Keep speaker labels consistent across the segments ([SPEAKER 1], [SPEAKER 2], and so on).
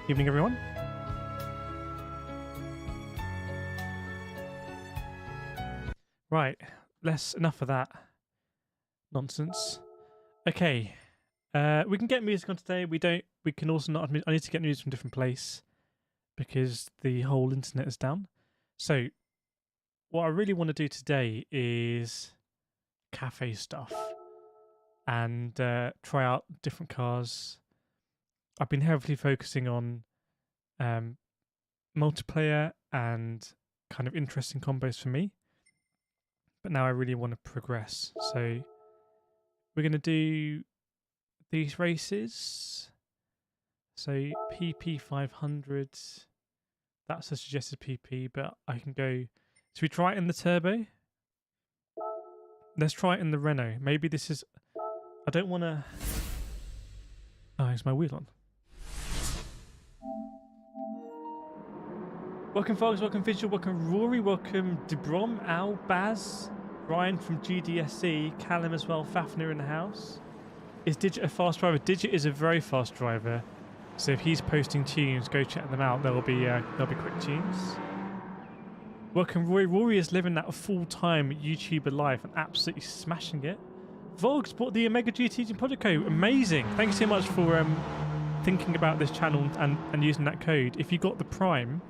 [SPEAKER 1] Evening, everyone. Right, enough of that nonsense. Okay, we can get music on today. We can also not. I need to get music from a different place because the whole internet is down. So, what I really want to do today is cafe stuff and try out different cars. I've been heavily focusing on multiplayer and kind of interesting combos for me, but now I really want to progress. So we're going to do these races. So PP 500, that's a suggested PP, but I can go. Should we try it in the turbo? Let's try it in the Renault. Maybe this is. I don't want to. Oh, is my wheel on? Welcome, folks. Welcome, Visual. Welcome, Rory. Welcome, DeBrom, Al, Baz, Ryan from GDSC, Callum as well, Fafner in the house. Is Digit a fast driver? Digit is a very fast driver. So if he's posting tunes, go check them out. There'll be quick tunes. Welcome, Rory. Rory is living that full-time YouTuber life and absolutely smashing it. Vogs bought the Omega GT project code. Amazing. Thank you so much for thinking about this channel and using that code. If you got the Prime,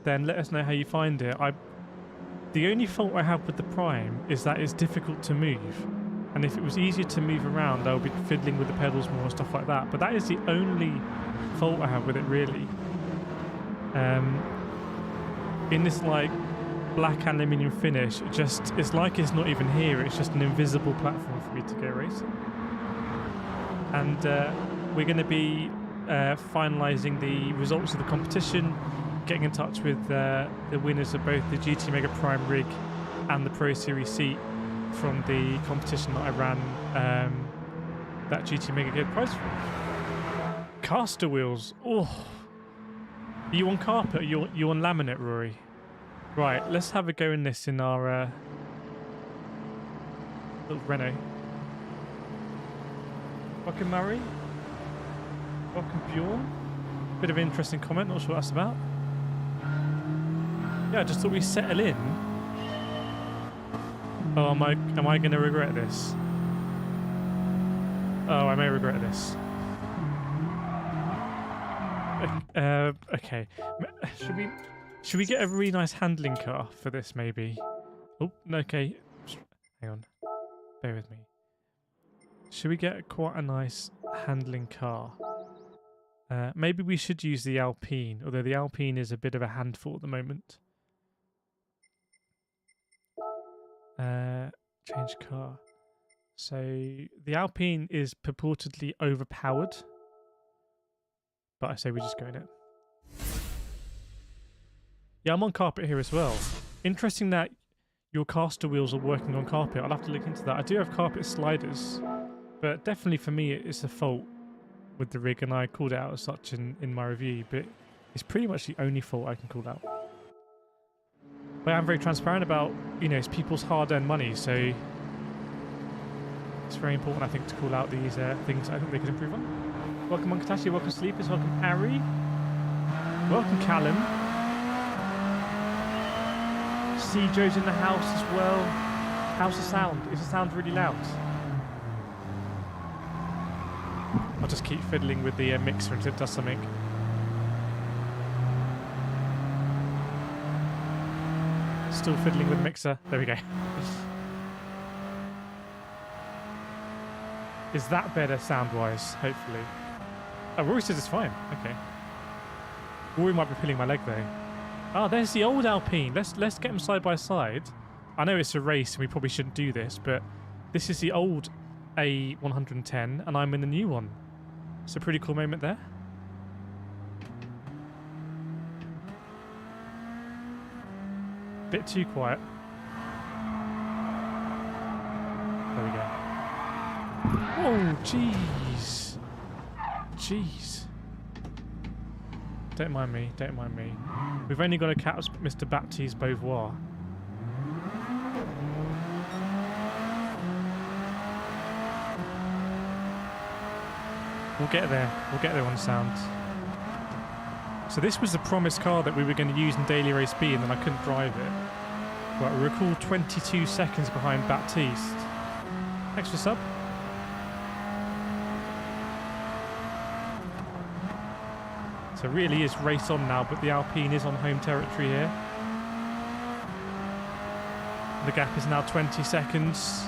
[SPEAKER 1] then let us know how you find it. The only fault I have with the Prime is that it's difficult to move. And if it was easier to move around, I would be fiddling with the pedals more and stuff like that. But that is the only fault I have with it, really. In this like black aluminium finish, it's like it's not even here. It's just an invisible platform for me to go racing. And we're going to be finalising the results of the competition, getting in touch with the winners of both the GT Mega Prime rig and the Pro Series seat from the competition that I ran that GT Mega Good prize for. Caster wheels. Oh, are you on carpet or you on laminate, Rory? Right, let's have a go in this in our little Renault. Welcome, Murray. Welcome, Bjorn. Bit of an interesting comment, not sure what that's about. Yeah, I just thought we'd settle in. Oh, am I going to regret this? Oh, I may regret this. Okay. Should we get a really nice handling car for this, maybe? Oh, okay. Hang on. Bear with me. Should we get quite a nice handling car? Maybe we should use the Alpine, although the Alpine is a bit of a handful at the moment. Change car. So the Alpine is purportedly overpowered, but I say we just go in it. Yeah, I'm on carpet here as well. Interesting that your caster wheels are working on carpet. I'll have to look into that. I do have carpet sliders, but definitely for me it's a fault with the rig, and I called it out as such in my review, but it's pretty much the only fault I can call out. But I'm very transparent about, it's people's hard-earned money, so it's very important, I think, to call out these things I think they could improve on. Welcome, Monkatashi. Welcome, Sleepers. Welcome, Harry. Welcome, Callum. See, Joe's in the house as well. How's the sound? Is the sound really loud? I'll just keep fiddling with the mixer until it does something. Still fiddling with mixer. There we go. Is that better sound-wise? Hopefully. Oh, Rory says it's fine. Okay. Rory might be peeling my leg though. Oh, there's the old Alpine. Let's get them side by side. I know it's a race and we probably shouldn't do this, but this is the old A110 and I'm in the new one. It's a pretty cool moment there. Bit too quiet. There we go. Oh, jeez. Jeez. Don't mind me, don't mind me. We've only got to catch Mr. Baptiste Beauvoir. We'll get there on sound. So this was the promised car that we were going to use in Daily Race B, and then I couldn't drive it. Right, we recall 22 seconds behind Baptiste. Thanks for sub. So it really is race on now, but the Alpine is on home territory here. The gap is now 20 seconds.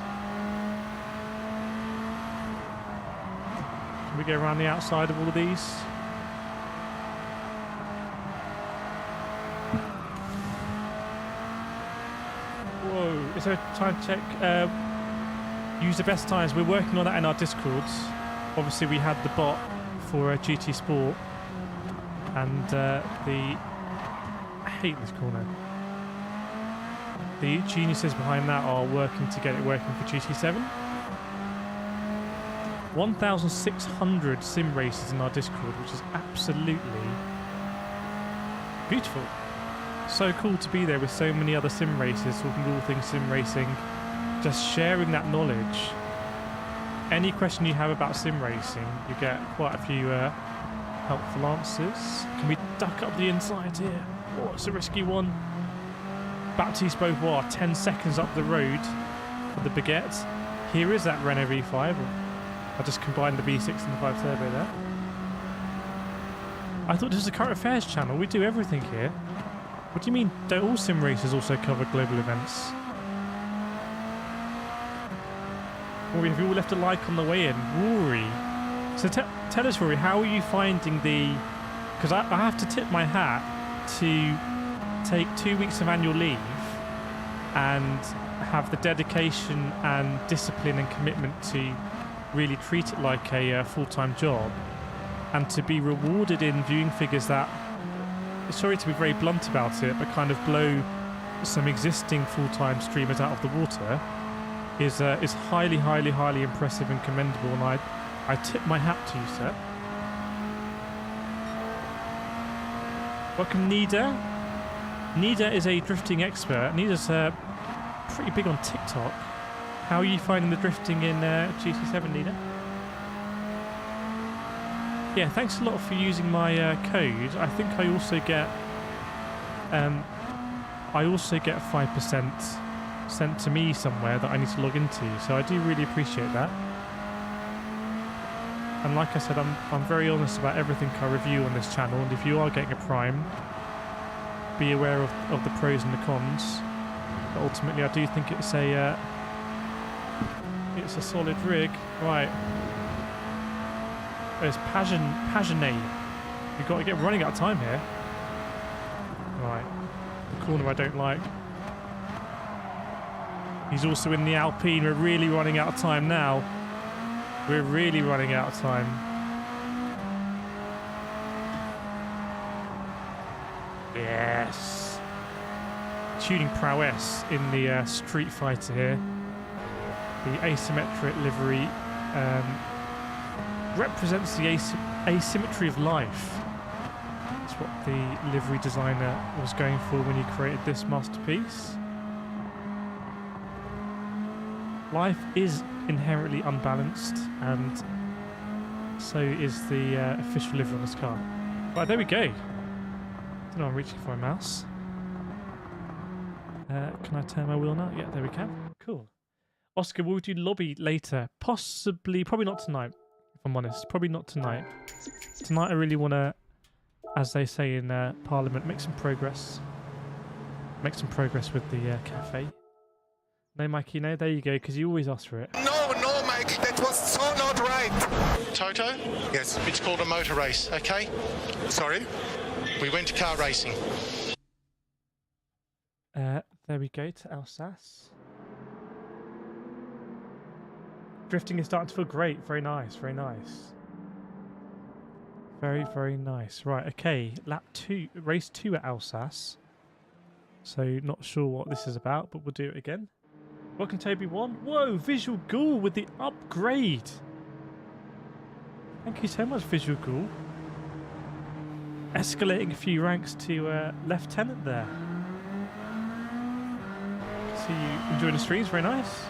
[SPEAKER 1] Can we go around the outside of all of these? Whoa, is there a time check? Use the best times. We're working on that in our Discords. Obviously we had the bot for GT Sport and the... I hate this corner. The geniuses behind that are working to get it working for GT7. 1,600 sim races in our Discord, which is absolutely beautiful. So cool to be there with so many other sim races, talking all things sim racing, just sharing that knowledge. Any question you have about sim racing, you get quite a few helpful answers. Can we duck up the inside here? Oh, it's a risky one. Baptiste Beauvoir, 10 seconds up the road for the baguette. Here is that Renault V5. I just combined the V6 and the 5 Turbo there. I thought this was a current affairs channel. We do everything here. What do you mean? Don't all sim races also cover global events? Rory, have you all left a like on the way in? Rory. So tell us, Rory, how are you finding the... Because I have to tip my hat to take 2 weeks of annual leave and have the dedication and discipline and commitment to really treat it like a full-time job, and to be rewarded in viewing figures that, sorry to be very blunt about it, but kind of blow some existing full-time streamers out of the water is highly, highly, highly impressive and commendable, and I tip my hat to you, sir. Welcome, Nida. Nida is a drifting expert. Nida's pretty big on TikTok. How are you finding the drifting in GT7, Nida? Yeah, thanks a lot for using my code. I think I also get 5% sent to me somewhere that I need to log into. So I do really appreciate that. And like I said, I'm very honest about everything I review on this channel. And if you are getting a Prime, be aware of the pros and the cons. But ultimately, I do think it's a solid rig. Right. There's Pagenet. You've got to get running out of time here. Right. The corner I don't like. He's also in the Alpine. We're really running out of time now. We're really running out of time. Yes. Tuning prowess in the Street Fighter here. The asymmetric livery represents the asymmetry of life. That's what the livery designer was going for when he created this masterpiece. Life is inherently unbalanced, and so is the official livery on this car. Right, there we go. I don't know, I'm reaching for my mouse. Can I turn my wheel now? Yeah, there we can. Cool. Oscar, will we do lobby later? Possibly, probably not tonight, if I'm honest. Probably not tonight. Tonight I really want to, as they say in Parliament, make some progress. Make some progress with the cafe. No, Mikey, no, there you go, because you always ask for it.
[SPEAKER 2] No, Mike, that was so not right.
[SPEAKER 3] Toto?
[SPEAKER 2] Yes.
[SPEAKER 3] It's called a motor race, okay?
[SPEAKER 2] Sorry?
[SPEAKER 3] We went to car racing.
[SPEAKER 1] There we go, to Alsace. Drifting is starting to feel great. Very nice, very nice. Very, very nice. Right, okay, race 2 at Alsace. So, not sure what this is about, but we'll do it again. Welcome, Toby 1. Whoa, Visual Ghoul with the upgrade. Thank you so much, Visual Ghoul. Escalating a few ranks to Lieutenant there. See you enjoying the streams, very nice.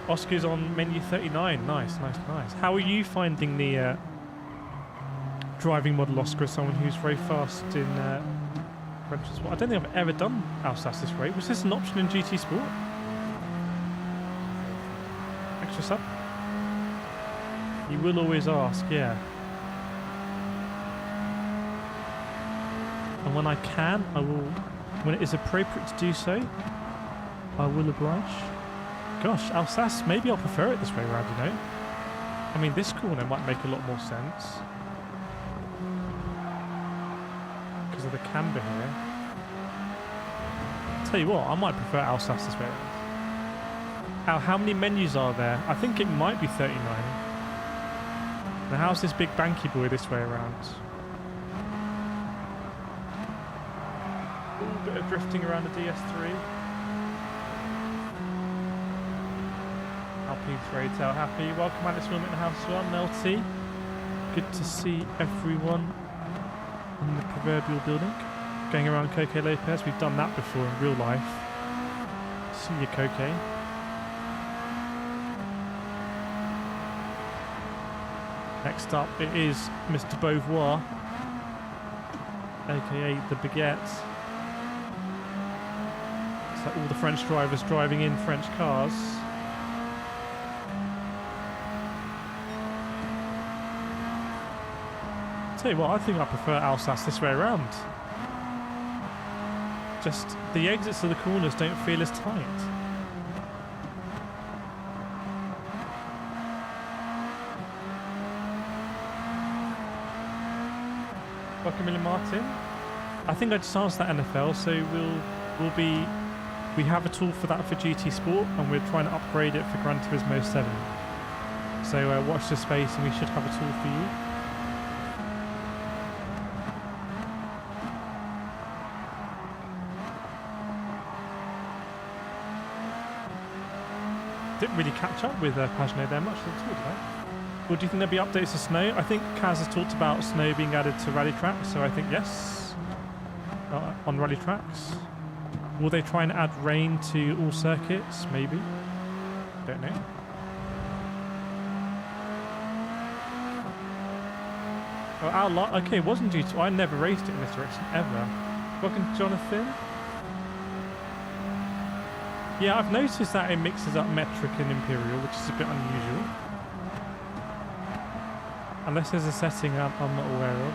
[SPEAKER 1] Oscar's on menu 39. Nice, nice, nice. How are you finding the driving model Oscar as someone who's very fast in Gran Turismo. I don't think I've ever done Alsace this way. Was this an option in GT Sport? Extra sub? You will always ask, yeah. And when I can, I will, when it is appropriate to do so, I will oblige. Gosh, Alsace, maybe I'll prefer it this way around, you know? I mean, this corner might make a lot more sense. Because of the camber here. Tell you what, I might prefer Alsace this way around. How many menus are there? I think it might be 39. Now, how's this big banky boy this way around? A little bit of drifting around the DS3. Alpine Trade Tail happy. Welcome Alex Wilmot in the house as well. Melty. Good to see everyone in the proverbial building. Going around Coque Lopez. We've done that before in real life. See you, Coque. Next up, it is Mr. Beauvoir, aka the Baguette. It's like all the French drivers driving in French cars. Tell you what, I think I prefer Alsace this way around. Just the exits of the corners don't feel as tight. Welcome, William Martin. I think I just asked that NFL, so we have a tool for that for GT Sport, and we're trying to upgrade it for Gran Turismo 7. So watch the space, and we should have a tool for you. Didn't really catch up with Pagenaud there much at all, did I? Well, do you think there'll be updates to snow? I think Kaz has talked about snow being added to rally tracks, so I think yes. On rally tracks. Will they try and add rain to all circuits? Maybe. Don't know. Oh, okay, it wasn't G2. I never raced it in this direction, ever. Welcome, Jonathan. Yeah, I've noticed that it mixes up metric and imperial, which is a bit unusual. Unless there's a setting I'm not aware of.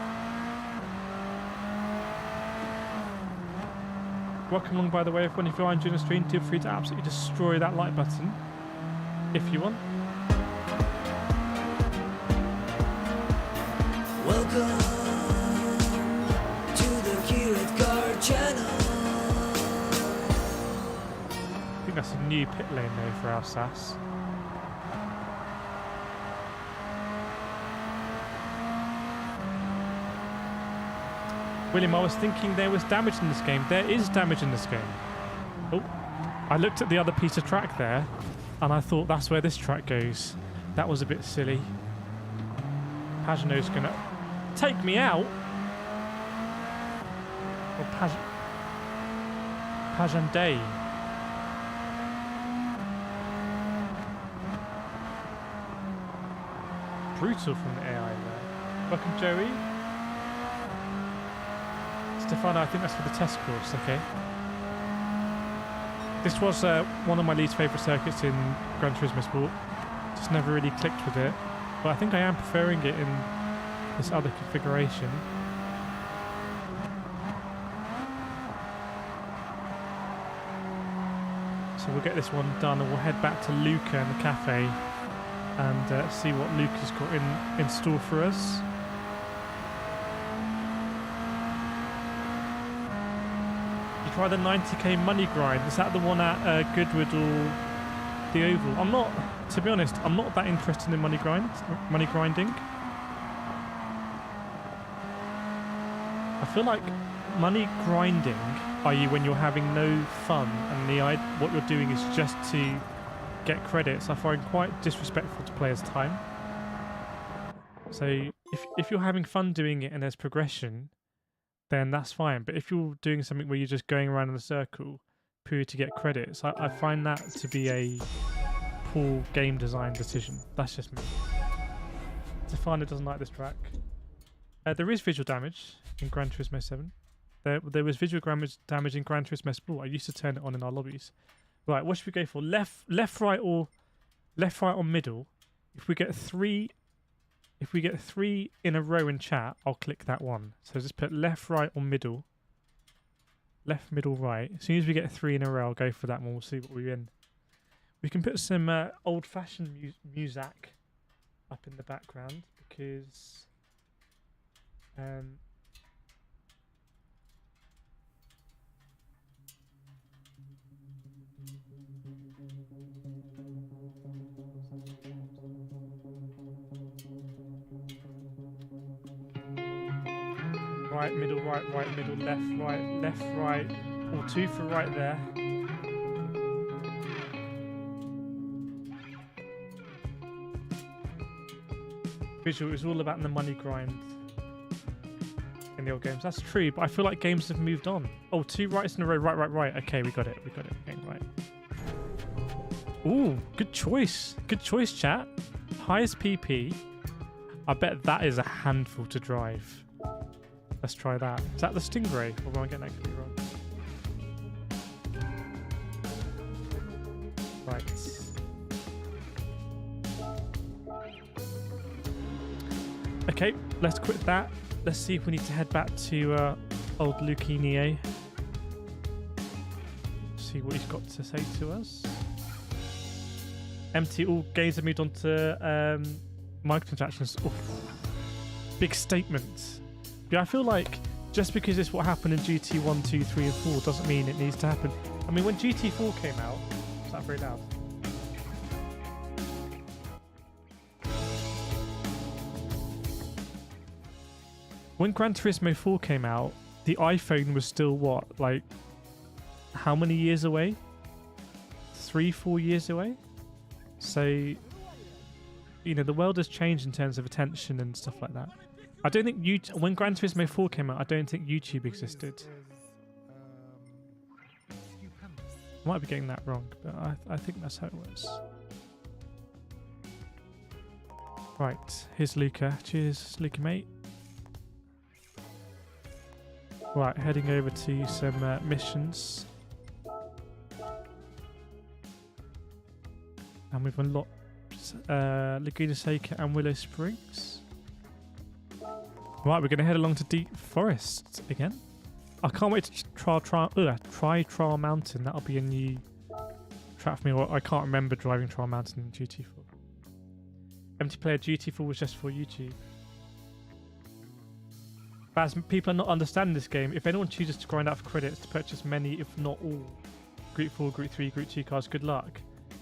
[SPEAKER 1] Welcome along, by the way, everyone. If you're enjoying the stream, feel free to absolutely destroy that like button if you want.
[SPEAKER 4] Welcome to the kirethkart channel.
[SPEAKER 1] I think that's a new pit lane there for Alsace. William, I was thinking there was damage in this game. There is damage in this game. Oh, I looked at the other piece of track there, and I thought that's where this track goes. That was a bit silly. Pagenaud's gonna take me out. Or Pagenaud. Brutal from the AI there. Welcome, Joey. Stefano, I think that's for the test course, okay. This was one of my least favourite circuits in Gran Turismo Sport. Just never really clicked with it. But I think I am preferring it in this other configuration. So we'll get this one done and we'll head back to Luca in the cafe and see what Luca's got in store for us. Try the 90k money grind. Is that the one at Goodwood or the Oval? I'm not, to be honest, I'm not that interested in money grinding. I feel like money grinding, i.e. when you're having no fun and what you're doing is just to get credits, I find quite disrespectful to players' time. So if you're having fun doing it and there's progression, then that's fine. But if you're doing something where you're just going around in a circle purely to get credits, I find that to be a poor game design decision. That's just me. Stefano doesn't like this track. There is visual damage in Gran Turismo 7. There was visual damage in Gran Turismo Spoerl. I used to turn it on in our lobbies. Right, what should we go for? Left, right, or middle? If we get three in a row in chat, I'll click that one. So just put left, right, or middle. Left, middle, right. As soon as we get 3 in a row, I'll go for that one. We'll see what we're in. We can put some old-fashioned music up in the background because right, middle, right, middle, left, right. Or 2 for right there. Visual is all about the money grind in the old games. That's true, but I feel like games have moved on. Oh, 2 rights in a row. Right. Okay, we got it. Okay, right. Ooh, good choice. Good choice, chat. Highest PP. I bet that is a handful to drive. Let's try that. Is that the Stingray? Or am I getting that completely wrong? Right. Okay, let's quit that. Let's see if we need to head back to old Luca. See what he's got to say to us. Empty. All games have moved on to microtransactions. Oof. Big statement. Yeah, I feel like just because it's what happened in GT 1, 2, 3, and 4 doesn't mean it needs to happen. I mean, when GT4 came out, was that very loud? When Gran Turismo 4 came out, the iPhone was still what? Like, how many years away? 3, 4 years away? So, you know, the world has changed in terms of attention and stuff like that. I don't think when Gran Turismo 4 came out, I don't think YouTube existed. I might be getting that wrong, but I think that's how it was. Right, here's Luca. Cheers, Luca, mate. Right, heading over to some missions. And we've unlocked Laguna Seca and Willow Springs. Right, we're going to head along to Deep Forest again. I can't wait to try Trial Mountain. That'll be a new track for me. I can't remember driving Trial Mountain in GT4. Empty player GT4 was just for YouTube. But as people are not understanding this game, if anyone chooses to grind out for credits to purchase many, if not all, Group 4, Group 3, Group 2 cars, good luck.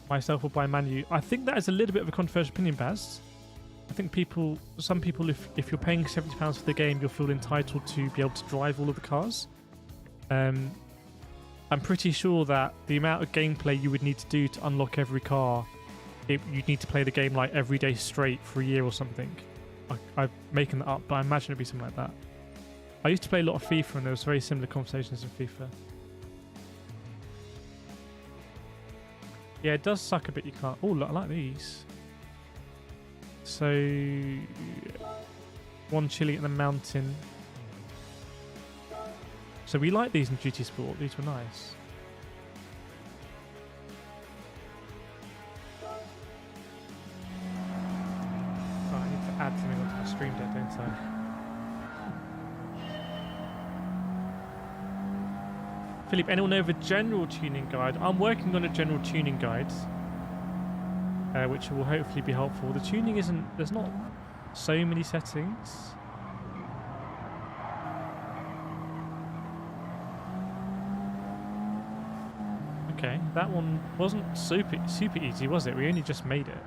[SPEAKER 1] Myself will buy Manu. I think that is a little bit of a controversial opinion, Baz. I think some people, if you're paying £70 for the game, you'll feel entitled to be able to drive all of the cars. I'm pretty sure that the amount of gameplay you would need to do to unlock every car, you'd need to play the game like every day straight for a year or something. I'm making that up, but I imagine it'd be something like that. I used to play a lot of FIFA, and there was very similar conversations in FIFA. Yeah, it does suck a bit. You can't. Oh, look, I like these. So, one chili at the mountain. So we like these in GT Sport. These were nice. Oh, I need to add something onto my stream deck, don't I? Philip, anyone know of a general tuning guide? I'm working on a general tuning guide, which will hopefully be helpful. The tuning there's not so many settings. Okay, that one wasn't super easy, was it? We only just made it.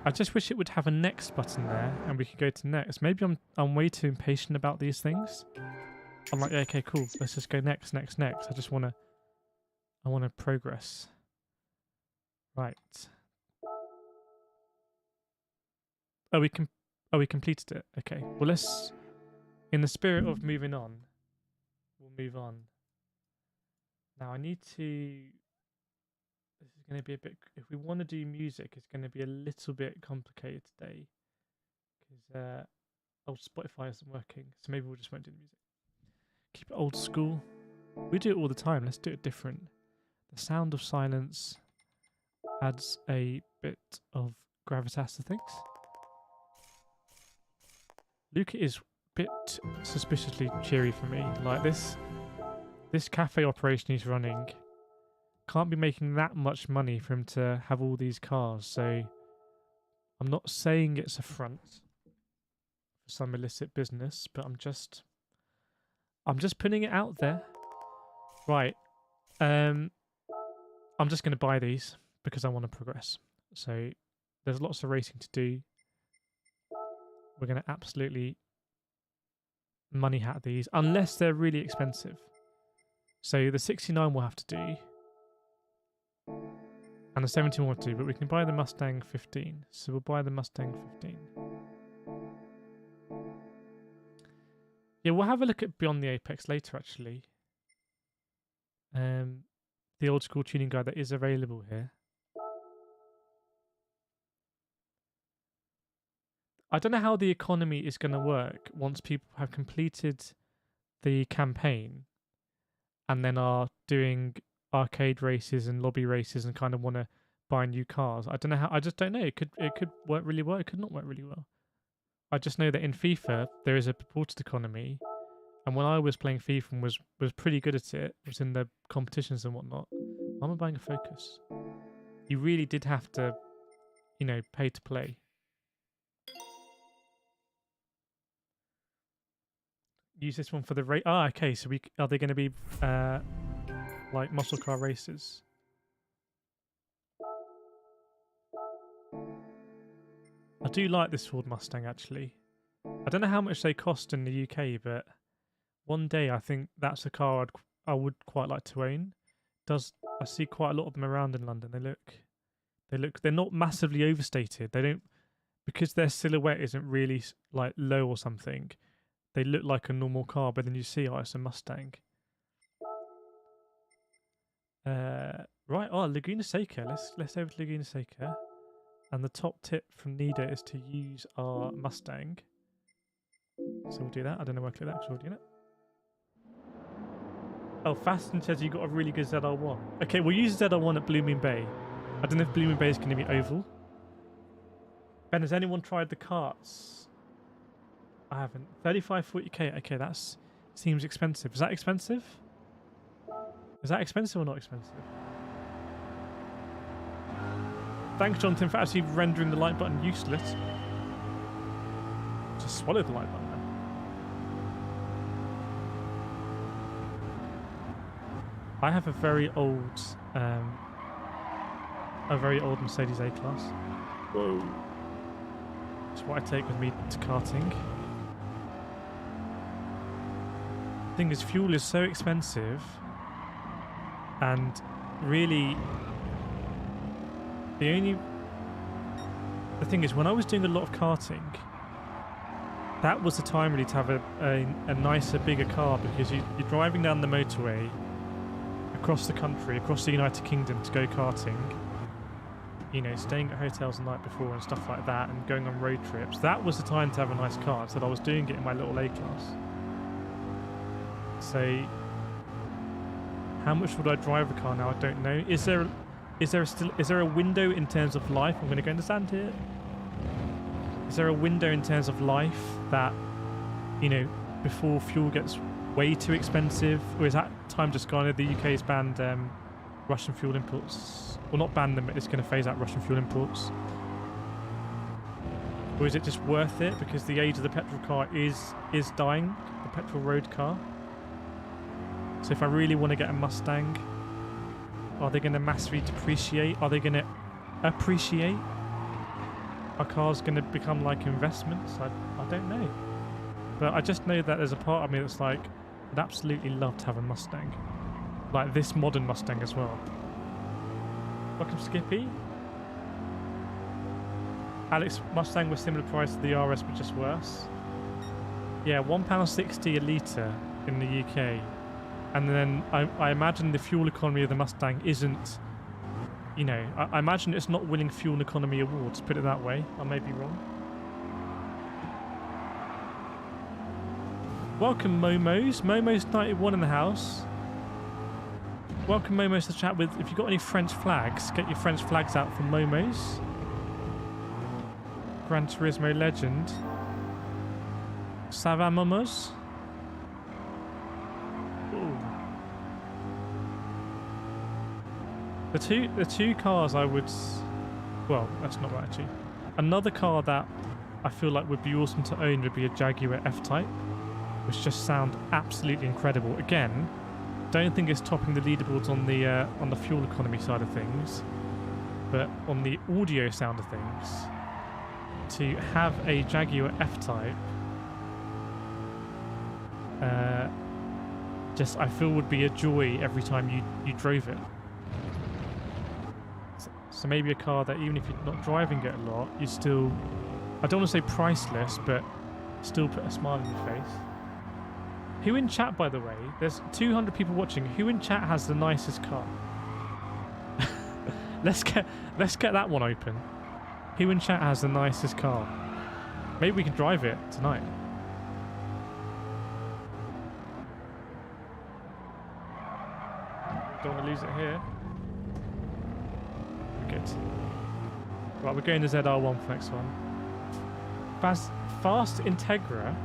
[SPEAKER 1] I just wish it would have a next button there, and we could go to next. Maybe I'm way too impatient about these things. I'm like, okay, cool. Let's just go next. I want to progress. Right. Oh, we completed it. Okay. Well, let's, in the spirit of moving on, we'll move on. Now I need to. This is going to be a bit. If we want to do music, it's going to be a little bit complicated today, His old Spotify isn't working, so maybe we'll just won't do the music. Keep it old school. We do it all the time. Let's do it different. The sound of silence adds a bit of gravitas to things. Luca is a bit suspiciously cheery for me. Like this cafe operation he's running can't be making that much money for him to have all these cars. So I'm not saying it's a front for some illicit business, but I'm just putting it out there. Right. I'm just going to buy these because I want to progress. So there's lots of racing to do. We're going to absolutely money hat these, unless they're really expensive. So the 69 we'll have to do. And the 17 we'll have to do, but we can buy the Mustang 15. So we'll buy the Mustang 15. Yeah, we'll have a look at Beyond the Apex later, actually. The old school tuning guide that is available here. I don't know how the economy is going to work once people have completed the campaign and then are doing arcade races and lobby races and kind of want to buy new cars. I don't know how. I just don't know. It could work really well. It could not work really well. I just know that in FIFA there is a purported economy, and when I was playing FIFA and was pretty good at it, was in the competitions and whatnot. Why am I buying a Focus? You really did have to, pay to play. Use this one for the race. Ah, okay. So are they going to be like muscle car races? I do like this Ford Mustang actually. I don't know how much they cost in the UK, but one day I think that's a car I would quite like to own. I see quite a lot of them around in London. They're not massively overstated. They don't, because their silhouette isn't really like low or something. They look like a normal car, but then you see, oh, it's a Mustang. Right, Laguna Seca. Let's over to Laguna Seca. And the top tip from Nida is to use our Mustang. So we'll do that. I don't know where I click that because we're doing it. Oh, Fasten says you got a really good ZR1. Okay, we'll use ZR1 at Blue Moon Bay. I don't know if Blue Moon Bay is going to be oval. Ben, has anyone tried the karts? I haven't. 35-40k. Okay, that's seems expensive. Is that expensive? Is that expensive or not expensive? Thanks, Jonathan, for actually rendering the like button useless. Just swallowed the like button there. I have a very old Mercedes A-Class. Whoa. That's what I take with me to karting. Thing is, fuel is so expensive, and really the thing is, when I was doing a lot of karting, that was the time really to have a nicer, bigger car, because you're driving down the motorway across the country, across the United Kingdom to go karting, staying at hotels the night before and stuff like that, and going on road trips. That was the time to have a nice car, so I was doing it in my little A-Class. So how much would I drive a car now? I don't know. Is there a window in terms of life? I'm going to go in the sand here. Is there a window in terms of life that, before fuel gets way too expensive, or is that time just gone? The UK's banned Russian fuel imports. Well, not banned them, but it's going to phase out Russian fuel imports. Or is it just worth it because the age of the petrol car is dying, the petrol road car? So if I really want to get a Mustang, are they going to massively depreciate? Are they going to appreciate? Are cars going to become like investments? I don't know. But I just know that there's a part of me that's like, I'd absolutely love to have a Mustang. Like this modern Mustang as well. Welcome, Skippy. Alex, Mustang was similar price to the RS, but just worse. Yeah, £1.60 a litre in the UK. And then I imagine the fuel economy of the Mustang isn't, I imagine it's not winning fuel economy awards, put it that way. I may be wrong. Welcome, Momos. Momos91 in the house. Welcome, Momos, to chat with. If you've got any French flags, get your French flags out for Momos. Gran Turismo legend. Ça va, Momos? Ooh. The two cars I would... Well, that's not right, actually. Another car that I feel like would be awesome to own would be a Jaguar F-Type, which just sound absolutely incredible. Again, don't think it's topping the leaderboards on the fuel economy side of things, but on the audio sound of things, to have a Jaguar F-Type, just I feel would be a joy every time you drove it. So maybe a car that even if you're not driving it a lot, you still, I don't want to say priceless, but still put a smile on your face. Who in chat, by the way, there's 200 people watching, who in chat has the nicest car? let's get that one open. Who in chat has the nicest car? Maybe we can drive it tonight. Don't want to lose it here. Good. Right, we're going to ZR1 for next one. Fast Integra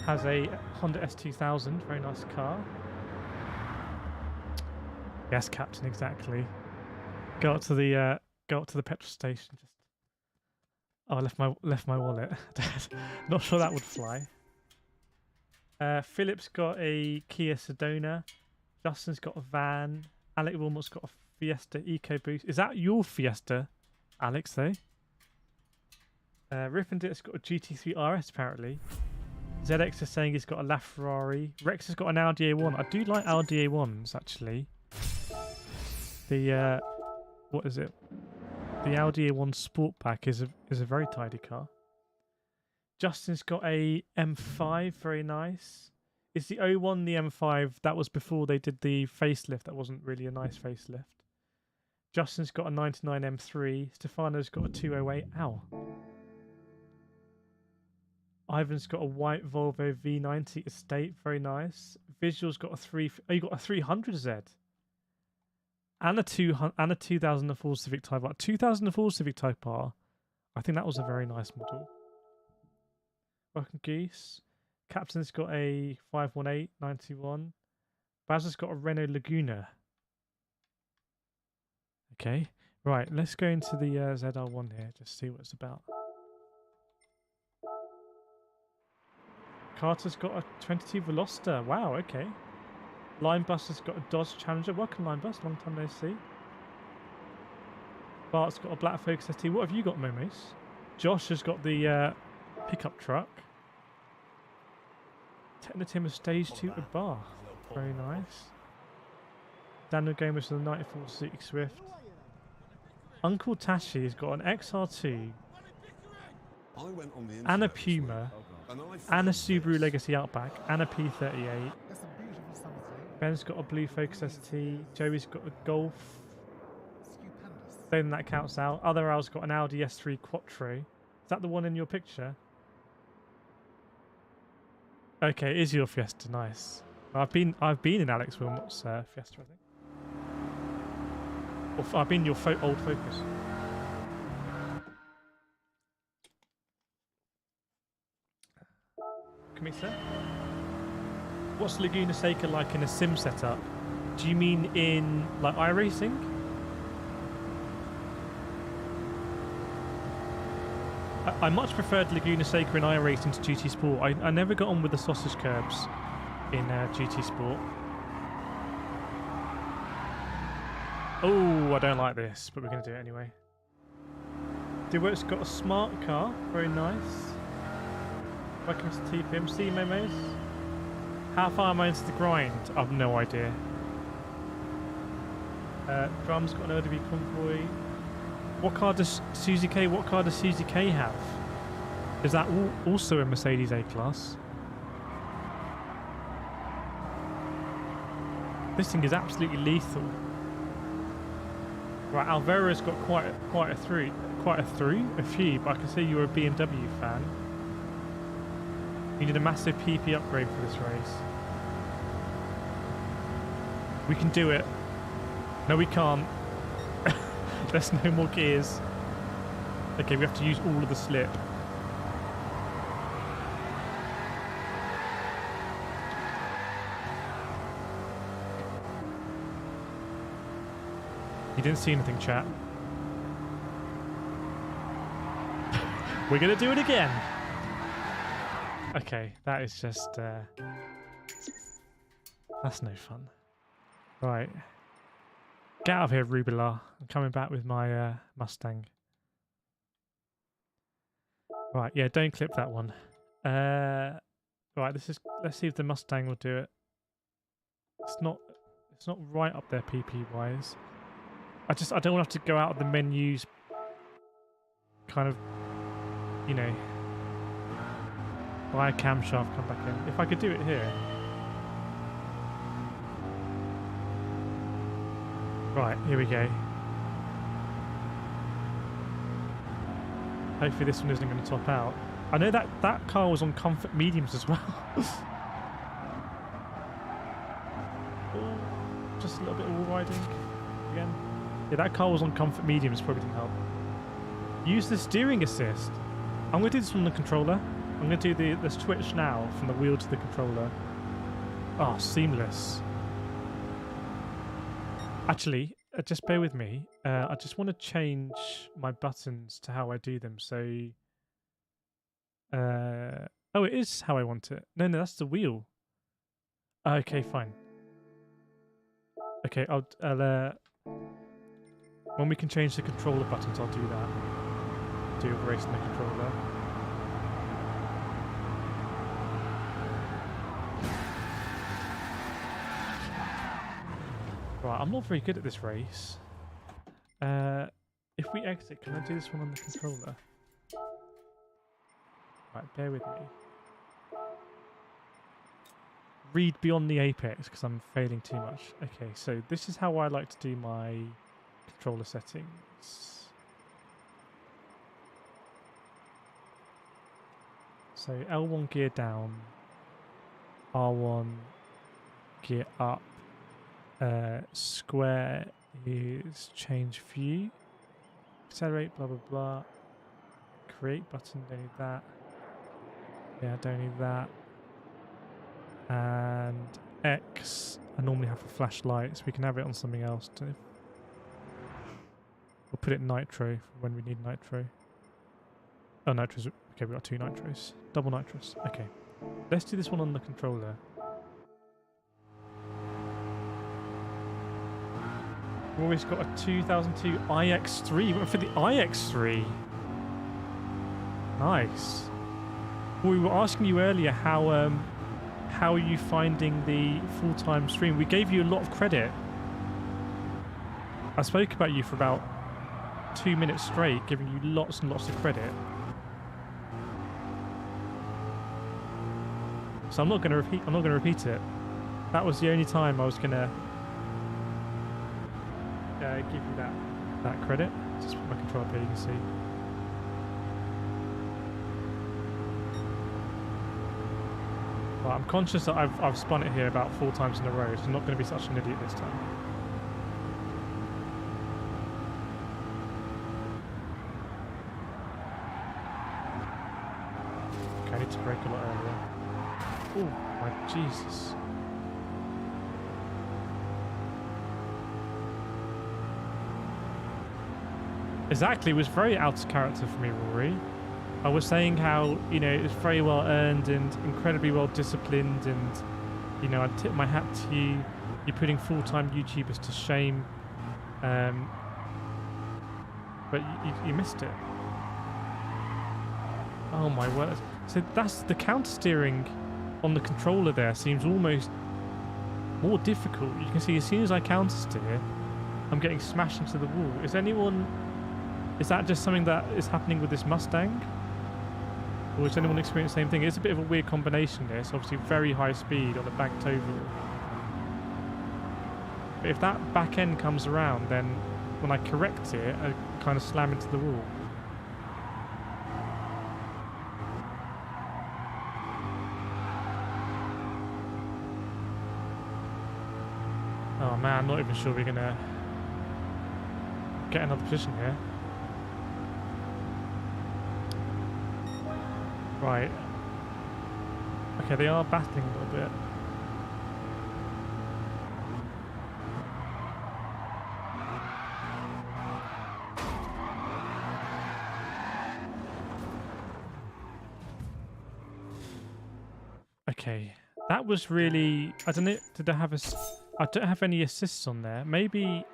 [SPEAKER 1] has a Honda S2000, very nice car. Yes, Captain, exactly. Go up to the petrol station. Just I left my wallet. Not sure that would fly. Philip's got a Kia Sedona. Justin's got a van. Alec Wilmot's got a Fiesta EcoBoost. Is that your Fiesta, Alex, though? Rippendit's got a GT3 RS, apparently. ZX is saying he's got a LaFerrari. Rex has got an Audi A1. I do like Audi A1s, actually. The, what is it? The Audi A1 Sportback is a very tidy car. Justin's got a M5, very nice. Is the 01 the M5? That was before they did the facelift. That wasn't really a nice facelift. Justin's got a 99 M3. Stefano's got a 208. Ow. Ivan's got a white Volvo V90 Estate. Very nice. Visual's got a you got a 300Z. And a 2004 Civic Type R. 2004 Civic Type R. I think that was a very nice model. Welcome, Geese. Captain's got a 518 91. Baz has got a Renault Laguna. Okay, right. Let's go into the ZR1 here, just see what it's about. Carter's got a 22 Veloster. Wow, okay. Linebus has got a Dodge Challenger. Welcome, Linebus. Long time no see. Bart's got a Black Focus ST. What have you got, Momos? Josh has got the pickup truck. Technotim of Stage 2 at Bar. Very nice. Daniel Gomez with a 94 Suzuki Swift. Uncle Tashi has got an XR2 and a Puma and a Subaru Legacy Outback and a P38. Ben's got a blue Focus ST. Joey's got a Golf. Then that counts out. Other Al's got an Audi S3 Quattro. Is that the one in your picture? Okay, it is your Fiesta. Nice. I've been in Alex Wilmot's Fiesta, I think. Or I've been in your old Focus. Come here, sir. What's Laguna Seca like in a sim setup? Do you mean in like iRacing? I much preferred Laguna Seca in iRacing to GT Sport. I never got on with the sausage curbs in GT Sport. Oh, I don't like this, but we're going to do it anyway. DeWitt's got a smart car. Very nice. Welcome to TPMC, Momos. How far am I into the grind? I've no idea. Drum's got an LDV Convoy. What car does Suzy K have? Is that also a Mercedes A-Class? This thing is absolutely lethal. Right, Alvera's got quite a few, but I can see you're a BMW fan. We need a massive PP upgrade for this race. We can do it. No, we can't. There's no more gears. Okay, we have to use all of the slip. You didn't see anything, chat. We're gonna do it again. Okay, that is just that's no fun. Right. Get out of here, Rubila. I'm coming back with my Mustang. Right, yeah, don't clip that one. Right, let's see if the Mustang will do it. It's not right up there PP wise. I don't want to have to go out of the menus kind of, you know, buy a camshaft, come back in. If I could do it here. Right, here we go. Hopefully this one isn't going to top out. I know that car was on comfort mediums as well. Oh, just a little bit of wall riding again. Yeah, that car was on comfort mediums, probably didn't help. Use the steering assist. I'm going to do this from the controller. I'm going to do the switch now from the wheel to the controller. Oh, seamless. Actually, just bear with me. I just want to change my buttons to how I do them. So, oh, it is how I want it. No, that's the wheel. Okay, fine. Okay, I'll when we can change the controller buttons, I'll do that. Do a race in the controller. Right, I'm not very good at this race. If we exit, can I do this one on the controller? Right, bear with me. Read beyond the apex because I'm failing too much. Okay, so this is how I like to do my controller settings. So L1 gear down, R1 gear up. Square is change view, accelerate, blah blah blah. Create button, don't need that. Yeah, don't need that. And X, I normally have a flashlight, so we can have it on something else too. We'll put it nitro for when we need nitro. Oh, nitros. Okay, we got 2 nitros, double nitros. Okay, let's do this one on the controller. Rory's got a 2002 iX3. Went for the iX3. Nice. Well, we were asking you earlier how are you finding the full-time stream? We gave you a lot of credit. I spoke about you for about 2 minutes straight, giving you lots and lots of credit. So I'm not going to repeat it. That was the only time I was going to give you that credit. Just put my control up here, you can see. But I'm conscious that I've spun it here about 4 times in a row, so I'm not going to be such an idiot this time. Okay, I need to brake a lot earlier. Oh my Jesus. Exactly, it was very out of character for me, Rory. I was saying how, you know, it's very well earned and incredibly well disciplined, and, you know, I'd tip my hat to you. You're putting full-time YouTubers to shame. But you missed it. Oh my word. So that's the counter steering on the controller there seems almost more difficult. You can see as soon as I counter steer, I'm getting smashed into the wall. Is that just something that is happening with this Mustang? Or has anyone experienced the same thing? It's a bit of a weird combination there. It's obviously very high speed on the banked oval. But if that back end comes around, then when I correct it, I kind of slam into the wall. I'm not even sure we're going to get another position here. Right. Okay, they are battling a little bit. Okay, that was really... I don't know, did I have a... I don't have any assists on there. Maybe...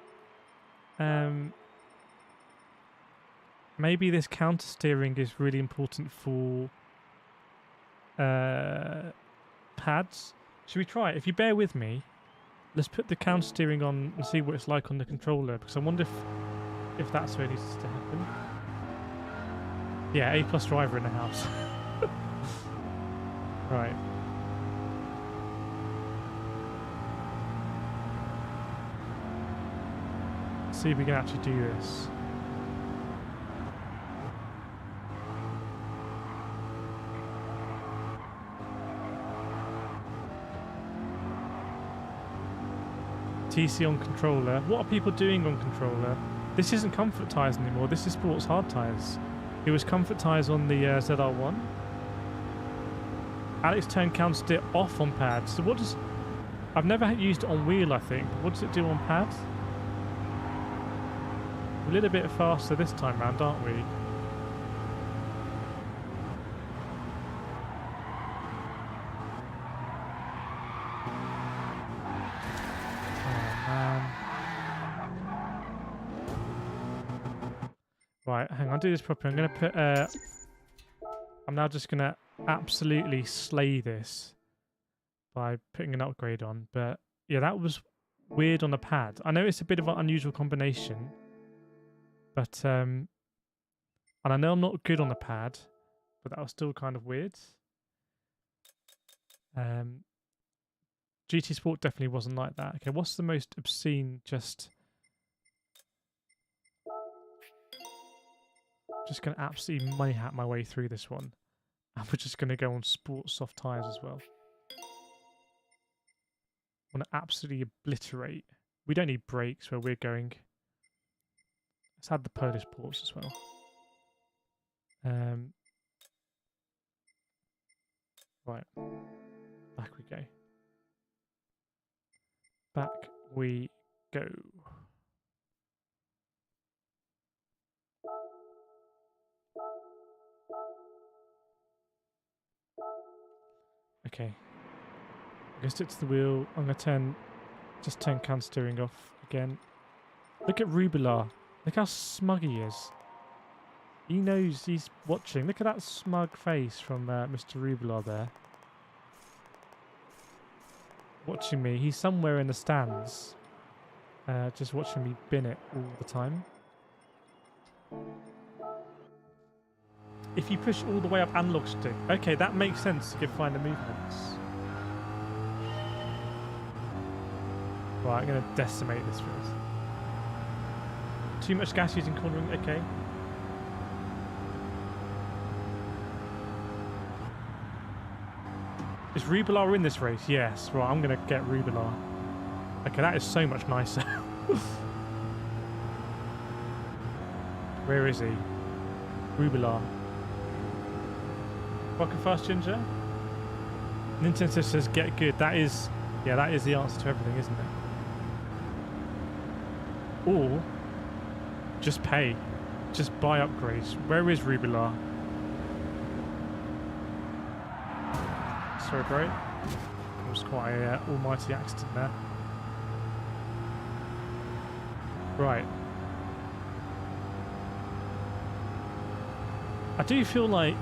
[SPEAKER 1] maybe this counter steering is really important for pads. Should we try it? If you bear with me, let's put the counter steering on and see what it's like on the controller, because I wonder if that's what needs to happen. Yeah, A+ driver in the house. Right. See if we can actually do this. TC on controller. What are people doing on controller? This isn't comfort tyres anymore. This is sports hard tyres. It was comfort tyres on the ZR1. Alex turned counter steer off on pads. So what does... I've never used it on wheel, I think. What does it do on pads? A little bit faster this time round, aren't we? Oh, man. Right, hang on, do this properly. I'm going to put... I'm now just going to absolutely slay this by putting an upgrade on. But, yeah, that was weird on the pad. I know it's a bit of an unusual combination. But, and I know I'm not good on the pad, but that was still kind of weird. GT Sport definitely wasn't like that. Okay, what's the most obscene, just going to absolutely money-hat my way through this one. And we're just going to go on sport soft tyres as well. I want to absolutely obliterate. We don't need brakes where we're going. Let's add the Polish ports as well. Right. Back we go. Back we go. Okay. I'm going to stick to the wheel. I'm going to just turn counter steering off again. Look at Rubilar. Look how smug he is. He knows he's watching. Look at that smug face from Mr. Rubilar there. Watching me. He's somewhere in the stands. Just watching me bin it all the time. If you push all the way up analog stick. Okay, that makes sense to find the movements. Right, I'm going to decimate this field. Too much gas using cornering, okay. Is Rubilar in this race? Yes. Right, I'm going to get Rubilar. Okay, that is so much nicer. Where is he? Rubilar. Rocket fast ginger? Nintendo says get good. That is... Yeah, that is the answer to everything, isn't it? Or... just pay. Just buy upgrades. Where is Rubilar? Sorry, bro. It was quite a almighty accident there. Right. I do feel like...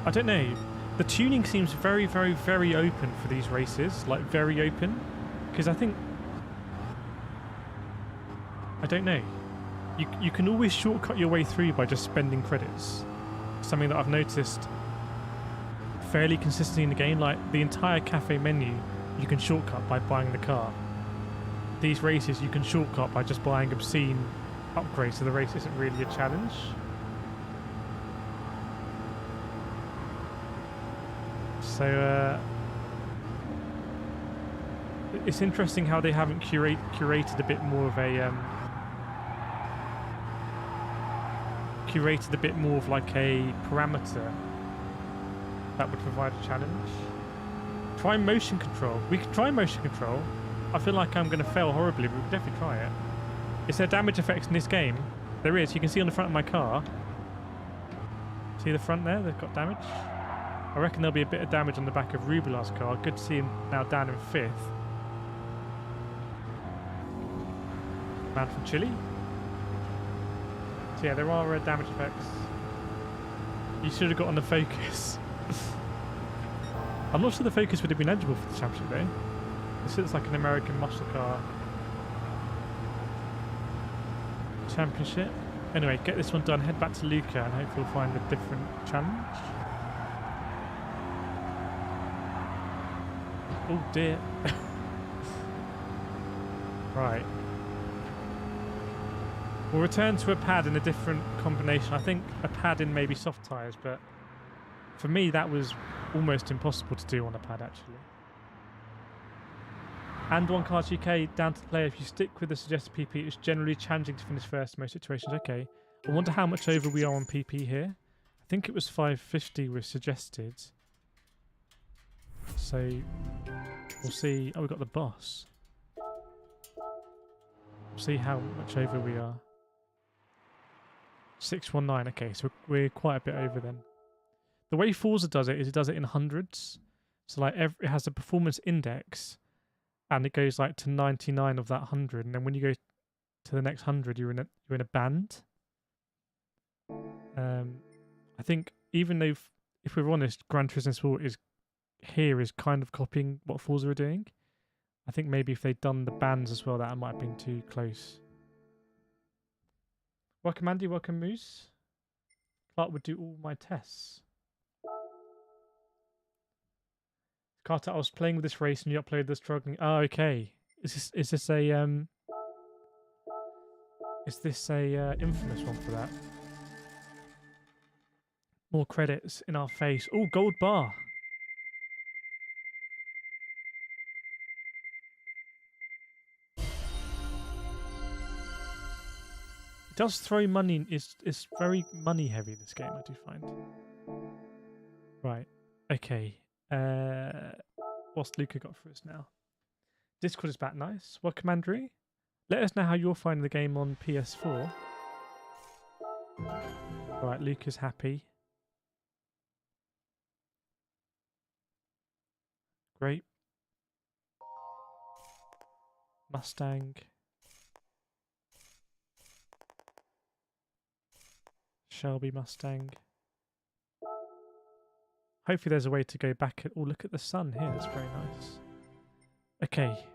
[SPEAKER 1] I don't know. The tuning seems very, very, very open for these races. Like, very open. Because I think... I don't know. You can always shortcut your way through by just spending credits. Something that I've noticed fairly consistently in the game. Like, the entire cafe menu, you can shortcut by buying the car. These races, you can shortcut by just buying obscene upgrades, so the race isn't really a challenge. So, It's interesting how they haven't curated a bit more of a curated a bit more of like a parameter that would provide a challenge. Try motion control. We could try motion control. I feel like I'm going to fail horribly, but we could definitely try it. Is there damage effects in this game? There is. You can see on the front of my car. See the front there? They've got damage. I reckon there'll be a bit of damage on the back of Rubilar's car. Good to see him now down in 5th. Man from Chile. So yeah, there are damage effects. You should have got on the Focus. I'm not sure the Focus would have been eligible for the championship though. This looks like an American muscle car championship. Anyway, get this one done, head back to Luca and hopefully we'll find a different challenge. Oh dear. Right. We'll return to a pad in a different combination. I think a pad in maybe soft tyres, but for me that was almost impossible to do on a pad actually. And One Cars UK, down to the player, if you stick with the suggested PP, it's generally challenging to finish first in most situations. Okay. I wonder how much over we are on PP here. I think it was 550 was suggested. So we'll see. Oh, we've got the boss. We'll see how much over we are. 619. Okay, so we're quite a bit over then. The way Forza does it is it does it in hundreds. So like it has a performance index, and it goes like to 99 of that 100, and then when you go to the next 100, you're in a band. I think even though, if we're honest, Gran Turismo is kind of copying what Forza are doing. I think maybe if they'd done the bands as well, that might have been too close. Welcome Andy, welcome Moose. Clark would do all my tests. Carter, I was playing with this race and you uploaded the struggling. Oh, okay. Is this a infamous one for that? More credits in our face. Oh, gold bar. It does throw money. It's very money heavy, this game, I do find. Right. Okay. What's Luca got for us now? Discord is back. Nice. Welcome, Andrew. Let us know how you're finding the game on PS4. Right, Luca's happy. Great. Mustang. Shelby Mustang. Hopefully there's a way to go back. Oh, look at the sun here. That's very nice. Okay.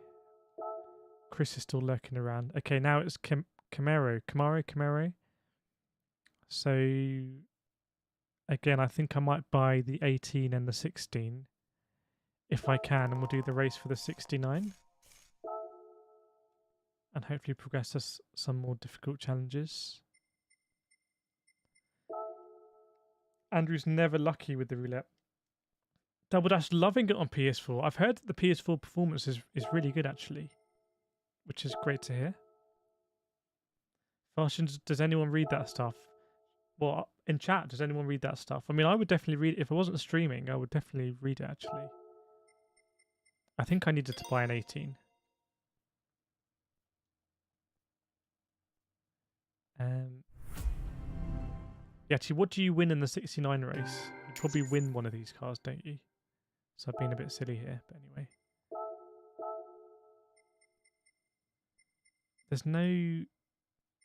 [SPEAKER 1] Chris is still lurking around. Okay, now it's Camaro. So, again, I think I might buy the 18 and the 16 if I can, and we'll do the race for the 69. And hopefully progress us some more difficult challenges. Andrew's never lucky with the roulette. Double Dash loving it on PS4. I've heard that the PS4 performance is really good actually, which is great to hear. Fashions, does anyone read that stuff? Well, in chat, does anyone read that stuff? I mean, I would definitely read it. If I wasn't streaming, I would definitely read it actually. I think I needed to buy an 18. Yeah, actually, what do you win in the 69 race? You probably win one of these cars, don't you? So I've been a bit silly here, but anyway. There's no...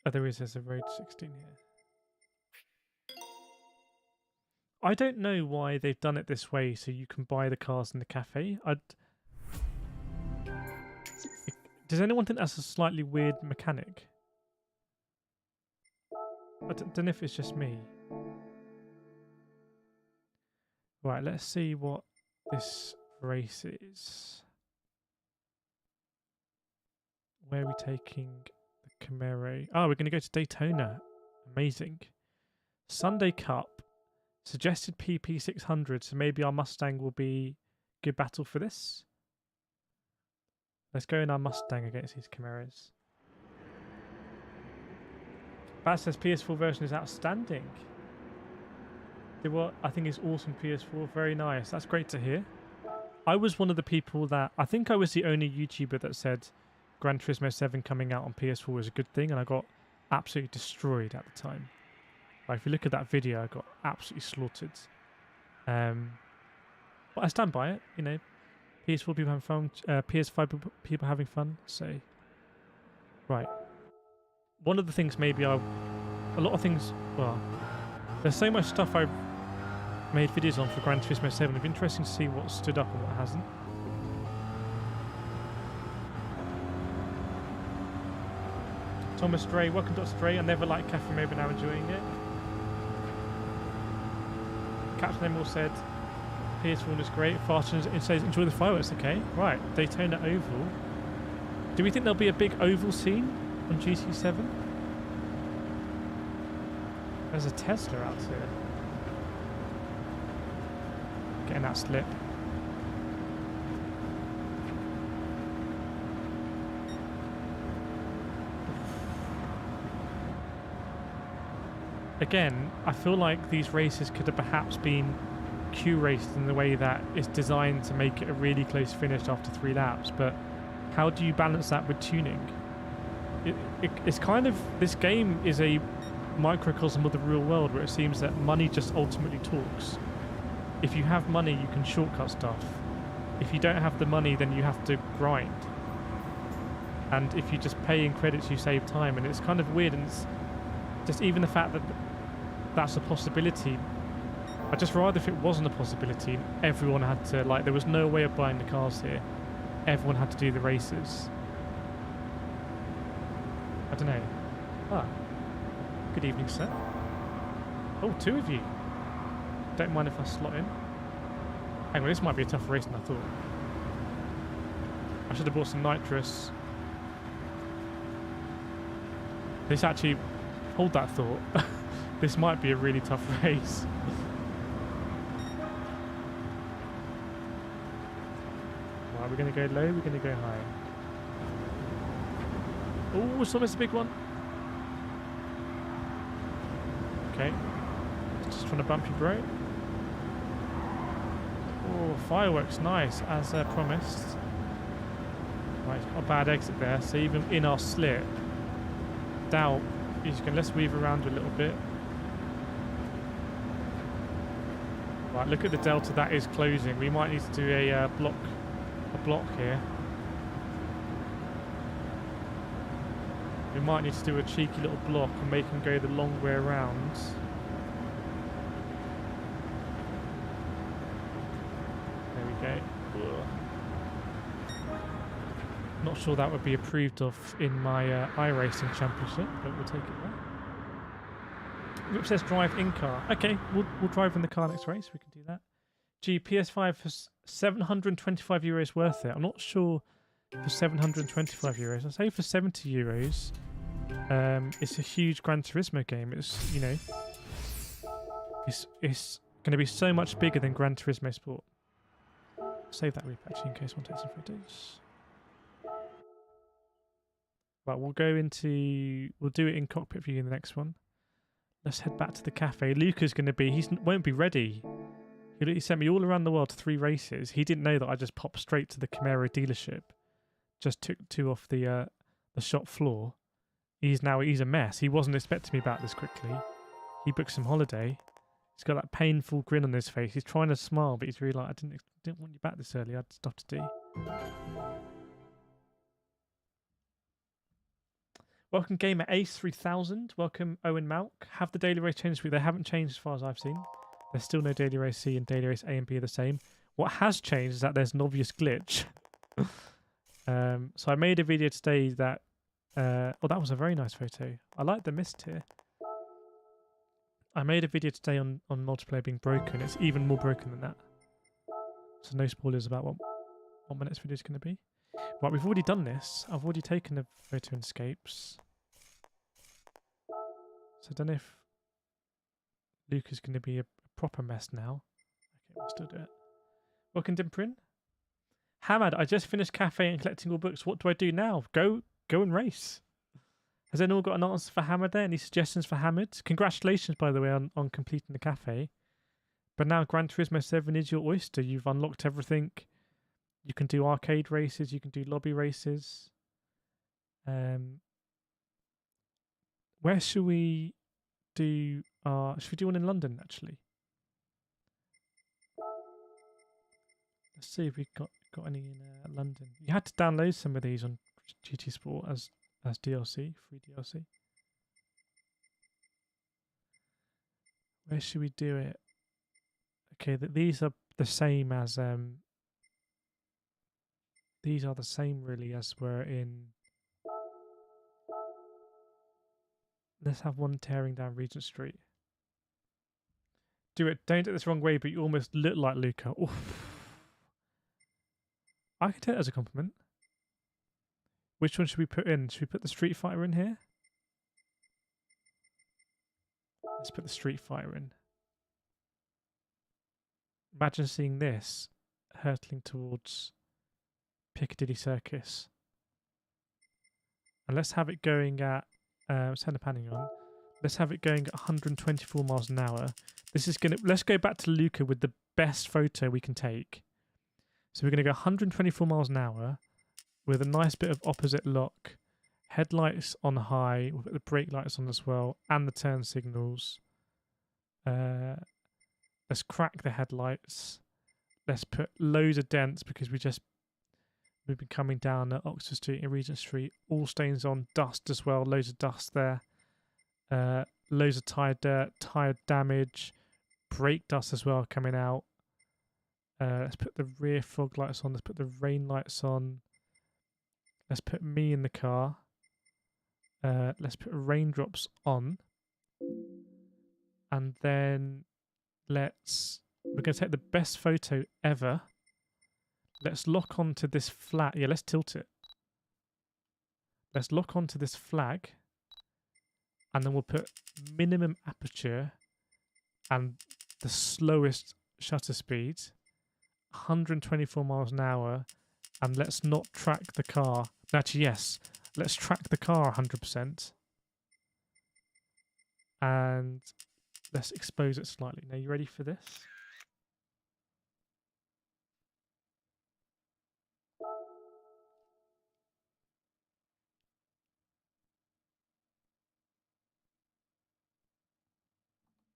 [SPEAKER 1] Oh, there's a Road 16 here. I don't know why they've done it this way, so you can buy the cars in the cafe. Does anyone think that's a slightly weird mechanic? I don't know if it's just me. Right, let's see what this race is. Where are we taking the Camaro? Oh, we're going to go to Daytona. Amazing. Sunday Cup. Suggested PP 600, so maybe our Mustang will be good battle for this. Let's go in our Mustang against these Camaros. Baz says PS4 version is outstanding. I think it's awesome PS4. Very nice. That's great to hear. I was one of the people that... I think I was the only YouTuber that said Gran Turismo 7 coming out on PS4 was a good thing, and I got absolutely destroyed at the time. Like, if you look at that video, I got absolutely slaughtered. But I stand by it, you know. PS4 people having fun, PS5 people having fun, so... Right. One of the things maybe a lot of things... Well, there's so much stuff I've made videos on for Gran Turismo 7. It'd be interesting to see what stood up and what hasn't. Thomas Stray, welcome Dr. Stray. I never liked Cafe Mode, but now enjoying it. Captain Emerald said PS1 is great. Fast and it says enjoy the fireworks. Okay, right. Daytona Oval. Do we think there'll be a big oval scene on GT7? There's a Tesla out here. Getting that slip. Again, I feel like these races could have perhaps been Q-raced in the way that it's designed to make it a really close finish after 3 laps, but how do you balance that with tuning? It's kind of... This game is a microcosm of the real world where it seems that money just ultimately talks. If you have money, you can shortcut stuff. If you don't have the money, then you have to grind. And if you just pay in credits, you save time, and it's kind of weird, and it's just even the fact that that's a possibility. I'd just rather if it wasn't a possibility, everyone had to, like, there was no way of buying the cars here. Everyone had to do the races. I don't know. Ah. Good evening, sir. Oh, 2 of you. Don't mind if I slot in. Hang on, this might be a tougher race than I thought. I should have bought some nitrous. This actually... Hold that thought. This might be a really tough race. Right, we're going to go low, we're going to go high. Oh, it's almost a big one. Okay. Just trying to bump you, bro. Oh, fireworks, nice, as promised. Right, got a bad exit there, so even in our slip, doubt, let's weave around a little bit. Right, look at the delta that is closing. We might need to do a block here. We might need to do a cheeky little block and make him go the long way around. There we go. Ugh. Not sure that would be approved of in my iRacing championship, but we'll take it there. Rip says drive in car. Okay, we'll drive in the car next race. We can do that. Gee, PS5 for €725 worth it. I'm not sure for €725. I'd say for €70. It's a huge Gran Turismo game. It's, you know, it's going to be so much bigger than Gran Turismo Sport. Save that rip actually in case one takes some photos. Right, we'll do it in cockpit view in the next one. Let's head back to the cafe. Luca's going to be, won't be ready. He sent me all around the world to 3 races. He didn't know that I just popped straight to the Camaro dealership. Just took 2 off the shop floor. He's a mess. He wasn't expecting me back this quickly. He booked some holiday. He's got that painful grin on his face. He's trying to smile, but he's really like, I didn't want you back this early. I had stuff to do. Welcome Gamer Ace 3000. Welcome Owen Malk. Have the daily race changed this week? They haven't changed as far as I've seen. There's still no daily race C and daily race A and B are the same. What has changed is that there's an obvious glitch. So I made a video today that... oh, that was a very nice photo. I like the mist here. I made a video today on multiplayer being broken. It's even more broken than that. So no spoilers about what my next video is going to be. Right, we've already done this. I've already taken a photo in Scapes. So I don't know if Luca's going to be a proper mess now. Okay, we'll still do it. Welcome, Dimprin. Hamad, I just finished cafe and collecting all books. What do I do now? Go and race. Has anyone got an answer for Hamad there? Any suggestions for Hamad? Congratulations, by the way, on completing the cafe. But now Gran Turismo 7 is your oyster. You've unlocked everything. You can do arcade races. You can do lobby races. Where should we do? Should we do one in London actually? Let's see if we got any in London. You had to download some of these on GT Sport as DLC, free DLC. Where should we do it? Okay, these are the same as these are the same really as were in. Let's have one tearing down Regent Street. Do it. Don't take this wrong way, but you almost look like Luca. Oof. I can take it as a compliment. Which one should we put in? Should we put the Street Fighter in here? Let's put the Street Fighter in. Imagine seeing this hurtling towards Piccadilly Circus. And let's have it going at let's turn the panning on. Let's have it going at 124 miles an hour. This is gonna. Let's go back to Luca with the best photo we can take. So we're gonna go 124 miles an hour with a nice bit of opposite lock, headlights on high. We'll put the brake lights on as well, and the turn signals. Let's crack the headlights. Let's put loads of dents because we've been coming down at Oxford Street and Regent Street. All stains on, dust as well. Loads of dust there. Loads of tyre dirt, tyre damage, brake dust as well coming out. Let's put the rear fog lights on. Let's put the rain lights on. Let's put me in the car. Let's put raindrops on. And then we're going to take the best photo ever. Let's lock onto this flag. Yeah, let's tilt it. Let's lock onto this flag. And then we'll put minimum aperture and the slowest shutter speed. 124 miles an hour. And let's not track the car. Actually, yes. Let's track the car 100%. And let's expose it slightly. Now, you ready for this?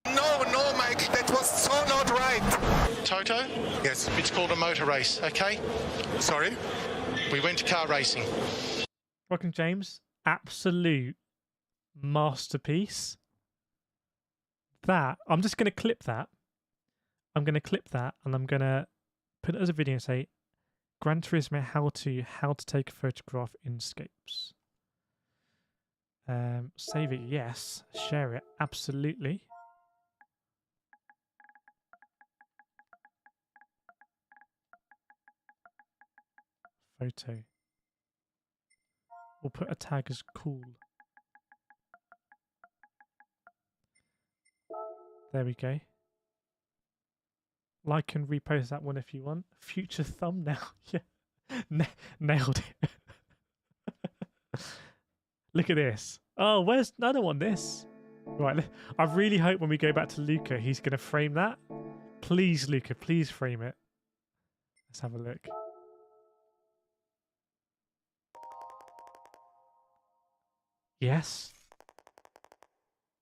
[SPEAKER 2] No, Mike, that was so not right.
[SPEAKER 3] Toto,
[SPEAKER 2] Yes.
[SPEAKER 3] it's called a motor race, okay?
[SPEAKER 2] Sorry?
[SPEAKER 3] We went car racing.
[SPEAKER 1] Welcome, James. Absolute masterpiece. That, I'm just going to clip that. I'm going to clip that and I'm going to put it as a video and say, Gran Turismo, how to take a photograph in Scapes. Save it, yes. Share it, absolutely. Photo. We'll put a tag as cool. There we go. Like and repost that one if you want. Future thumbnail. Yeah. Nailed it. Look at this. Oh, where's... I don't want this. Right. I really hope when we go back to Luca, he's going to frame that. Please, Luca, please frame it. Let's have a look. Yes.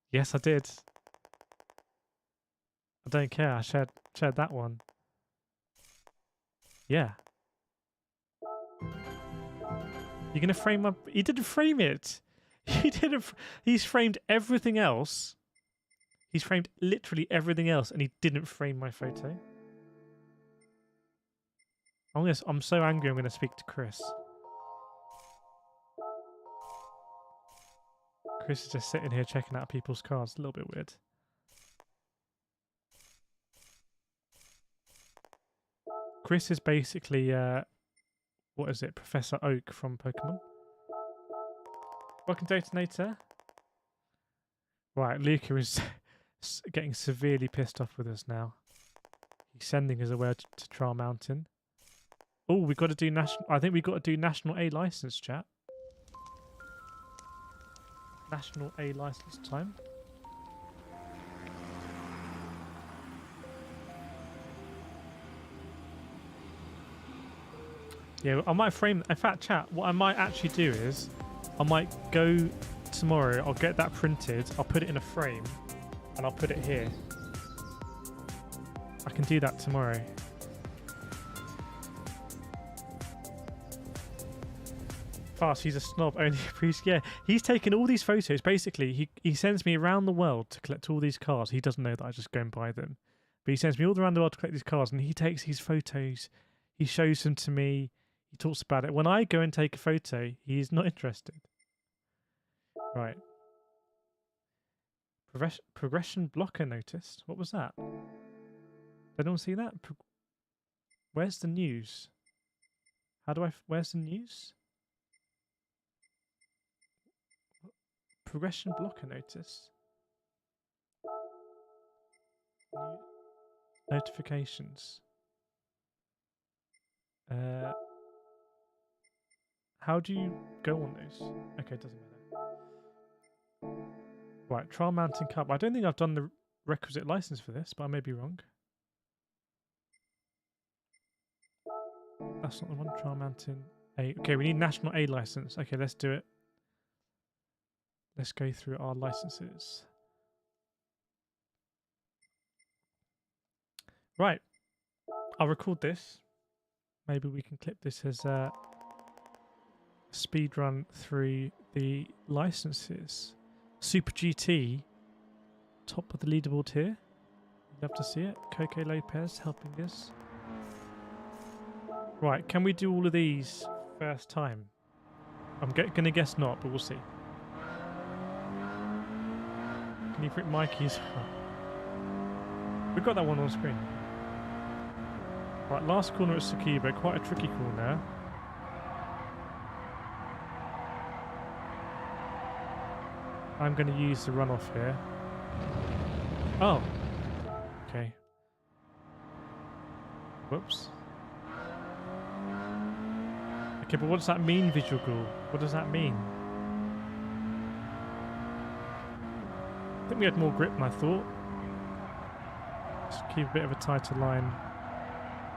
[SPEAKER 1] Yes, I did. I don't care. I shared that one. Yeah. You're gonna frame my... He didn't frame it. He didn't... He's framed everything else. He's framed literally everything else and he didn't frame my photo. I'm so angry I'm gonna speak to Chris. Chris is just sitting here checking out people's cars. A little bit weird. Chris is basically, what is it? Professor Oak from Pokemon. Welcome, Daytonator. Right, Luca is getting severely pissed off with us now. He's sending us away to Trial Mountain. Oh, we got to do national. I think we got to do national A license, chat. National A license time. Yeah, I might frame. In fact, chat. What I might actually do is, I might go tomorrow. I'll get that printed. I'll put it in a frame, and I'll put it here. I can do that tomorrow. Fast, he's a snob. Only appreciate. Yeah, he's taken all these photos. Basically, he sends me around the world to collect all these cars. He doesn't know that I just go and buy them, but he sends me all around the world to collect these cars, and he takes these photos. He shows them to me. He talks about it. When I go and take a photo, he's not interested. Right. Progression blocker noticed. What was that? They don't see that. Where's the news? How do I? Where's the news? Progression blocker notice. Notifications. How do you go on those? Okay, it doesn't matter. Right, trial mounting cup. I don't think I've done the requisite license for this, but I may be wrong. That's not the one. Trial mounting A. Okay, we need national A license. Okay, let's do it. Let's go through our licenses. Right. I'll record this. Maybe we can clip this as a speed run through the licenses. Super GT, top of the leaderboard here. Love to see it. Coco Lopez helping us. Right, can we do all of these first time? I'm gonna guess not, but we'll see. Can you print Mikey's? We've got that one on screen. Right, last corner at Sakiba, quite a tricky corner. I'm going to use the runoff here. Oh. Okay. Whoops. Okay, but what does that mean, Visual Ghoul? What does that mean? I think we had more grip than I thought. Just keep a bit of a tighter line.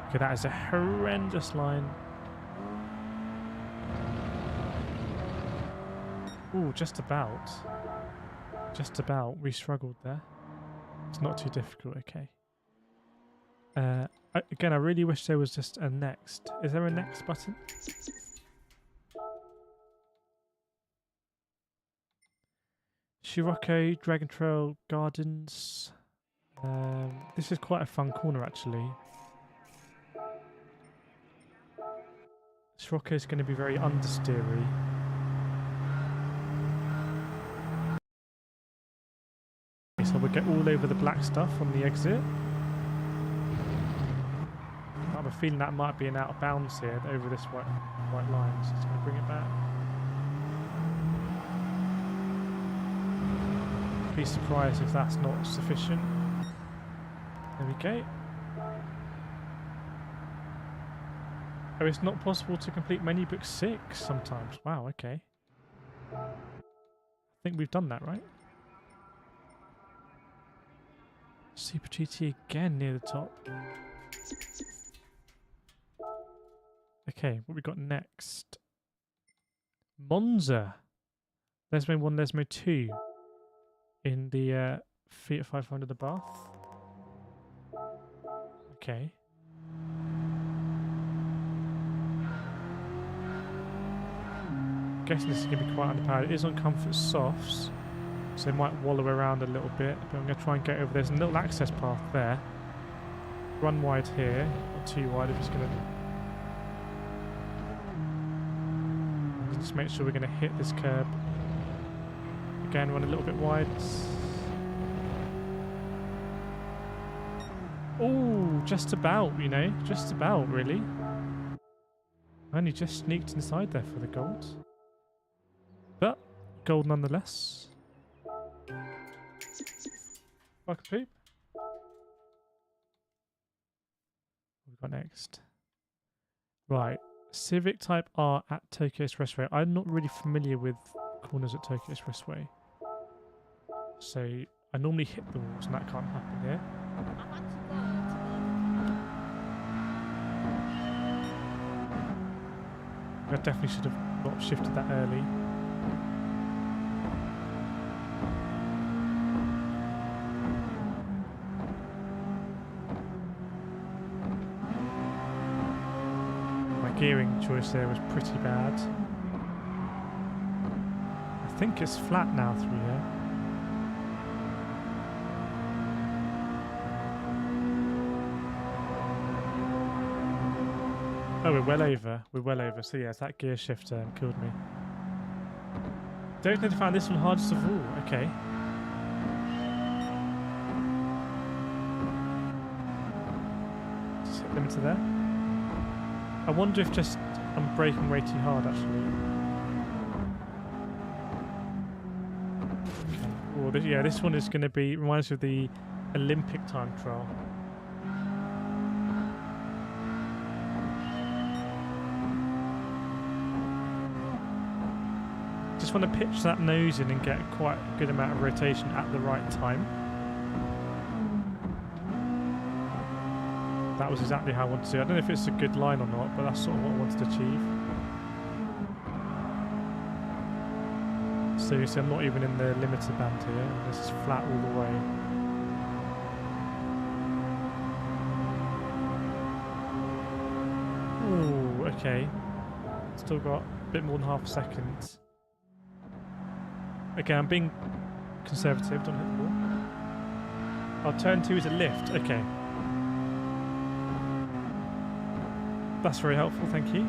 [SPEAKER 1] Okay, that is a horrendous line. Ooh, just about. Just about. We struggled there. It's not too difficult, okay. Again, I really wish there was just a next. Is there a next button? Scirocco, Dragon Trail Gardens. This is quite a fun corner, actually. Scirocco is going to be very understeery. Okay, so we'll get all over the black stuff on the exit. I have a feeling that might be an out of bounds here over this white line, so it's going to bring it back. Be surprised if that's not sufficient. There we go. Oh, it's not possible to complete menu book 6 sometimes. Wow, okay. I think we've done that, right? Super GT again near the top. Okay, what we got next? Monza. Lesmo 1, Lesmo 2. In the Fiat 500 the Bath. Okay. Guessing this is going to be quite underpowered. It is on comfort softs, so it might wallow around a little bit, but I'm going to try and get over. There's a little access path there. Run wide here, not too wide. I'm just going to just make sure we're going to hit this curb. Again, run a little bit wide. Oh, just about, you know, just about, really. I only just sneaked inside there for the gold. But, gold nonetheless. Fuck a poop. What have we got next? Right. Civic Type R at Tokyo Expressway. I'm not really familiar with corners at Tokyo Expressway. So I normally hit the walls and that can't happen here. I definitely should have not shifted that early. Gearing choice there was pretty bad. I think it's flat now through here. Oh, we're well over. We're well over. So yeah, it's that gear shift killed me. Don't know if I found this one hardest of all. Okay. Just hit them into there. I wonder if just I'm braking way too hard, actually. Okay. Oh, yeah, this one is going to be, reminds me of the Olympic time trial. Just want to pitch that nose in and get quite a good amount of rotation at the right time. That was exactly how I wanted to do it. I don't know if it's a good line or not, but that's sort of what I wanted to achieve. So you see I'm not even in the limiter band here. This is flat all the way. Ooh, okay. Still got a bit more than half a second. Okay, I'm being conservative, don't hit the wall. Oh, turn 2 is a lift, okay. That's very helpful, thank you.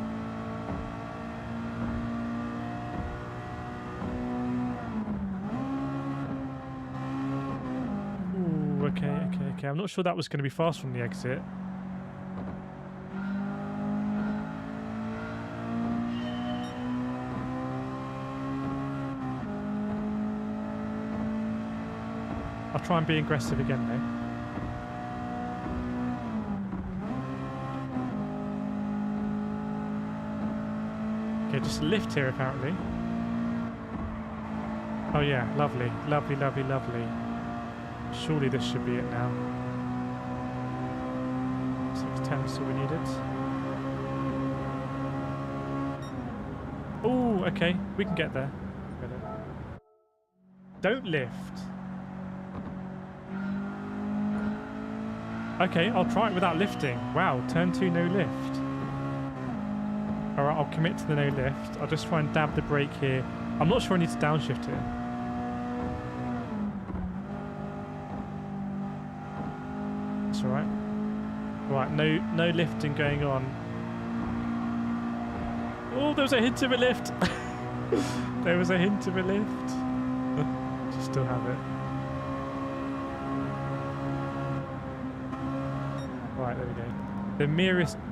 [SPEAKER 1] Ooh, okay. I'm not sure that was going to be fast from the exit. I'll try and be aggressive again though. Okay, just a lift here apparently. Oh yeah, lovely. Surely this should be it now. 610 is all we needed. Oh, okay, we can get there. Don't lift. Okay, I'll try it without lifting. Wow, turn 2 no lift. Alright, I'll commit to the no lift. I'll just try and dab the brake here. I'm not sure I need to downshift here. That's alright. Right, no lifting going on. Oh, there was a hint of a lift. There was a hint of a lift. Just still have it. Right, there we go.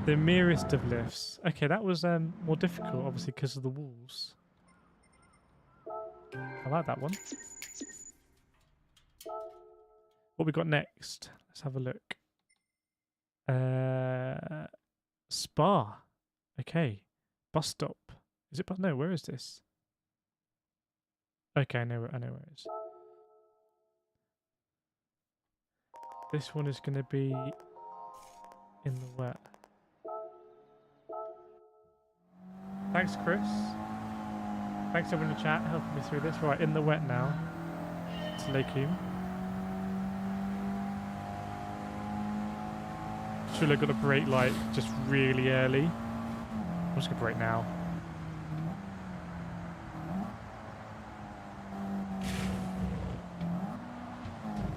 [SPEAKER 1] The merest of lifts. Okay, that was more difficult, obviously, because of the walls. I like that one. What we got next? Let's have a look. Spa. Okay. Bus stop. Is it? No, where is this? Okay, I know where it is. This one is going to be in the wet. Thanks, Chris. Thanks everyone in the chat helping me through this. Right, in the wet now. It's Lakeum. Should have got a brake light just really early. I'm just gonna brake now.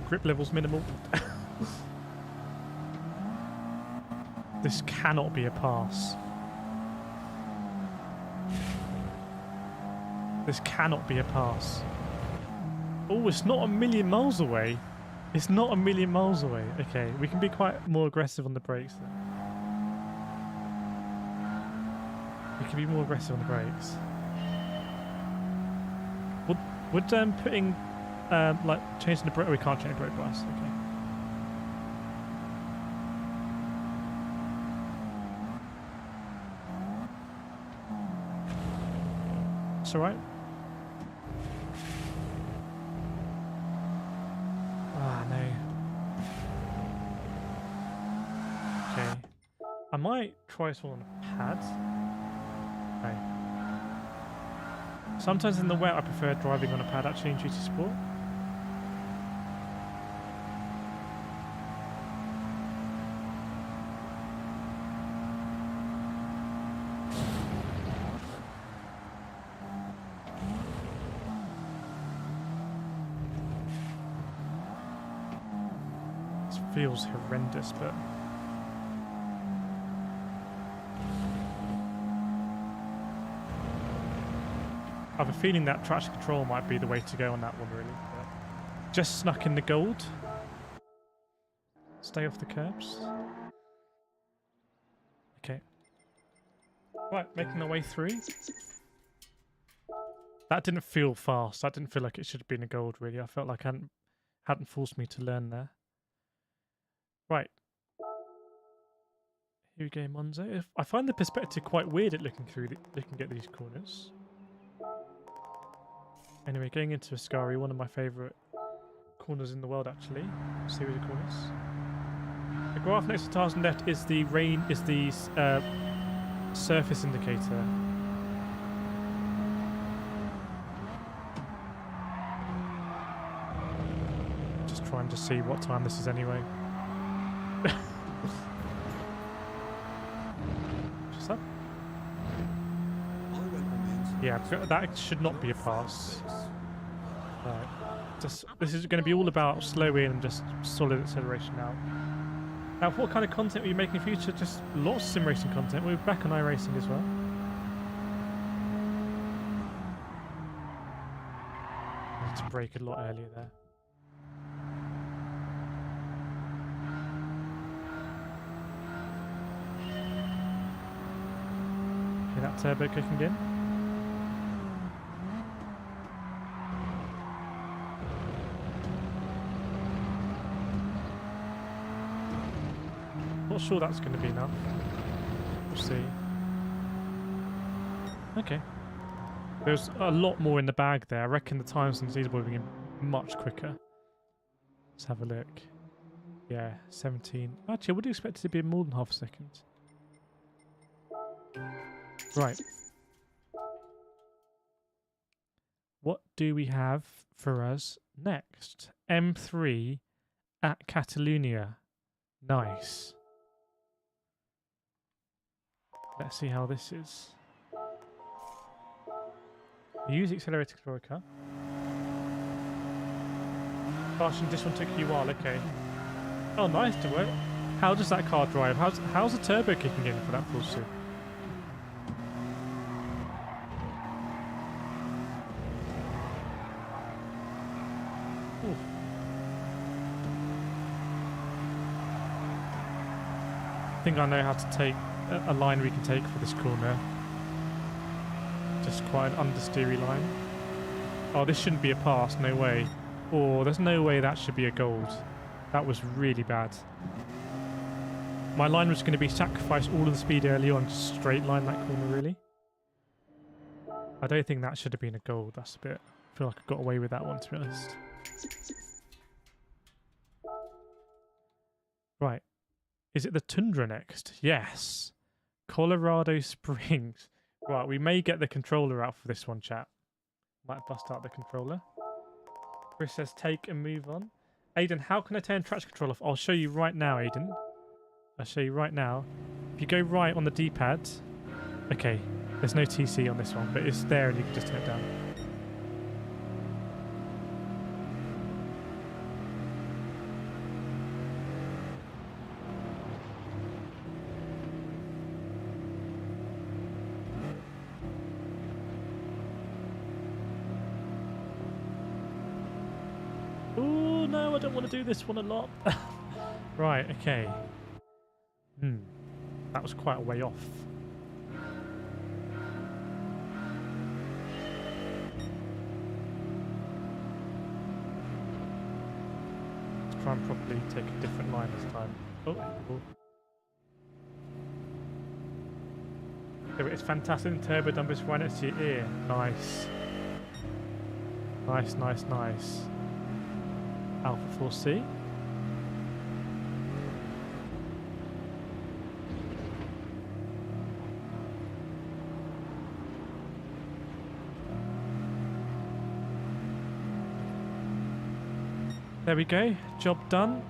[SPEAKER 1] Grip level's minimal. This cannot be a pass. This cannot be a pass. Oh, it's not a million miles away. It's not a million miles away. Okay, we can be quite more aggressive on the brakes then. We can be more aggressive on the brakes. Would putting like changing the brake? We can't change the brake bias. Okay. That's all right. Ah, no. Okay. I might try this one on a pad. Okay. Sometimes in the wet I prefer driving on a pad actually in GT Sport. This feels horrendous, but I have a feeling that traction control might be the way to go on that one, really. But just snuck in the gold. Stay off the curbs. Okay. Right, making our way through. That didn't feel fast. That didn't feel like it should have been a gold, really. I felt like hadn't forced me to learn there. Right. Here we go, Monzo. I find the perspective quite weird at looking at these corners. Anyway, going into Ascari, one of my favourite corners in the world, actually. Series of corners. The graph next to tires and left is the surface indicator. Just trying to see what time this is anyway. What's that? Yeah, that should not be a pass. Right. This is going to be all about slow in and just solid acceleration now. Now, what kind of content are you making in the future? Just lots of sim racing content. We're back on iRacing as well. I had to brake a lot earlier there. Okay, that turbo kicking in. Not sure that's going to be enough. We'll see. Okay. There's a lot more in the bag there. I reckon the times on these will be much quicker. Let's have a look. Yeah, 17. Actually, I would expect it to be more than half a second. Right. What do we have for us next? M3 at Catalonia. Nice. Let's see how this is. Use accelerator explorer car. Gosh, and this one took you a while, okay. Oh, nice to work. How does that car drive? How's the turbo kicking in for that full suit? I think I know how to take a line we can take for this corner. Just quite an understeery line. Oh, this shouldn't be a pass, no way. Oh, there's no way that should be a gold. That was really bad. My line was going to be sacrifice all of the speed early on, just straight line that corner, really. I don't think that should have been a gold. That's a bit... I feel like I got away with that one, to be honest. Right. Is it the Tundra next? Yes. Colorado Springs. Right, we may get the controller out for this one, chat. Might bust out the controller. Chris says take and move on. Aiden, how can I turn traction control off? I'll show you right now, Aiden. I'll show you right now. If you go right on the D-pad... Okay, there's no TC on this one, but it's there and you can just turn it down. No, I don't want to do this one a lot. Right, okay. That was quite a way off. Let's try and properly take a different line this time. Oh, cool. So it's fantastic and turbo dump is right next to your ear. Nice. Nice, nice, nice. Alpha 4C. There we go. Job done.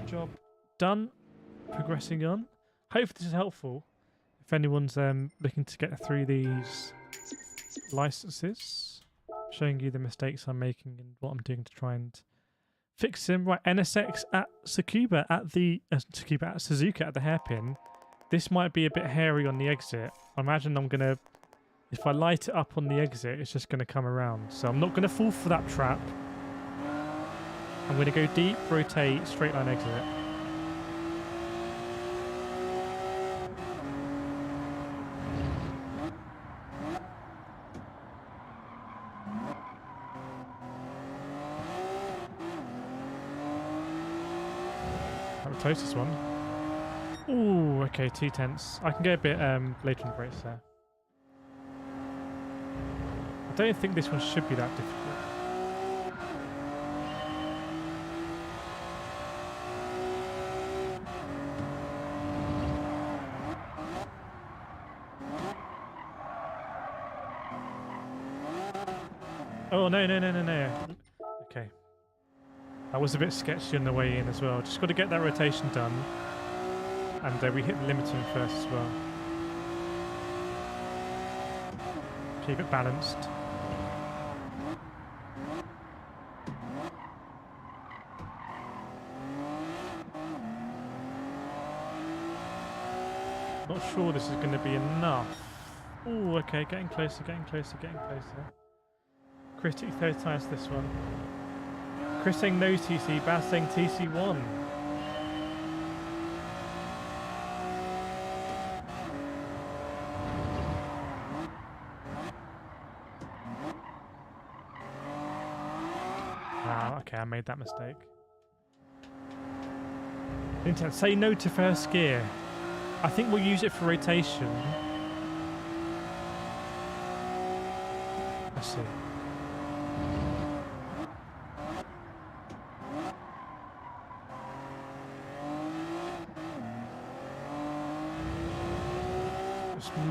[SPEAKER 1] Job done. Progressing on. Hopefully this is helpful if anyone's looking to get through these licenses. Showing you the mistakes I'm making and what I'm doing to try and fix them. Right, NSX at Suzuka at the Suzuka at the hairpin. This might be a bit hairy on the exit. I imagine I'm gonna, if I light it up on the exit, it's just gonna come around. So I'm not gonna fall for that trap. I'm gonna go deep, rotate, straight line exit. Close this one. Ooh, okay, 2/10. I can go a bit later on brakes there. I don't think this one should be that difficult. Oh, no, no, no, no, no. Okay. That was a bit sketchy on the way in as well. Just got to get that rotation done. And we hit the limiter first as well. Keep it balanced. Not sure this is going to be enough. Oh, okay, getting closer, getting closer, getting closer. Critic third times this one. Chris saying no TC, Baz saying TC1. Ah, okay, I made that mistake. Intent, say no to first gear. I think we'll use it for rotation. Let's see.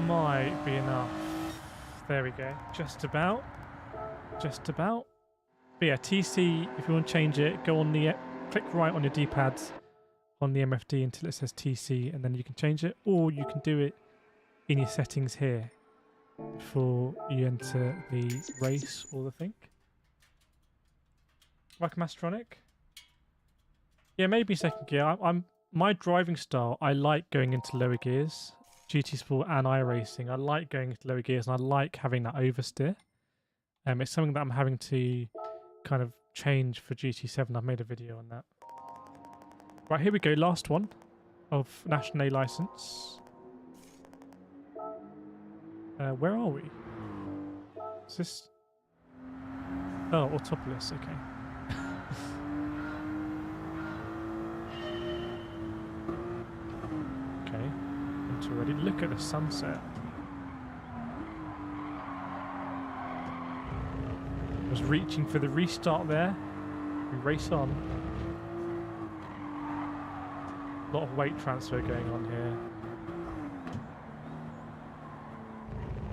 [SPEAKER 1] Might be enough. There we go. Just about. Just about. But yeah, TC, if you want to change it, go on the click right on your D-pads on the MFD until it says TC, and then you can change it, or you can do it in your settings here before you enter the race or the thing. Like Mastronic. Yeah, maybe second gear. My driving style, I like going into lower gears. GT Sport and iRacing, I like going into lower gears and I like having that oversteer. It's something that I'm having to kind of change for GT7. I've made a video on that. Right, here we go. Last one of National A license. Where are we? Is this? Oh, Autopolis. Okay. Okay. Already. Look at the sunset. I was reaching for the restart there. We race on. A lot of weight transfer going on here.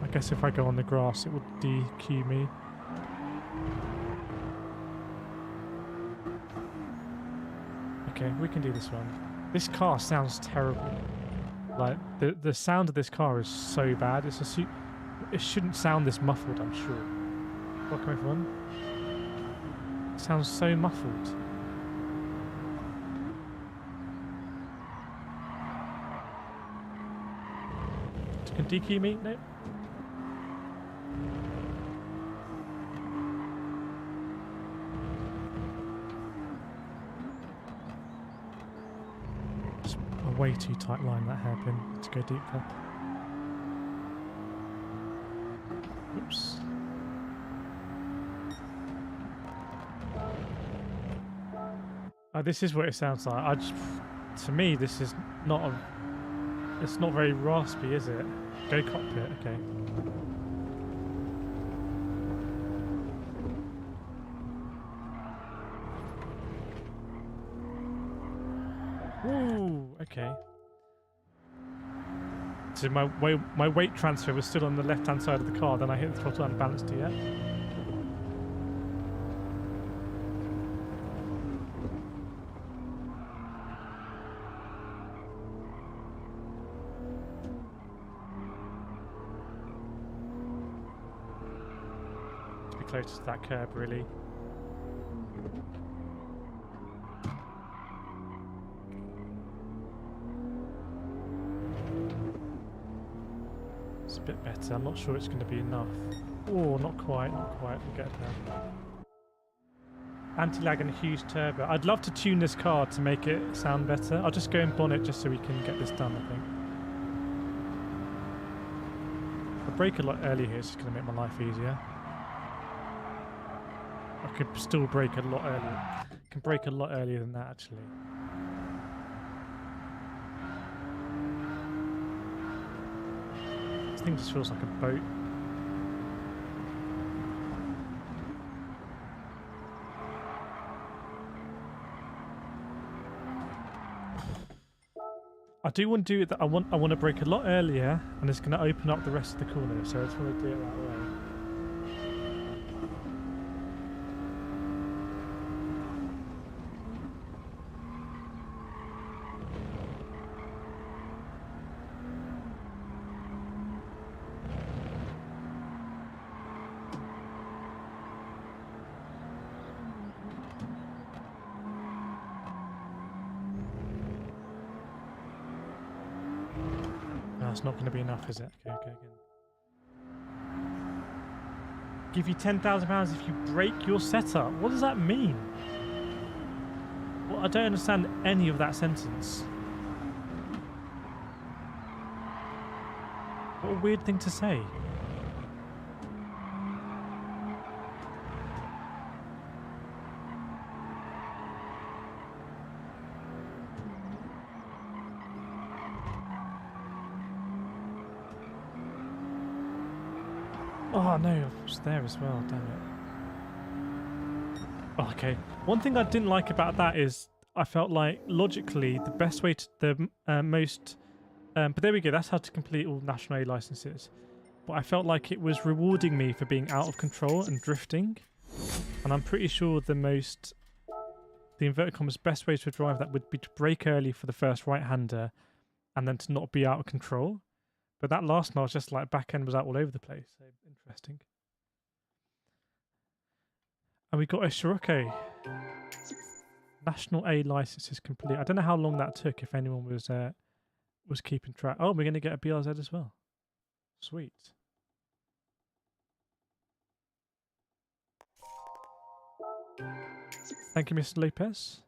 [SPEAKER 1] I guess if I go on the grass it would DQ me. Okay, we can do this one. This car sounds terrible. Like, the sound of this car is so bad. It shouldn't sound this muffled, I'm sure. Welcome everyone. It sounds so muffled. Can DQ me? No. Way too tight line, that hairpin, to go deeper. Oops. Oh, this is what it sounds like. To me, this is not a It's not very raspy, is it? Go cockpit, okay. Ooh, okay. So my weight transfer was still on the left-hand side of the car, then I hit the throttle and balanced it, yeah? To be close to that curb, really. A bit better. I'm not sure it's going to be enough. Oh, not quite, not quite. We'll get there. Anti-lag and a huge turbo. I'd love to tune this car to make it sound better. I'll just go and bonnet just so we can get this done, I think. If I brake a lot earlier here, it's just going to make my life easier. I could still brake a lot earlier. I can brake a lot earlier than that, actually. This thing just feels like a boat. I do want to do it that I want to brake a lot earlier, and it's going to open up the rest of the corner, so I just want to do it that way. It's not going to be enough, is it? Okay, okay, again. Give you £10,000 if you break your setup. What does that mean? Well, I don't understand any of that sentence. What a weird thing to say. Oh no, I was there as well, damn it. Oh, okay. One thing I didn't like about that is I felt like logically the best way to the most but there we go, that's how to complete all National A licenses. But I felt like it was rewarding me for being out of control and drifting. And I'm pretty sure the inverted commas best way to drive that would be to brake early for the first right-hander and then to not be out of control. But that last one, I was just like back end was out all over the place. So interesting. And we got a Scirocco. National A license is complete. I don't know how long that took. If anyone was keeping track. Oh, we're going to get a BRZ as well. Sweet. Thank you, Mr. Lopez.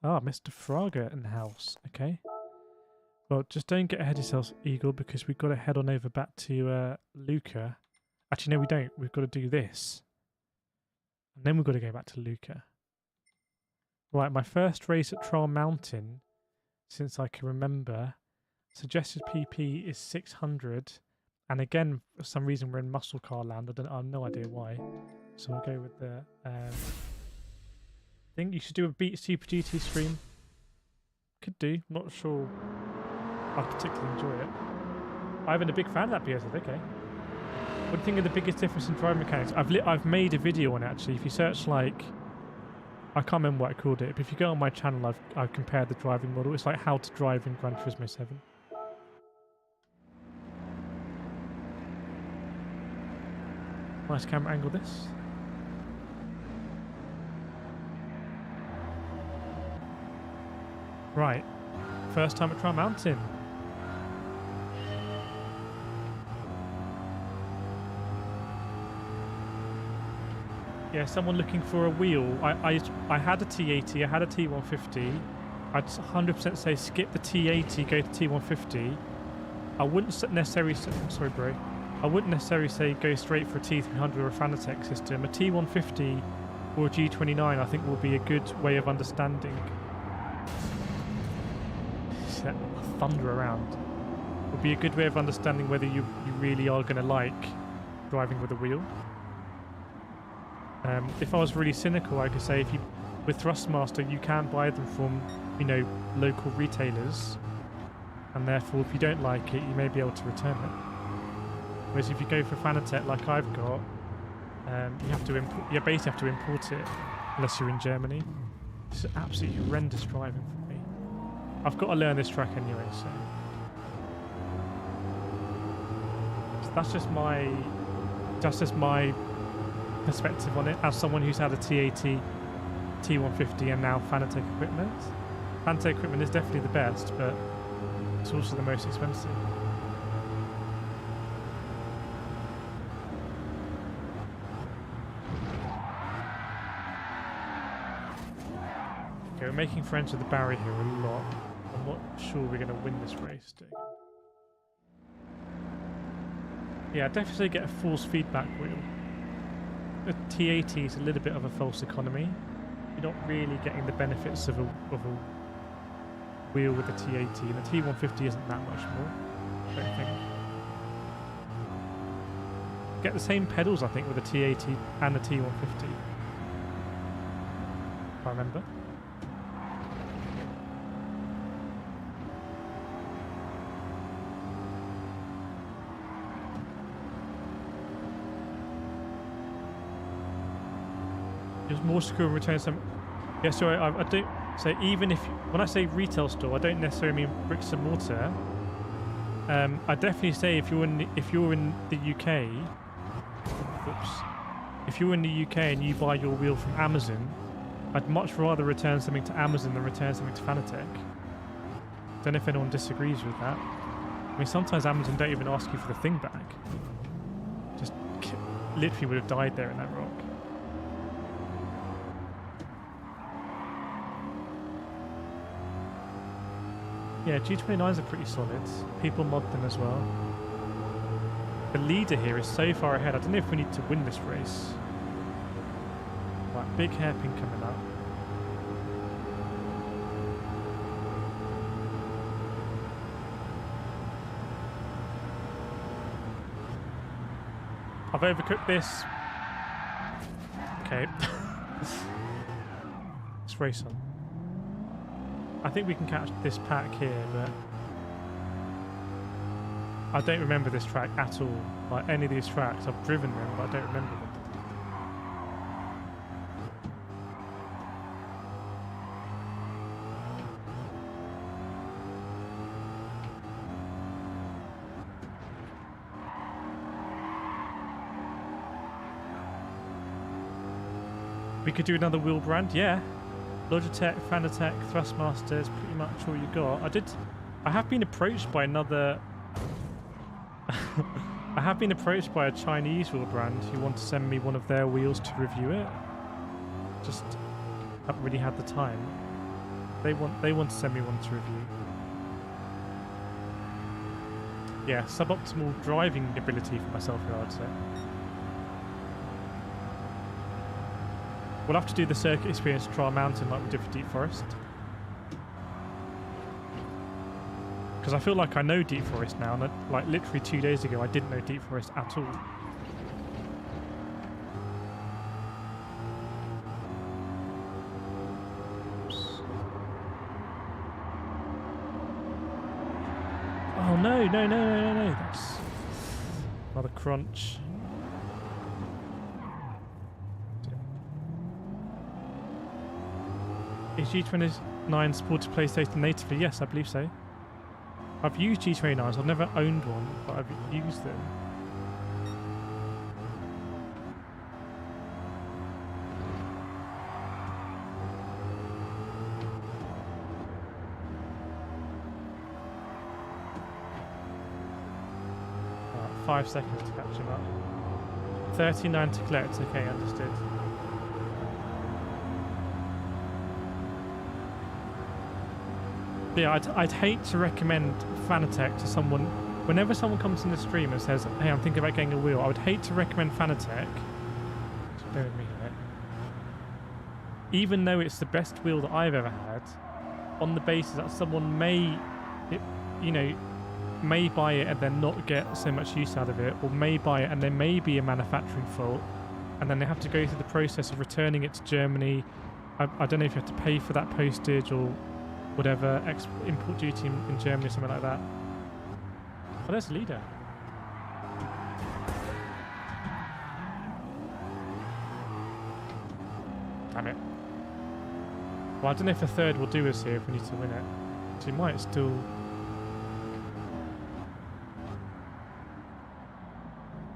[SPEAKER 1] Ah, Mr. Fraga in the house. Okay. Well, just don't get ahead of yourselves, Eagle, because we've got to head on over back to Luca. Actually, no, we don't. We've got to do this. And then we've got to go back to Luca. Right, my first race at Trial Mountain, since I can remember, suggested PP is 600. And again, for some reason, we're in muscle car land. I have no idea why. So we'll go with the... I think you should do a Beat Super GT stream. Could do. Not sure I particularly enjoy it. I've been a big fan of that BRZ. Okay. What do you think of the biggest difference in driving mechanics? I've made a video on it actually. If you search like, I can't remember what I called it, but if you go on my channel, I've compared the driving model. It's like how to drive in Gran Turismo 7. Nice camera angle this. Right, first time at Trial Mountain. Yeah, someone looking for a wheel. I had a T80, I had a T150. I'd 100% say skip the T80, go to T150. I wouldn't necessarily say, sorry bro, I wouldn't necessarily say go straight for a T300 or a Fanatec system. A T150 or a G29 I think will be a good way of understanding to thunder around. Would be a good way of understanding whether you really are going to like driving with a wheel. If I was really cynical, I could say with Thrustmaster you can buy them from, you know, local retailers, and therefore if you don't like it you may be able to return it. Whereas if you go for Fanatec like I've got, you basically have to import it unless you're in Germany. It's absolutely horrendous driving for me. I've got to learn this track anyway, so that's just my perspective on it as someone who's had a TAT, T150 and now Fanatec equipment. Fanatec equipment is definitely the best, but it's also the most expensive. Okay, we're making friends with the barrier here a lot. I'm not sure we're going to win this race, dude. Yeah, definitely get a force feedback wheel. The TAT is a little bit of a false economy. You're not really getting the benefits of a wheel with the TAT, and the T150 isn't that much more, I don't think. Get the same pedals, I think, with the TAT and the T150, if I remember. More secure and return some. Yeah, sorry, I don't say even if when I say retail store, I don't necessarily mean bricks and mortar. I definitely say if you're in the UK, if you're in the UK and you buy your wheel from Amazon, I'd much rather return something to Amazon than return something to Fanatec. Don't know if anyone disagrees with that. I mean, sometimes Amazon don't even ask you for the thing back. Just literally would have died there in that rock. Yeah, G29s are pretty solid. People mod them as well. The leader here is so far ahead. I don't know if we need to win this race. Right, big hairpin coming up. I've overcooked this. Okay. Let's race on. I think we can catch this pack here, but I don't remember this track at all. Like any of these tracks, I've driven them, but I don't remember them. We could do another wheel brand, yeah. Logitech, Fanatec, Thrustmaster is pretty much all you got. I have been approached by another. I have been approached by a Chinese wheel brand who want to send me one of their wheels to review it. Just haven't really had the time. They want to send me one to review. Yeah, suboptimal driving ability for myself here, I'd say. We'll have to do the circuit experience trial mountain like we did for Deep Forest. Because I feel like I know Deep Forest now, and like literally 2 days ago I didn't know Deep Forest at all. Oops. Oh no, no. That's another crunch. Is G29 supported PlayStation natively? Yes, I believe so. I've used G29s. I've never owned one, but I've used them. Right, 5 seconds to catch him up. 39 to collect. Okay, understood. Yeah, I'd hate to recommend Fanatec to someone. Whenever someone comes in the stream and says, hey, I'm thinking about getting a wheel, I would hate to recommend Fanatec. Just bear with me here. Even though it's the best wheel that I've ever had, on the basis that someone may it, you know, may buy it and then not get so much use out of it, or may buy it and there may be a manufacturing fault, and then they have to go through the process of returning it to Germany. I don't know if you have to pay for that postage or whatever, import duty in Germany or something like that. Oh, there's the leader. Damn it. Well, I don't know if a third will do us here if we need to win it. So we might still...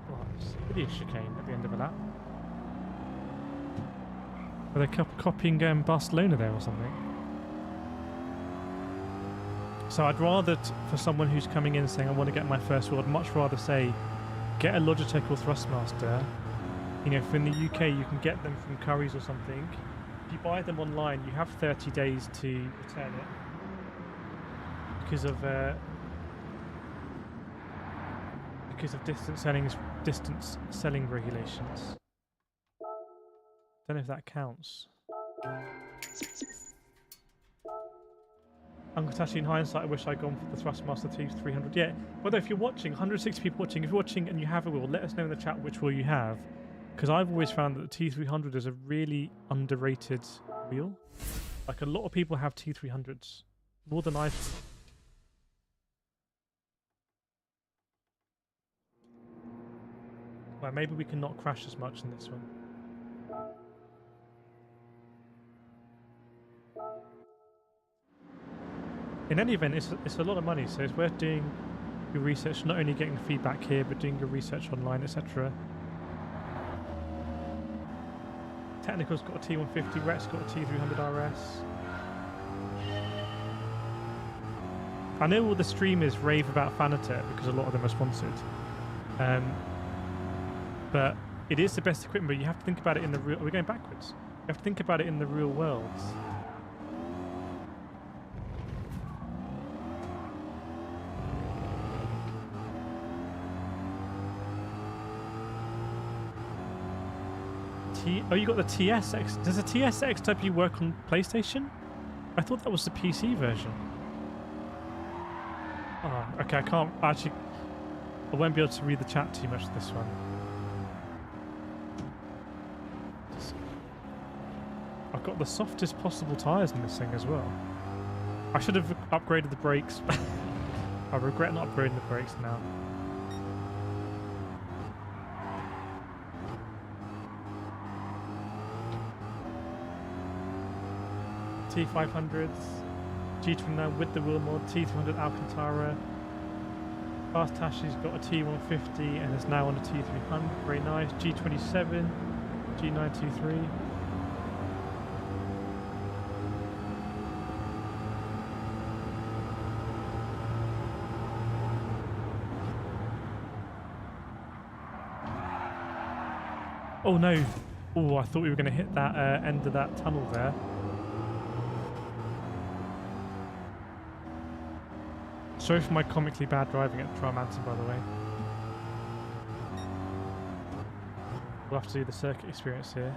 [SPEAKER 1] Oh, it's really a chicane at the end of a lap. Are they copying Barcelona there or something? So I'd rather, for someone who's coming in saying, I want to get my first wheel, I'd much rather say, get a Logitech or Thrustmaster. You know, if in the UK you can get them from Currys or something. If you buy them online, you have 30 days to return it. Because of distance selling regulations. Don't know if that counts. Actually, in hindsight, I wish I'd gone for the Thrustmaster T300. Yeah, whether if you're watching, 160 people watching, if you're watching and you have a wheel, let us know in the chat which wheel you have. Because I've always found that the T300 is a really underrated wheel. Like, a lot of people have T300s. More than I've... Well, maybe we can not crash as much in this one. In any event, it's a lot of money, so it's worth doing your research, not only getting the feedback here, but doing your research online, etc. Technical's got a T150, Rhett's got a T300 RS. I know all the streamers rave about Fanatec because a lot of them are sponsored. But it is the best equipment, but you have to think about it in the real... Are we going backwards? You have to think about it in the real world. Oh, you got the TSX. Does the TSXW work on PlayStation? I thought that was the PC version. Oh, okay, I can't actually... I won't be able to read the chat too much this one. I've got the softest possible tyres in this thing as well. I should have upgraded the brakes. I regret not upgrading the brakes now. T500s, G29 with the wheel mod, T300 Alcantara. Fast Tashi's got a T150 and is now on a T300, very nice. G27, G923. Oh no! Oh, I thought we were going to hit that end of that tunnel there. Sorry for my comically bad driving at Tri Mountain, by the way. We'll have to do the circuit experience here.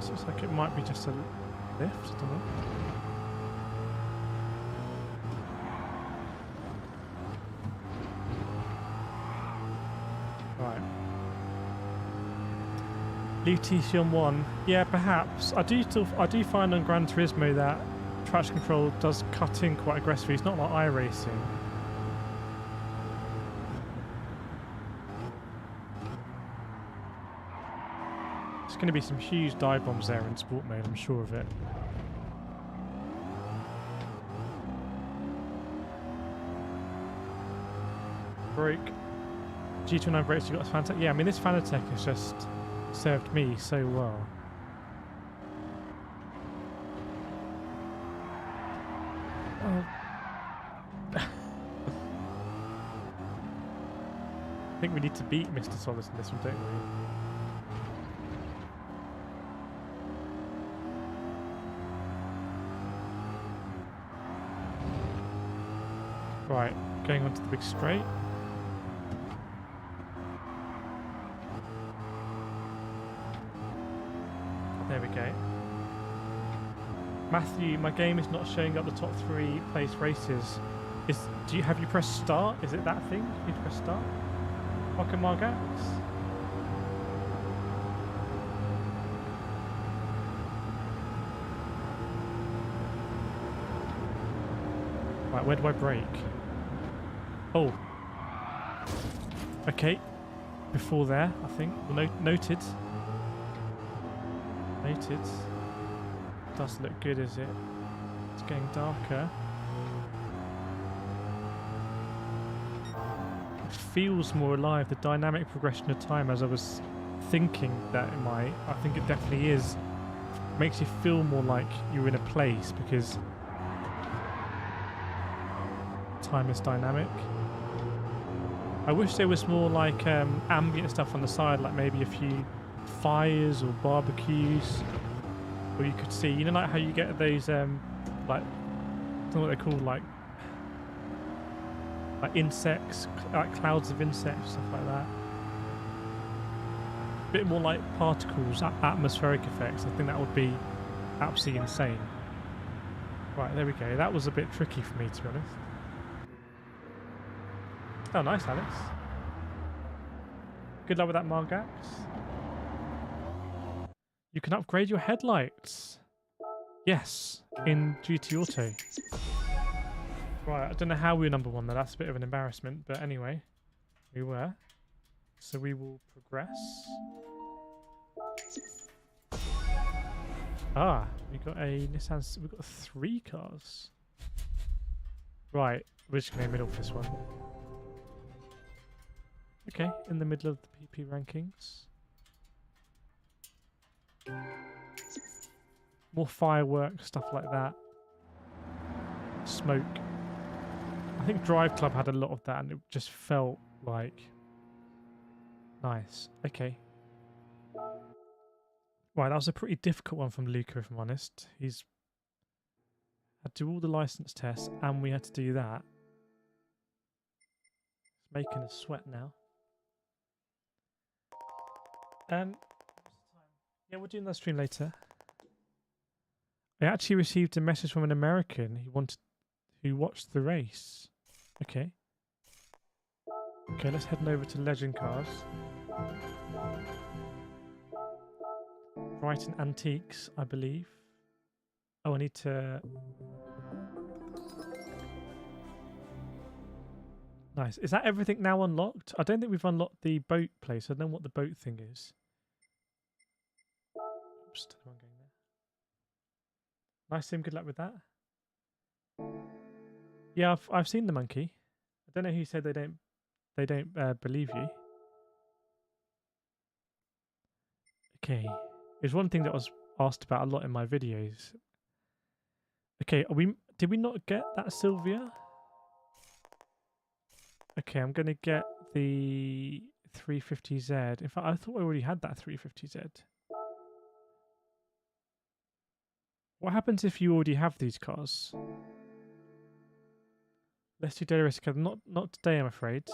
[SPEAKER 1] This looks like it might be just a lift, I don't know. Lutetion 1, yeah, perhaps. I do find on Gran Turismo that traction control does cut in quite aggressively. It's not like iRacing. There's going to be some huge dive bombs there in sport mode, I'm sure of it. Brake. G29 brakes, you got this Fanatec. Yeah, I mean, this Fanatec is just served me so well. Oh. I think we need to beat Mr. Solus in this one, don't we? Right, going on to the big straight. There we go. Matthew, my game is not showing up the top 3 place races. Have you pressed start? Is it that thing? You need to press start? Welcome, Margax. Right, where do I brake? Oh. Okay. Before there, I think. Well, noted. Noted. Does look good, is it? It's getting darker. It feels more alive. The dynamic progression of time, as I was thinking that it might, I think it definitely is. Makes you feel more like you're in a place because time is dynamic. I wish there was more like ambient stuff on the side, like maybe a few fires or barbecues, or you could see, you know, like how you get those like, I don't know what they're called, like insects, like clouds of insects, stuff like that. A bit more like particles, atmospheric effects. I think that would be absolutely insane. Right, there we go. That was a bit tricky for me, to be honest. Oh, nice, Alex. Good luck with that, Margax. You can upgrade your headlights. Yes, in GT Auto. Right, I don't know how we were number 1 there. That's a bit of an embarrassment, but anyway, we were. So we will progress. Ah, we got a Nissan. We've got 3 cars. Right, we're just going to middle for this one. Okay, in the middle of the PP rankings. More fireworks, stuff like that. Smoke. I think Drive Club had a lot of that and it just felt like nice. Okay. Right, that was a pretty difficult one from Luca, if I'm honest. He's had to do all the license tests and we had to do that. It's making us sweat now. Yeah, we'll do another stream later. I actually received a message from an American who watched the race. Okay. Okay, let's head over to Legend Cars. Brighton Antiques, I believe. Oh, I need to... Nice. Is that everything now unlocked? I don't think we've unlocked the boat place. I don't know what the boat thing is. Oops, the wrong game there. Nice, Sim. Good luck with that. Yeah, I've seen the monkey. I don't know who said they don't believe you. Okay, there's one thing that was asked about a lot in my videos. Okay, did we not get that Sylvia? Okay, I'm gonna get the 350Z. In fact, I thought I already had that 350Z. What happens if you already have these cars? Let's do daily race together. Not today, I'm afraid.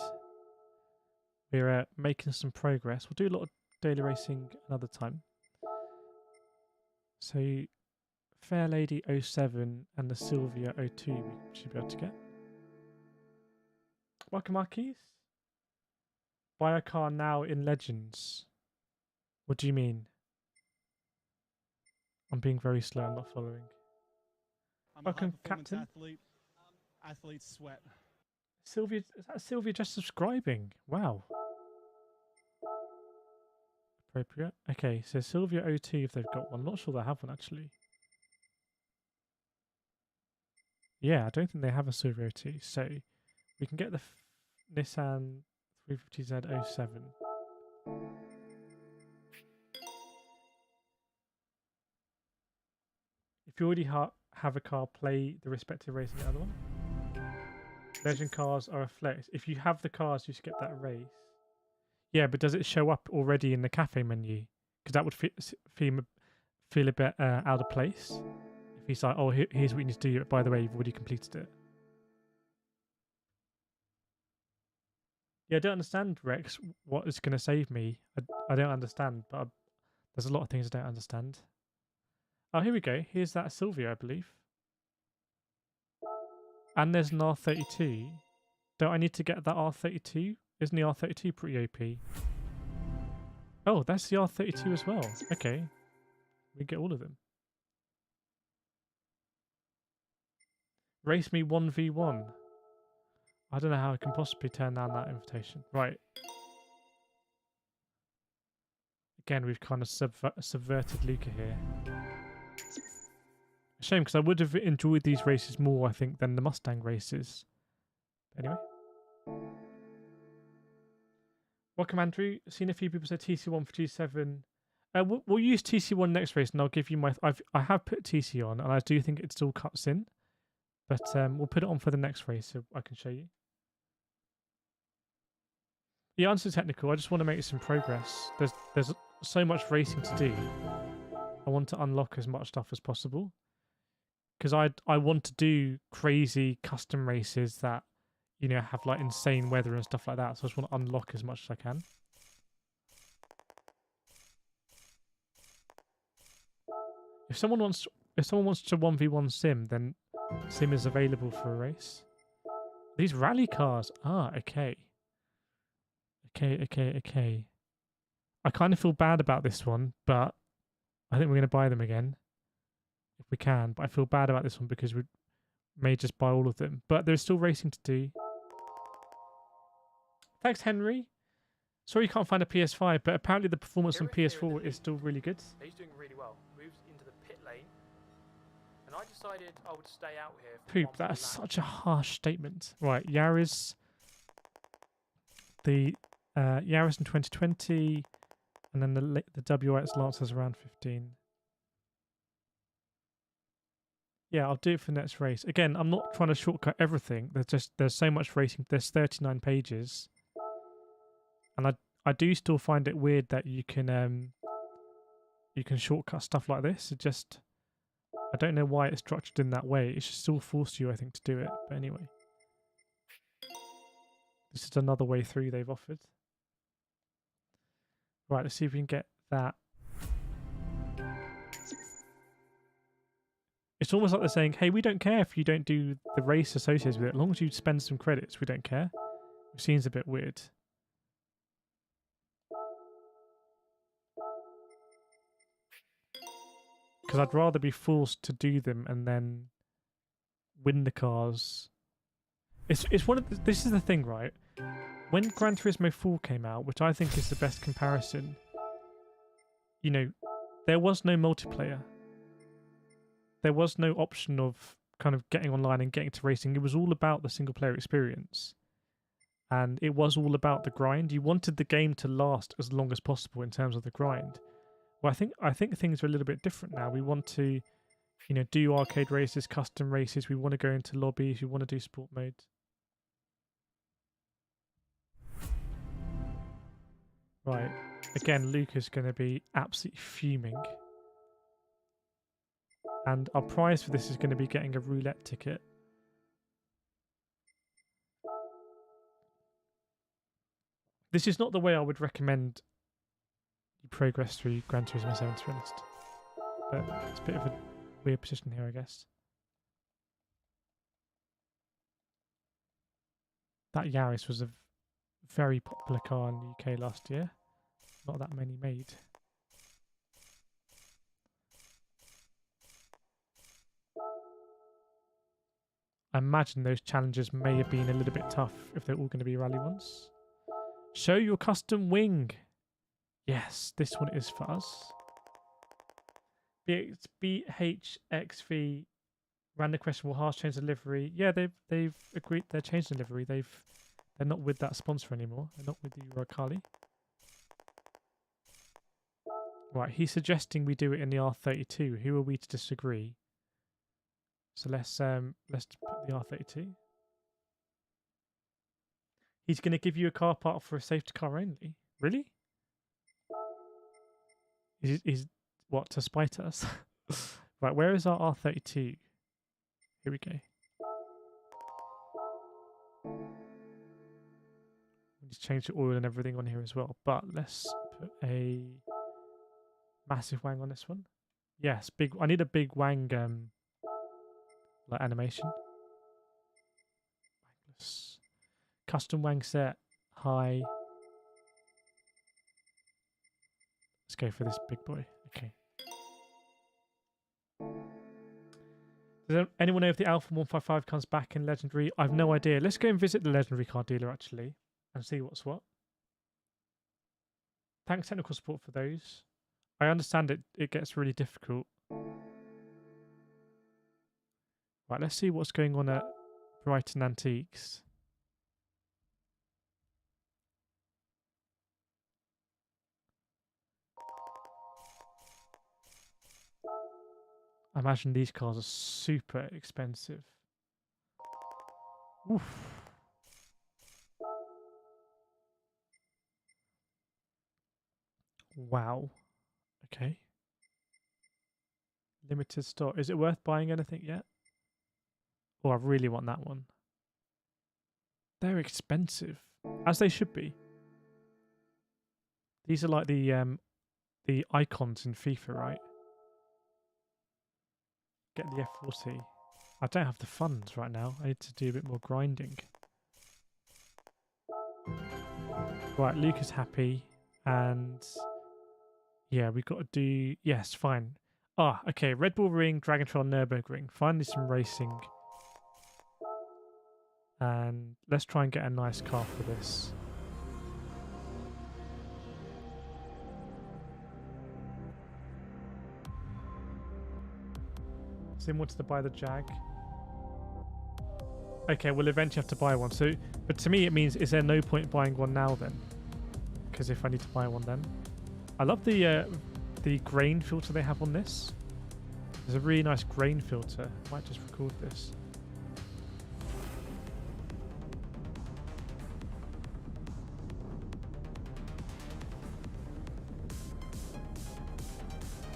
[SPEAKER 1] We're making some progress. We'll do a lot of daily racing another time. So, Fair Lady 07 and the Sylvia 02 we should be able to get. Welcome, Marquis. Buy a car now in Legends. What do you mean? I'm being very slow. I'm not following. Welcome, Captain.
[SPEAKER 5] Athletes sweat.
[SPEAKER 1] Sylvia, is that Sylvia just subscribing? Wow. Appropriate. Okay, so Sylvia 02 if they've got one. I'm not sure they have one actually. Yeah, I don't think they have a Sylvia 02. So we can get the Nissan 350Z 07. If you already have a car, play the respective race in the other one. Legend cars are a flex. If you have the cars, you skip that race. Yeah, but does it show up already in the cafe menu? Because that would feel a bit out of place. If he's like, oh, here's what you need to do. By the way, you've already completed it. Yeah, I don't understand, Rex. What is going to save me? I don't understand, but there's a lot of things I don't understand. Oh, here we go. Here's that Sylvia, I believe. And there's an R32. Don't I need to get that R32? Isn't the R32 pretty OP? Oh, that's the R32 as well. Okay. We get all of them. Race me 1v1. I don't know how I can possibly turn down that invitation. Right. Again, we've kind of subverted Luca here. A shame, because I would have enjoyed these races more, I think, than the Mustang races. But anyway. Welcome, Andrew. Seen a few people say TC1 for G7. We'll use TC1 next race, and I'll give you my... I have put TC on, and I do think it still cuts in. But we'll put it on for the next race, so I can show you. The answer technical. I just want to make some progress. There's so much racing to do. I want to unlock as much stuff as possible. Because I want to do crazy custom races that, you know, have like insane weather and stuff like that. So I just want to unlock as much as I can. If someone wants to 1v1 sim, then sim is available for a race. These rally cars. Ah, okay. Okay. I kind of feel bad about this one, but I think we're going to buy them again. If we can. But I feel bad about this one because we may just buy all of them. But there's still racing to do. Thanks, Henry. Sorry you can't find a PS5, but apparently the performance on PS4 is still really good.
[SPEAKER 6] He's doing really well. Moves into the pit lane. And I decided I would stay out here.
[SPEAKER 1] Poop, that is such a harsh statement. Right, Yaris. The Yaris in 2020. And then the WX Lancers around 15. Yeah, I'll do it for next race. Again, I'm not trying to shortcut everything. There's so much racing. There's 39 pages. And I do still find it weird that you can shortcut stuff like this. I don't know why it's structured in that way. It should still force you, I think, to do it. But anyway. This is another way through they've offered. Right, let's see if we can get that. It's almost like they're saying, hey, we don't care if you don't do the race associated with it. As long as you spend some credits, we don't care. Which seems a bit weird. Because I'd rather be forced to do them and then win the cars. It's one of the, this is the thing, right? When Gran Turismo 4 came out, which I think is the best comparison, you know, there was no multiplayer. There was no option of kind of getting online and getting to racing. It was all about the single player experience. And it was all about the grind. You wanted the game to last as long as possible in terms of the grind. Well, I think things are a little bit different now. We want to, you know, do arcade races, custom races. We want to go into lobbies. We want to do sport modes. Right. Again, Luca's going to be absolutely fuming. And our prize for this is going to be getting a roulette ticket. This is not the way I would recommend you progress through Gran Turismo 7, to be honest. But it's a bit of a weird position here, I guess. That Yaris was a very popular car in the UK last year. Not that many made. I imagine those challenges may have been a little bit tough if they're all going to be rally ones. Show your custom wing. Yes, this one is for us. BHXV ran the question, will Haas change the livery? Yeah, they've agreed they're changing the livery. They're not with that sponsor anymore. They're not with the Uralkali. Right, he's suggesting we do it in the R32. Who are we to disagree? So let's put the R32. He's going to give you a car park for a safety car only. Really? He's what, to spite us? Right, where is our R32? Here we go. Just change the oil and everything on here as well. But let's put a massive wang on this one. Yes, big. I need a big wang like animation. Wangless. Custom wang set high. Let's go for this big boy. Okay. Does anyone know if the Alpha 155 comes back in Legendary? I've no idea. Let's go and visit the Legendary car dealer actually and see what's what. Thanks technical support for those. I understand it gets really difficult. Right, let's see what's going on at Brighton Antiques. I imagine these cars are super expensive. Oof. Wow. Okay. Limited stock. Is it worth buying anything yet? Oh, I really want that one. They're expensive, as they should be. These are like the icons in FIFA, right? Get the F40. I don't have the funds right now. I need to do a bit more grinding. Right, Luca's happy, and yeah, we've got to do. Yes, fine. Ah, okay. Red Bull Ring, Dragon Trail, Nürburgring. Finally, some racing. And let's try and get a nice car for this. Sim wants to buy the Jag. Okay, we'll eventually have to buy one. So, but to me, it means is there no point buying one now then? Because if I need to buy one then, I love the grain filter they have on this. There's a really nice grain filter. I might just record this.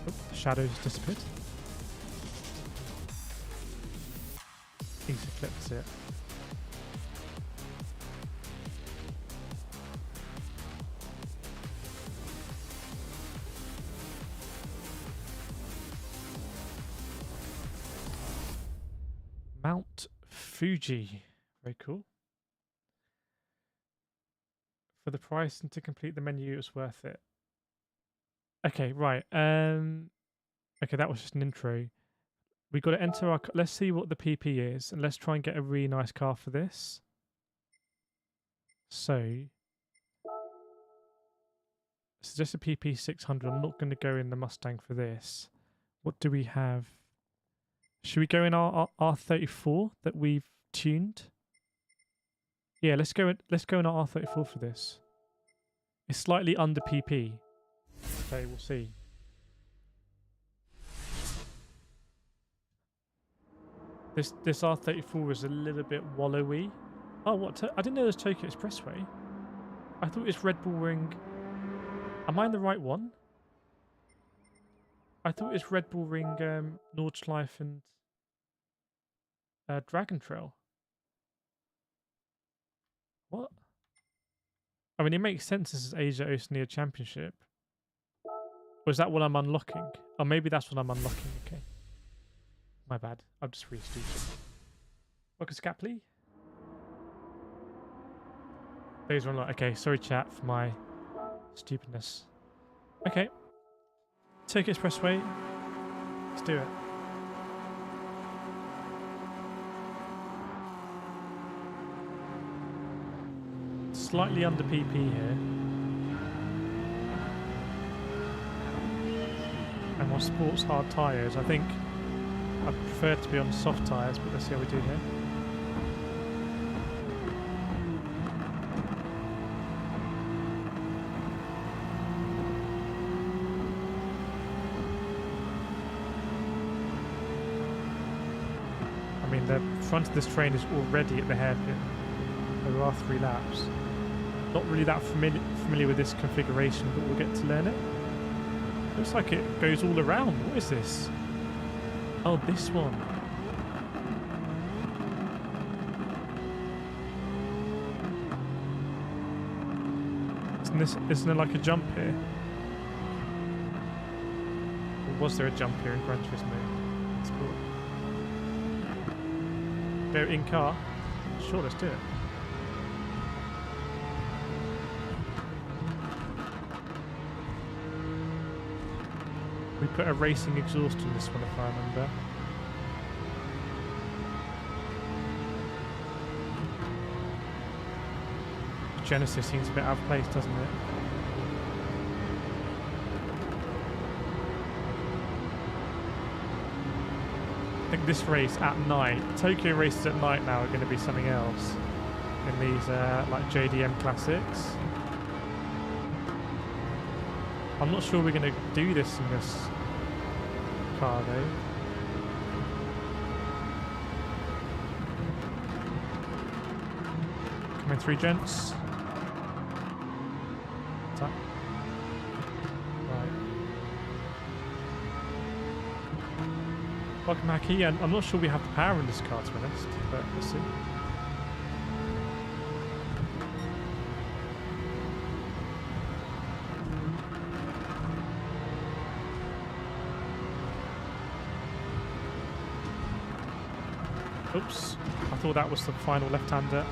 [SPEAKER 1] Oh, the shadows disappeared. Easy clips it. Mount Fuji. Very cool. For the price and to complete the menu, it's worth it. Okay, right. Okay, that was just an intro. We got to enter our. Let's see what the PP is, and let's try and get a really nice car for this. So, just a PP 600. I'm not going to go in the Mustang for this. What do we have? Should we go in our R34 that we've tuned? Yeah, let's go in our R34 for this. It's slightly under PP. Okay, we'll see. This R34 is a little bit wallowy. Oh, what? I didn't know there was Tokyo Expressway. I thought it was Red Bull Ring. Am I in the right one? I thought it was Red Bull Ring, Nordschleife and Dragon Trail. What? I mean, it makes sense this is Asia Oceania Championship. Or is that what I'm unlocking? Or maybe that's what I'm unlocking, okay. My bad. I'm just really stupid. Welcome, Scapely. Those are unlocked. Okay, sorry chat for my stupidness. Okay. Tokyo Expressway. Let's do it. Slightly under PP here. And on sports hard tyres, I think I prefer to be on soft tyres, but let's see how we do here. I mean, the front of this train is already at the hairpin. There are 3 laps. Not really that familiar with this configuration, but we'll get to learn it. Looks like it goes all around. What is this? Oh, this one. Isn't there like a jump here? Or was there a jump here in Gran Turismo? Sport? Go in car? Sure, let's do it. We put a racing exhaust on this one if I remember. Genesis seems a bit out of place, doesn't it? I think this race at night, Tokyo races at night now are going to be something else in these like JDM classics. I'm not sure we're going to do this in this car though. Coming through, gents. Right. Welcome back here. I'm not sure we have the power in this car to be honest, but let's see. Oops, I thought that was the final left-hander.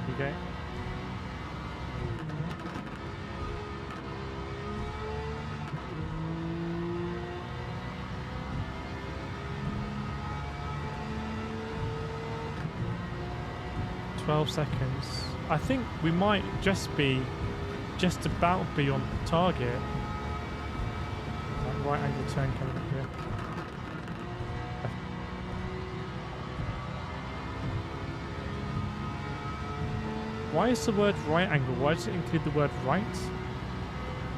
[SPEAKER 1] Here you go. "12 seconds. I think we might just about be on target. That right angle turn coming up here. Why is the word right angle? Why does it include the word right?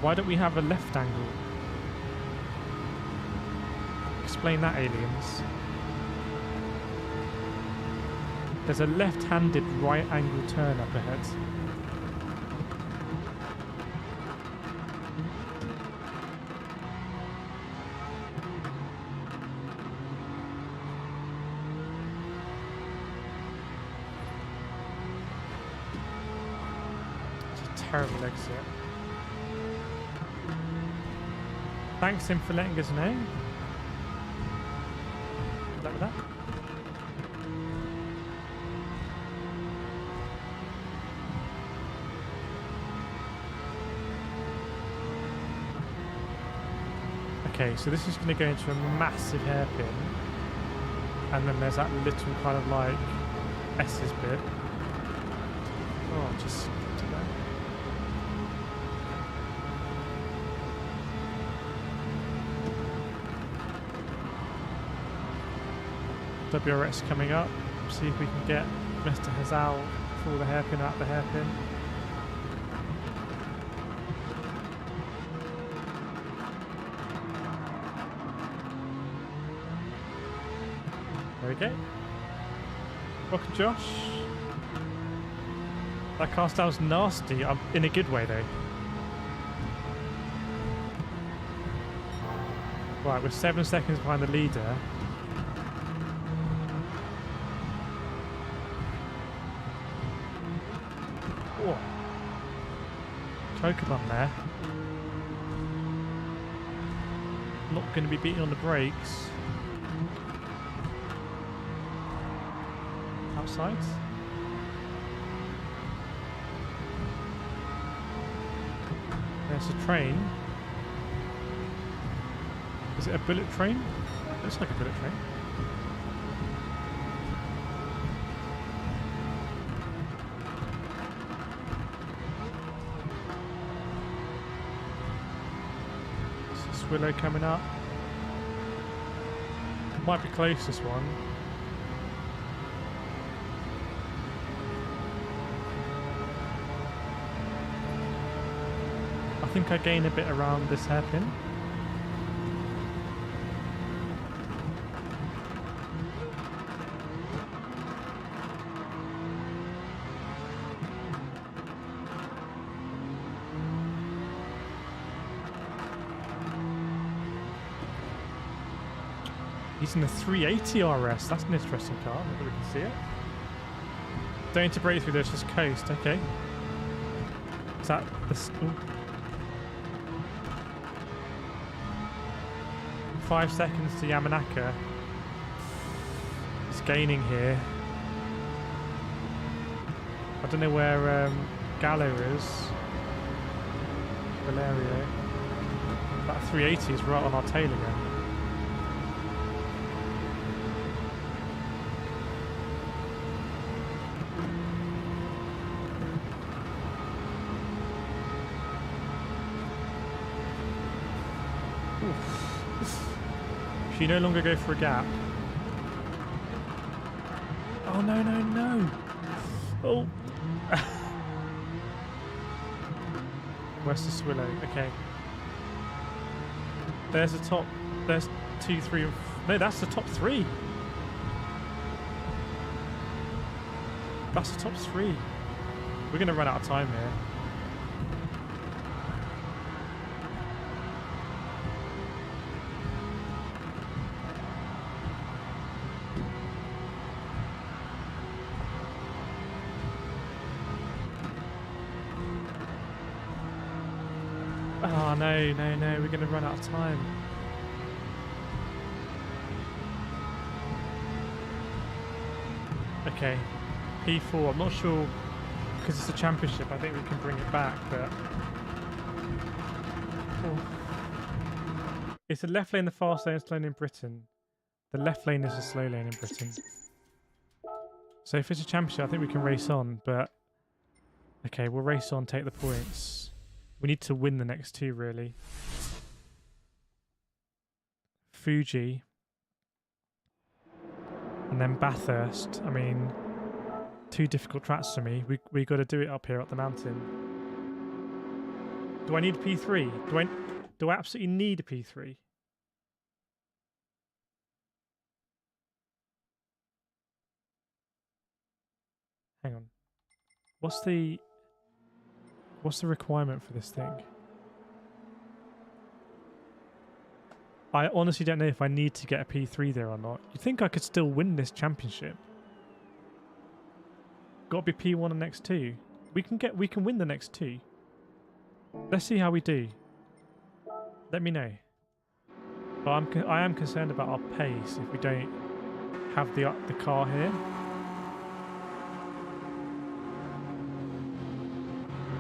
[SPEAKER 1] Why don't we have a left angle? Explain that, aliens. There's a left-handed right angle turn up ahead. Terrible exit. Thanks him for letting us know. Good luck with that. Okay, so this is going to go into a massive hairpin, and then there's that little kind of like S's bit. Oh, just to that. WRX coming up. See if we can get Mr. Hazal for the hairpin out of the hairpin. There we go. Welcome, Josh. That car style's nasty, in a good way though. Right, we're 7 seconds behind the leader. Oh. Chocobum there. Not going to be beating on the brakes. Outside. There's a train. Is it a bullet train? Looks like a bullet train. Willow coming up. Might be close, this one. I think I gain a bit around this hairpin. Using the 380 RS, that's an interesting car, maybe we can see it. Don't need to break through this, just coast, okay. Is that the... 5 seconds to Yamanaka. He's gaining here. I don't know where Gallo is. Valerio. That 380 is right on our tail again. Should you no longer go for a gap? Oh no no no! Oh! Where's the Swillow? Okay. There's the top. There's 2, 3, and no, that's the top 3. That's the top 3. We're gonna run out of time here. Oh no, no, no, we're going to run out of time. Okay, P4, I'm not sure, because it's a championship, I think we can bring it back, but... Oh. It's the left lane, the fast lane, slow lane in Britain. The left lane is the slow lane in Britain. So if it's a championship, I think we can race on, but... Okay, we'll race on, take the points. We need to win the next 2, really. Fuji. And then Bathurst. I mean, 2 difficult tracks for me. We got to do it up here up the mountain. Do I need a P3? Do I absolutely need a P3? Hang on. What's the requirement for this thing? I honestly don't know if I need to get a P3 there or not. You think I could still win this championship? Got to be P1 and next 2. We can win the next 2. Let's see how we do. Let me know. But I am concerned about our pace if we don't have the car here.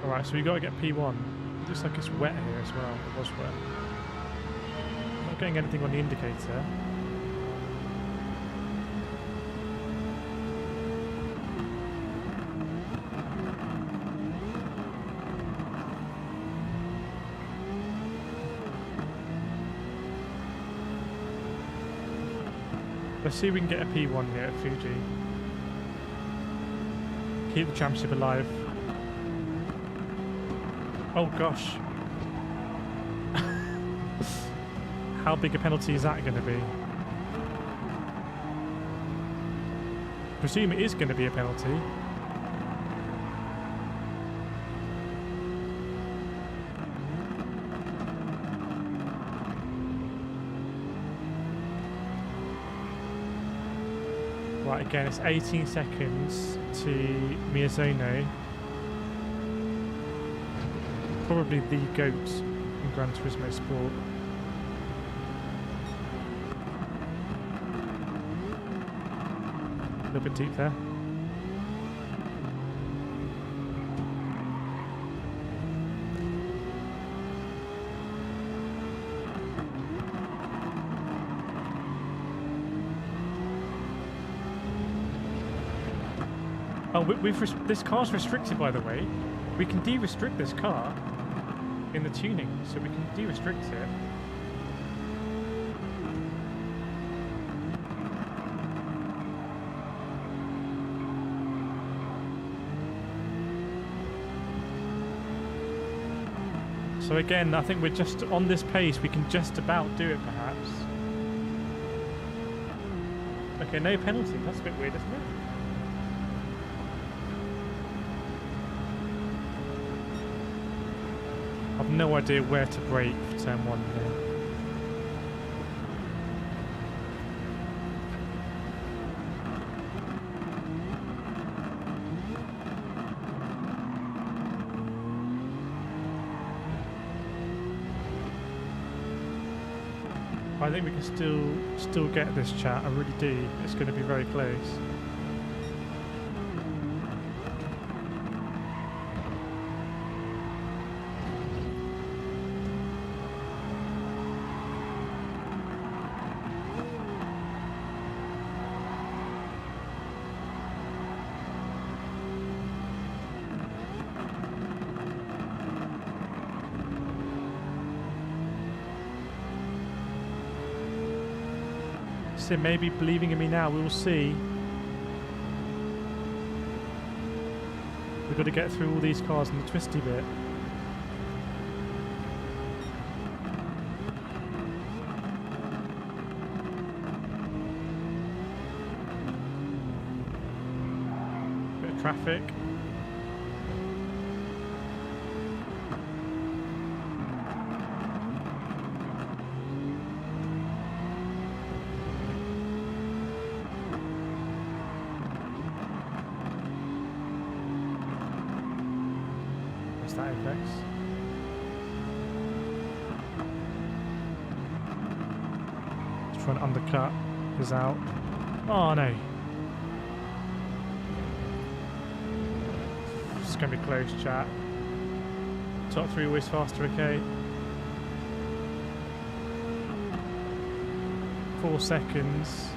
[SPEAKER 1] Alright, so we got to get P1. It looks like it's wet here as well. It was wet. Not getting anything on the indicator. Let's see if we can get a P1 here at Fuji. Keep the championship alive. Oh gosh. How big a penalty is that going to be? Presume it is going to be a penalty. Right, again, it's 18 seconds to Miyazono. Probably the GOAT in Gran Turismo Sport. A little bit deep there. Oh, this car's restricted, by the way. We can de-restrict this car in the tuning, so we can de-restrict it. So again, I think we're just on this pace, we can just about do it perhaps. Okay, no penalty, that's a bit weird, isn't it? I've no idea where to brake for turn 1 here. I think we can still get this, chat. I really do. It's going to be very close. So maybe believing in me now, we will see. We've got to get through all these cars in the twisty bit. Bit of traffic. That effects. Let's try and undercut his out. Oh no. It's going to be close, chat. Top 3 always faster, okay. 4 seconds.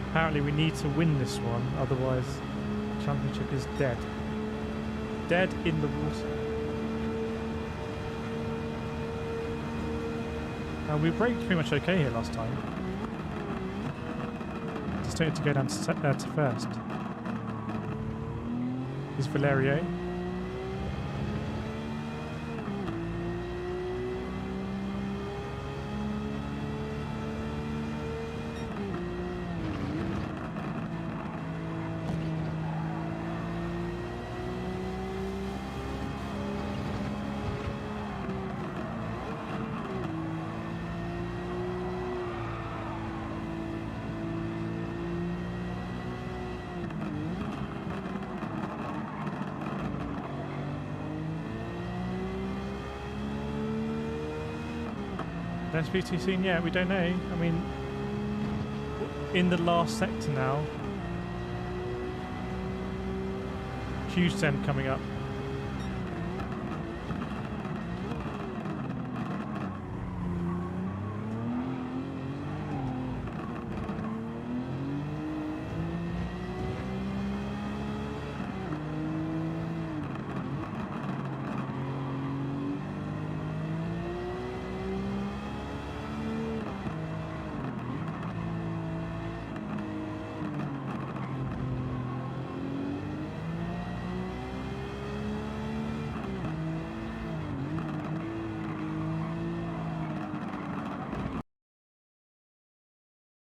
[SPEAKER 1] Apparently we need to win this one, otherwise the championship is dead. Dead in the water. We braked pretty much okay here last time. Just don't need to go down to first. Here's Valerio. Don't speak too soon yet, we don't know. I mean, in the last sector now. Huge send coming up.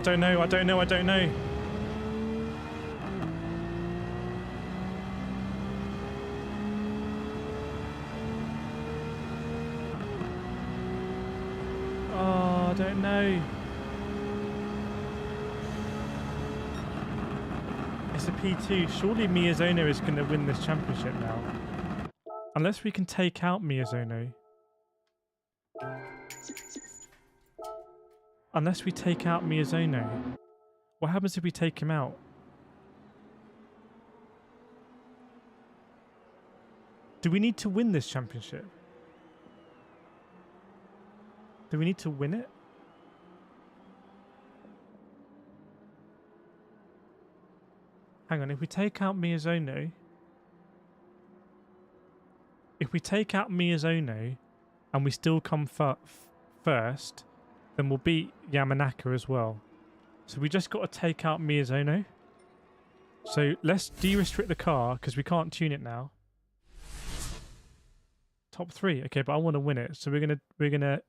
[SPEAKER 1] I don't know. Oh, I don't know. It's a P2. Surely Miyazono is going to win this championship now. Unless we can take out Miyazono. Unless we take out Miyazono. What happens if we take him out? Do we need to win this championship? Do we need to win it? Hang on, if we take out Miyazono... If we take out Miyazono and we still come first, then we'll beat Yamanaka as well. So we just got to take out Miyazono. So let's de-restrict the car because we can't tune it now. Top 3, okay, but I want to win it. So we're gonna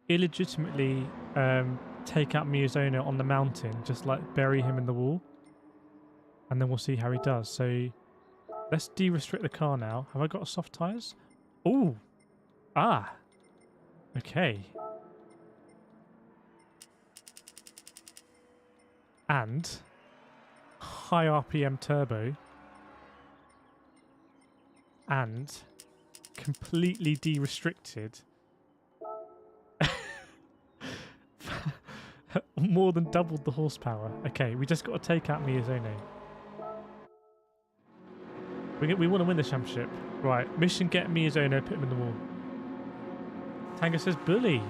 [SPEAKER 1] illegitimately take out Miyazono on the mountain, just like bury him in the wall, and then we'll see how he does. So let's de-restrict the car now. Have I got soft tires? Oh, okay. And high RPM turbo and completely de-restricted more than doubled the horsepower. Okay, we just got to take out Miyazone. We want to win the championship. Right, mission get Miyazone, put him in the wall. Tango says bully.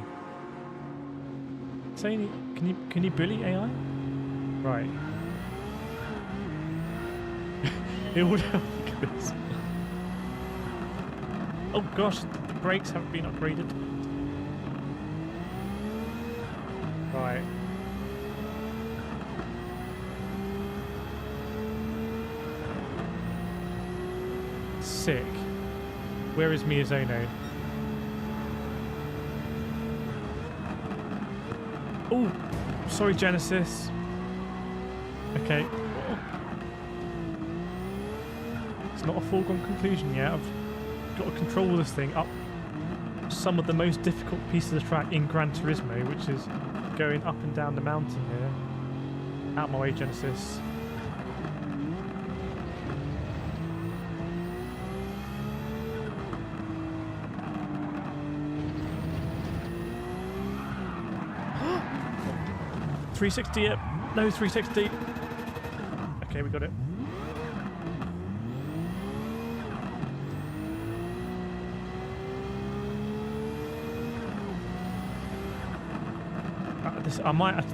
[SPEAKER 1] Say any, can you bully AI? Right. It would help. Look at this. Oh gosh, the brakes haven't been upgraded. Right. Sick. Where is Miyazone? Oh, sorry Genesis. Okay. It's not a foregone conclusion yet. I've got to control this thing up some of the most difficult pieces of track in Gran Turismo, which is going up and down the mountain here. Out my way, Genesis. $360 it. No, $360. Okay, we got it.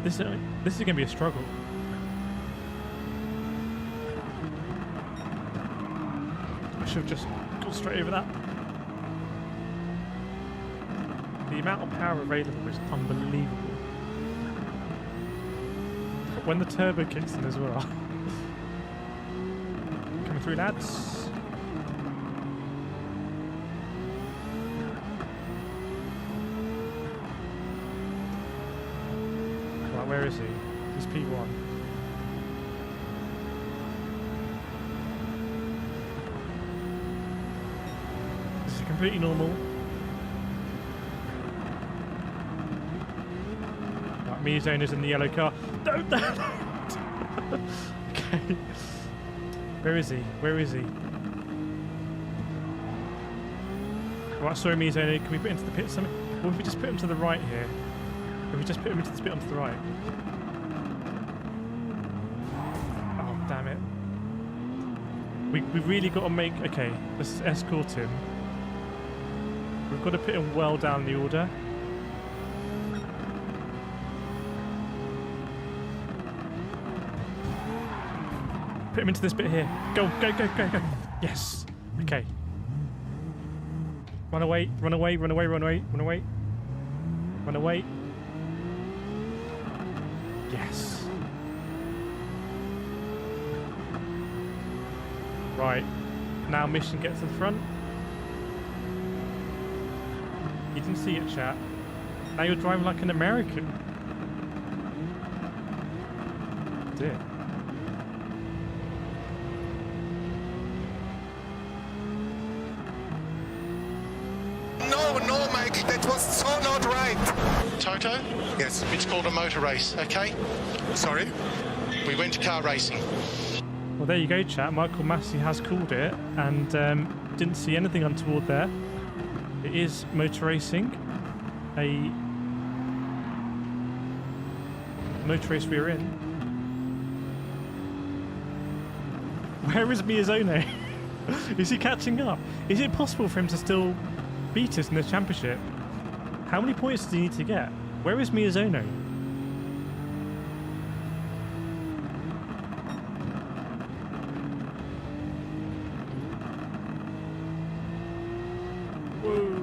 [SPEAKER 1] This is going to be a struggle. I should have just gone straight over that. The amount of power available is unbelievable. When the turbo kicks in as well. Coming through, lads. Right, where is he? He's P1. This is completely normal. Right, Miyazone is in the yellow car. Don't. Okay. Where is he? Where is he? Right, sorry Miyazone, can we put into the pit something? Or if we just put him to the right here? If we just put him into this bit onto the right? Oh, damn it. We've really got to make... Okay, let's escort him. We've got to put him well down the order. Put him into this bit here. Go, go, go, go, go. Yes. Okay. Run away, run away, run away, run away, run away. Run away. Yes. Right. Now mission get to the front. You didn't see it, chat. Now you're driving like an American. Dear.
[SPEAKER 2] No, Mike, that was so not right.
[SPEAKER 3] Toto,
[SPEAKER 2] Yes.
[SPEAKER 3] it's called a motor race, okay?
[SPEAKER 2] Sorry?
[SPEAKER 3] We went to car racing.
[SPEAKER 1] Well, there you go, chat. Michael Massey has called it and didn't see anything untoward there. It is motor racing. A motor race we're in. Where is Miyazone? Is he catching up? Is it possible for him to still beat us in the championship? How many points does he need to get? Where is Miyazone? Whoa.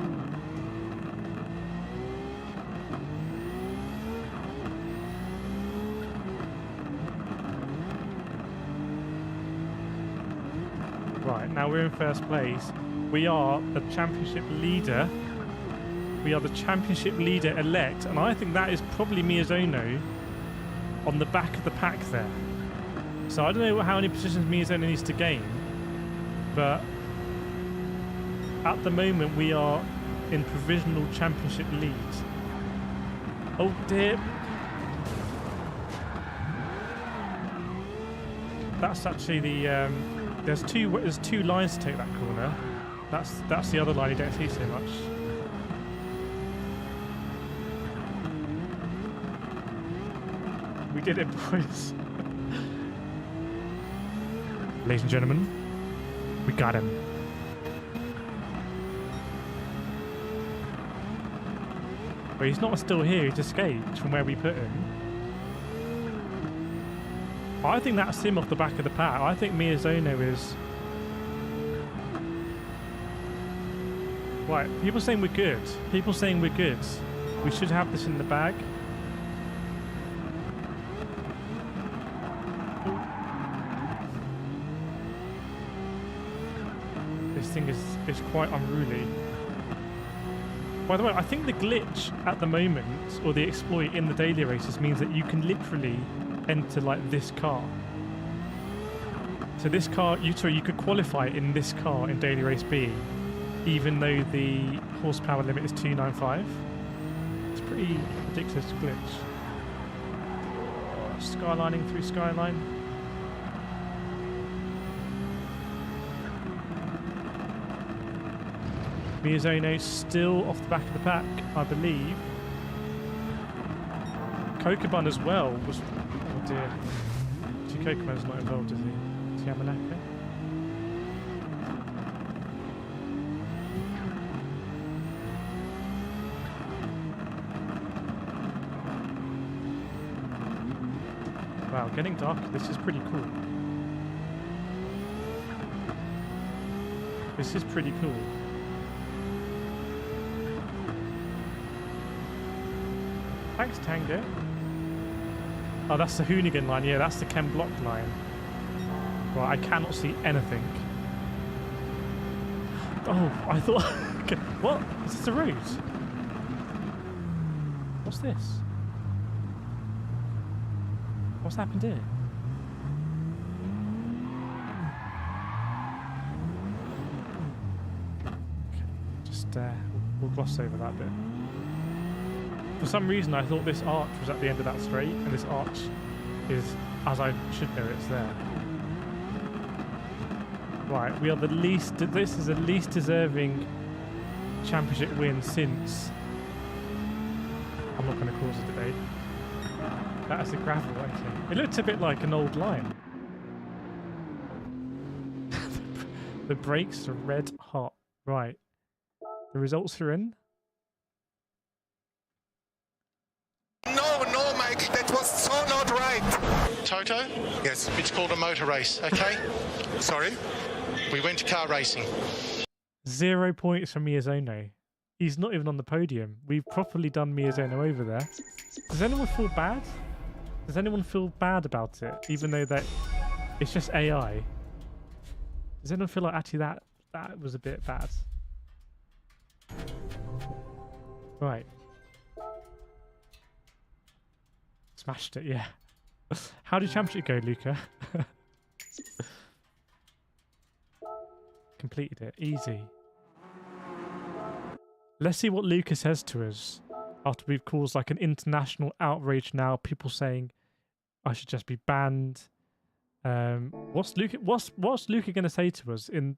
[SPEAKER 1] Right, now we're in first place. We are the championship leader. We are the championship leader elect, and I think that is probably Miyazone on the back of the pack there. So I don't know how many positions Miyazone needs to gain, but at the moment we are in provisional championship lead. Oh dear. That's actually the there's two lines to take that corner. That's the other line you don't see so much. did it, boys. Ladies and gentlemen, we got him. But he's not still here, he's escaped from where we put him. I think that's him off the back of the pack. I think Miyazono is... Right, people saying we're good. People saying we're good. We should have this in the bag. This thing is quite unruly. By the way, I think the glitch at the moment, or the exploit in the daily races, means that you can literally enter like this car. So this car, you could qualify in this car in daily race B, even though the horsepower limit is 295. It's pretty ridiculous glitch. Skylining through Skyline. Miyazono still off the back of the pack, I believe. Kokobun as well was... Oh dear. Kokobun's not involved, is he? Is he Yamanaka? Wow, getting darker. This is pretty cool. This is pretty cool. Thanks, Tango. Oh, that's the Hoonigan line. Yeah, that's the Kemp block line. Right, I cannot see anything. Oh, I thought... Okay, what? Is this a route? What's this? What's happened here? Okay, just we'll gloss over that bit. For some reason, I thought this arch was at the end of that straight, and this arch is, as I should know, it's there. Right, we are the least... This is the least deserving championship win since... I'm not going to cause a debate. That is a gravel, okay. It looked a bit like an old line. The brakes are red hot. Right. The results are in.
[SPEAKER 2] No, Mike, that was so not right.
[SPEAKER 3] Toto,
[SPEAKER 2] Yes.
[SPEAKER 3] it's called a motor race, okay?
[SPEAKER 2] Sorry?
[SPEAKER 3] We went to car racing.
[SPEAKER 1] 0 points from Miyazono. He's not even on the podium. We've properly done Miyazono over there. Does anyone feel bad? Does anyone feel bad about it, even though that it's just AI? Does anyone feel like actually that was a bit bad? Right. Smashed it, yeah. How did championship go, Luca? Completed it. Easy. Let's see what Luca says to us after we've caused like an international outrage now. People saying I should just be banned. What's Luca going to say to us in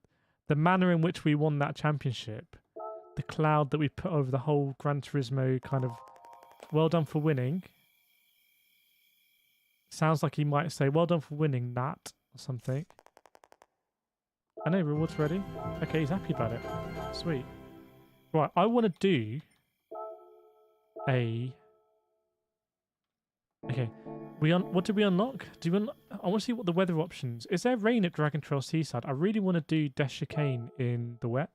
[SPEAKER 1] the manner in which we won that championship? The cloud that we put over the whole Gran Turismo kind of... Well done for winning. Sounds like he might say, well done for winning, Nat, or something. I know, reward's ready. Okay, he's happy about it. Sweet. Right, I want to do a... Okay, what did we unlock? I want to see what the weather options... Is there rain at Dragon Trail Seaside? I really want to do Des Chicane in the wet.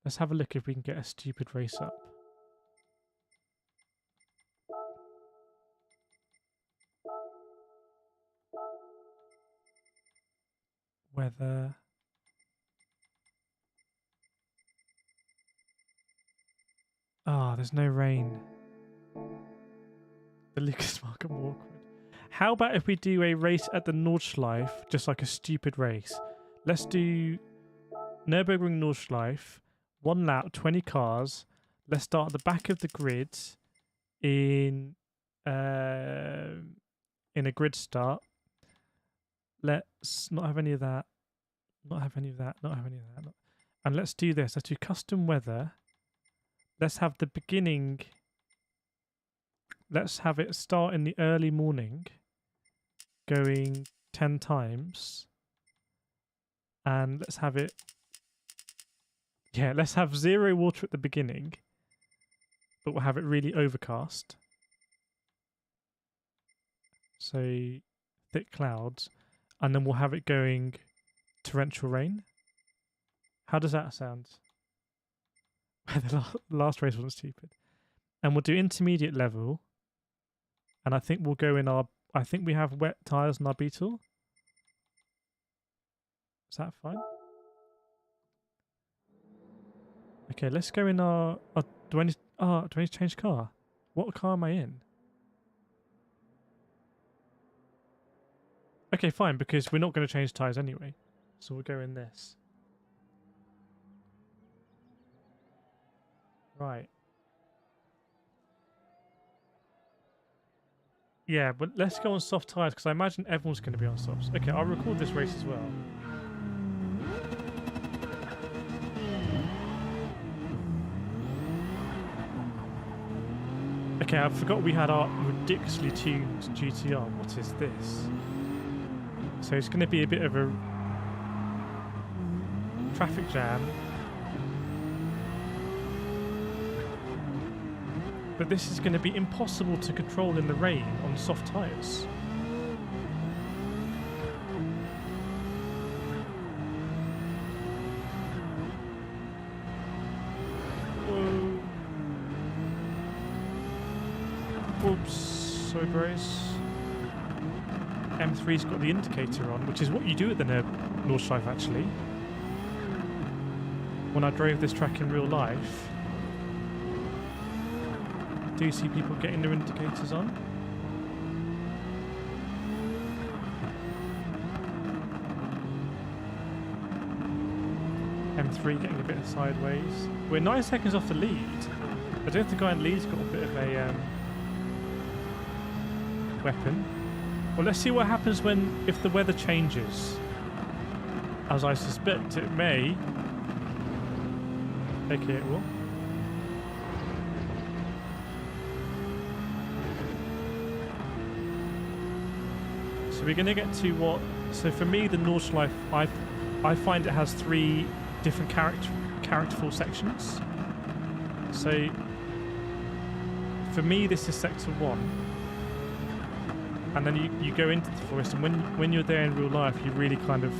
[SPEAKER 1] Let's have a look if we can get a stupid race up. Weather. Ah, there's no rain. The Lucas Market more awkward. How about if we do a race at the Nordschleife, just like a stupid race? Let's do Nürburgring Nordschleife, 1 lap, 20 cars. Let's start at the back of the grid in a grid start. Let's not have any of that. Not have any of that. Not have any of that. And let's do this. Let's do custom weather. Let's have the beginning. let's have it start in the early morning, going 10 times. And let's have it... Yeah, let's have 0 water at the beginning, but we'll have it really overcast. So, thick clouds. And then we'll have it going torrential rain. How does that sound? The last race wasn't stupid. And we'll do intermediate level. And I think we'll go in our... I think we have wet tyres on our Beetle. Is that fine? Okay, let's go in our... do I need to change car? What car am I in? Okay, fine, because we're not going to change tyres anyway. So we'll go in this. Right. Yeah, but let's go on soft tyres, because I imagine everyone's going to be on softs. Okay, I'll record this race as well. Okay, I forgot we had our ridiculously tuned GTR. What is this? So it's going to be a bit of a traffic jam. But this is going to be impossible to control in the rain on soft tyres. Whoa. Oops, sorry bros. M3's got the indicator on, which is what you do at the Nordschleife actually. When I drove this track in real life, do you see people getting their indicators on? M3 getting a bit of sideways. We're 9 seconds off the lead. I don't think the guy in the lead's got a bit of a weapon. Well, let's see what happens if the weather changes. As I suspect it may. Okay, it will. So we're going to get to what... So for me, the Nordschleife, I find it has 3 different characterful sections. So for me, this is sector 1. And then you go into the forest, and when you're there in real life, you really kind of...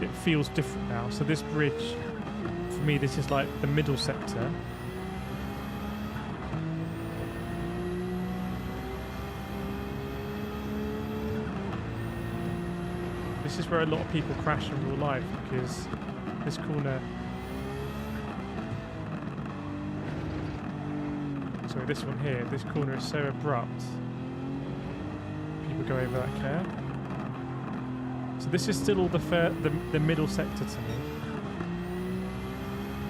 [SPEAKER 1] It feels different now. So this bridge, for me, this is like the middle sector. This is where a lot of people crash in real life, because this corner... Sorry, this one here, this corner is so abrupt. People go over that curve. So this is still all the middle sector to me.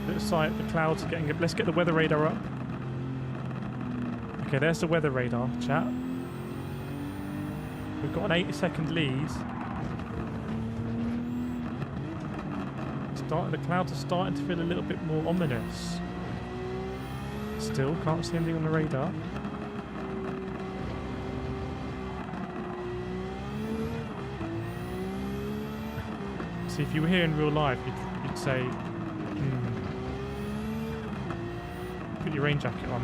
[SPEAKER 1] Looks like the clouds are getting... Let's get the weather radar up. Okay, there's the weather radar, chat. We've got an 8-second lead. The clouds are starting to feel a little bit more ominous. Still, can't see anything on the radar. See, if you were here in real life, you'd say, put your rain jacket on.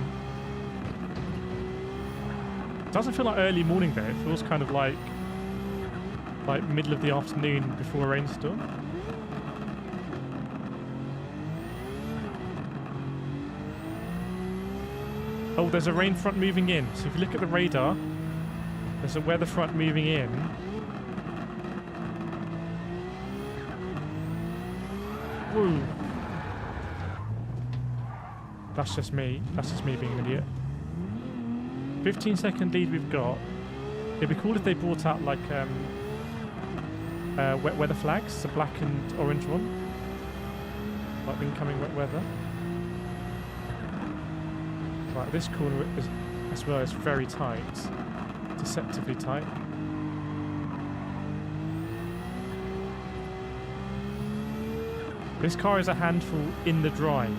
[SPEAKER 1] It doesn't feel like early morning though. It feels kind of like middle of the afternoon before a rainstorm. Oh, there's a rain front moving in. So if you look at the radar, there's a weather front moving in. Woo. That's just me. That's just me being an idiot. 15-second lead we've got. It'd be cool if they brought out like wet weather flags, the black and orange one. Like incoming wet weather. Right, this corner is, as well, is very tight. Deceptively tight. This car is a handful in the dry.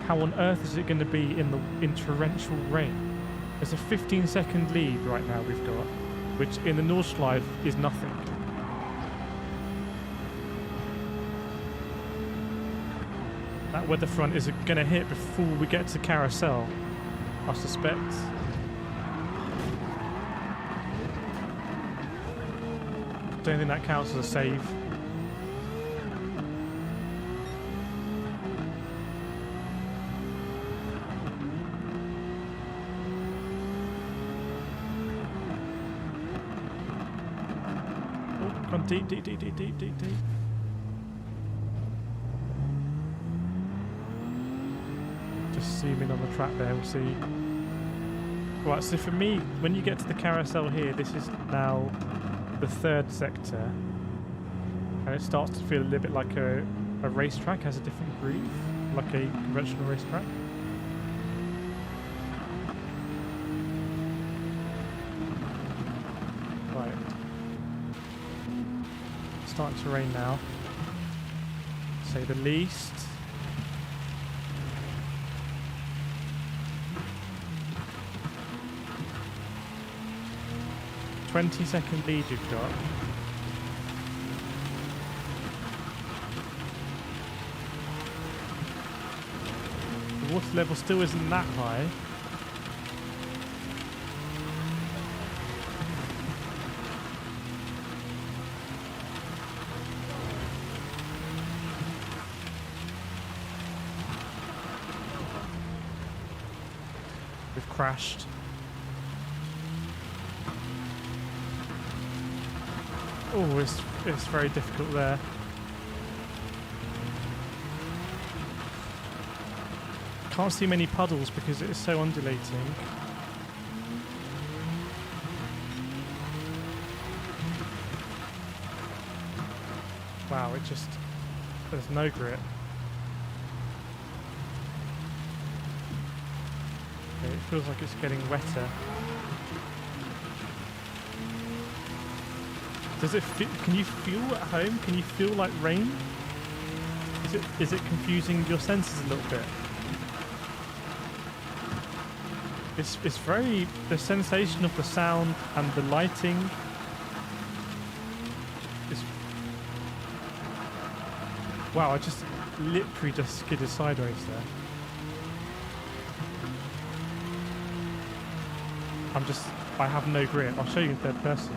[SPEAKER 1] How on earth is it going to be in torrential rain? There's a 15-second lead right now we've got, which in the Nordschleife is nothing. That weather front is going to hit before we get to Carousel, I suspect. Don't think that counts as a save. Oh, gone deep. Just zoom in on the track there, we'll see. Right, so for me, when you get to the carousel here, this is now the third sector. And it starts to feel a little bit like a racetrack, has a different groove, like a conventional racetrack. Right. It's starting to rain now, to say the least. A 20-second lead you've got. The water level still isn't that high. We've crashed. Oh, it's very difficult there. Can't see many puddles because it is so undulating. Wow, there's no grip. Okay, it feels like it's getting wetter. Does it can you feel at home? Can you feel like rain? Is it confusing your senses a little bit? It's very, the sensation of the sound and the lighting is, wow, I just literally just skidded sideways there. I have no grip. I'll show you in third person.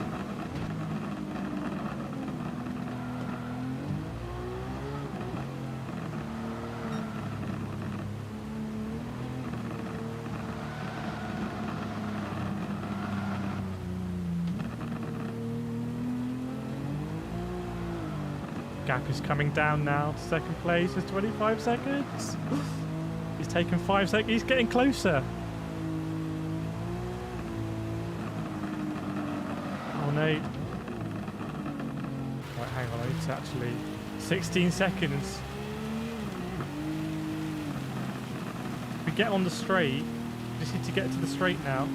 [SPEAKER 1] Gap is coming down now. Second place is 25 seconds. He's taken 5 seconds. He's getting closer. Oh no. Right, hang on. I need to actually... 16 seconds. We get on the straight. We just need to get to the straight now.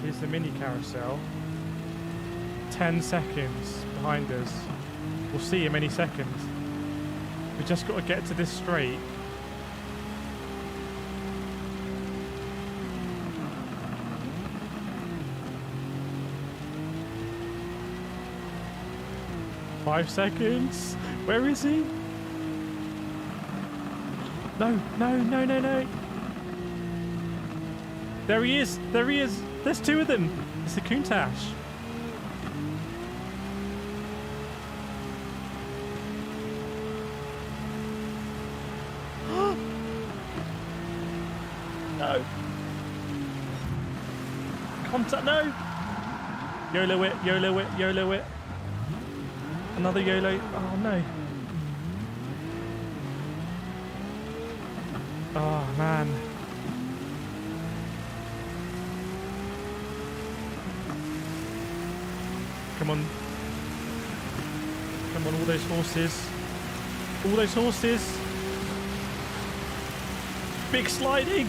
[SPEAKER 1] Here's the mini carousel. 10 seconds behind us. We'll see him any second. We just got to get to this straight. Five seconds. Where is he? No. There he is. There's two of them. It's the Countach. No. Contact, no. YOLO it. Another YOLO. Oh no. Oh man. Come on, all those horses. All those horses. Big sliding.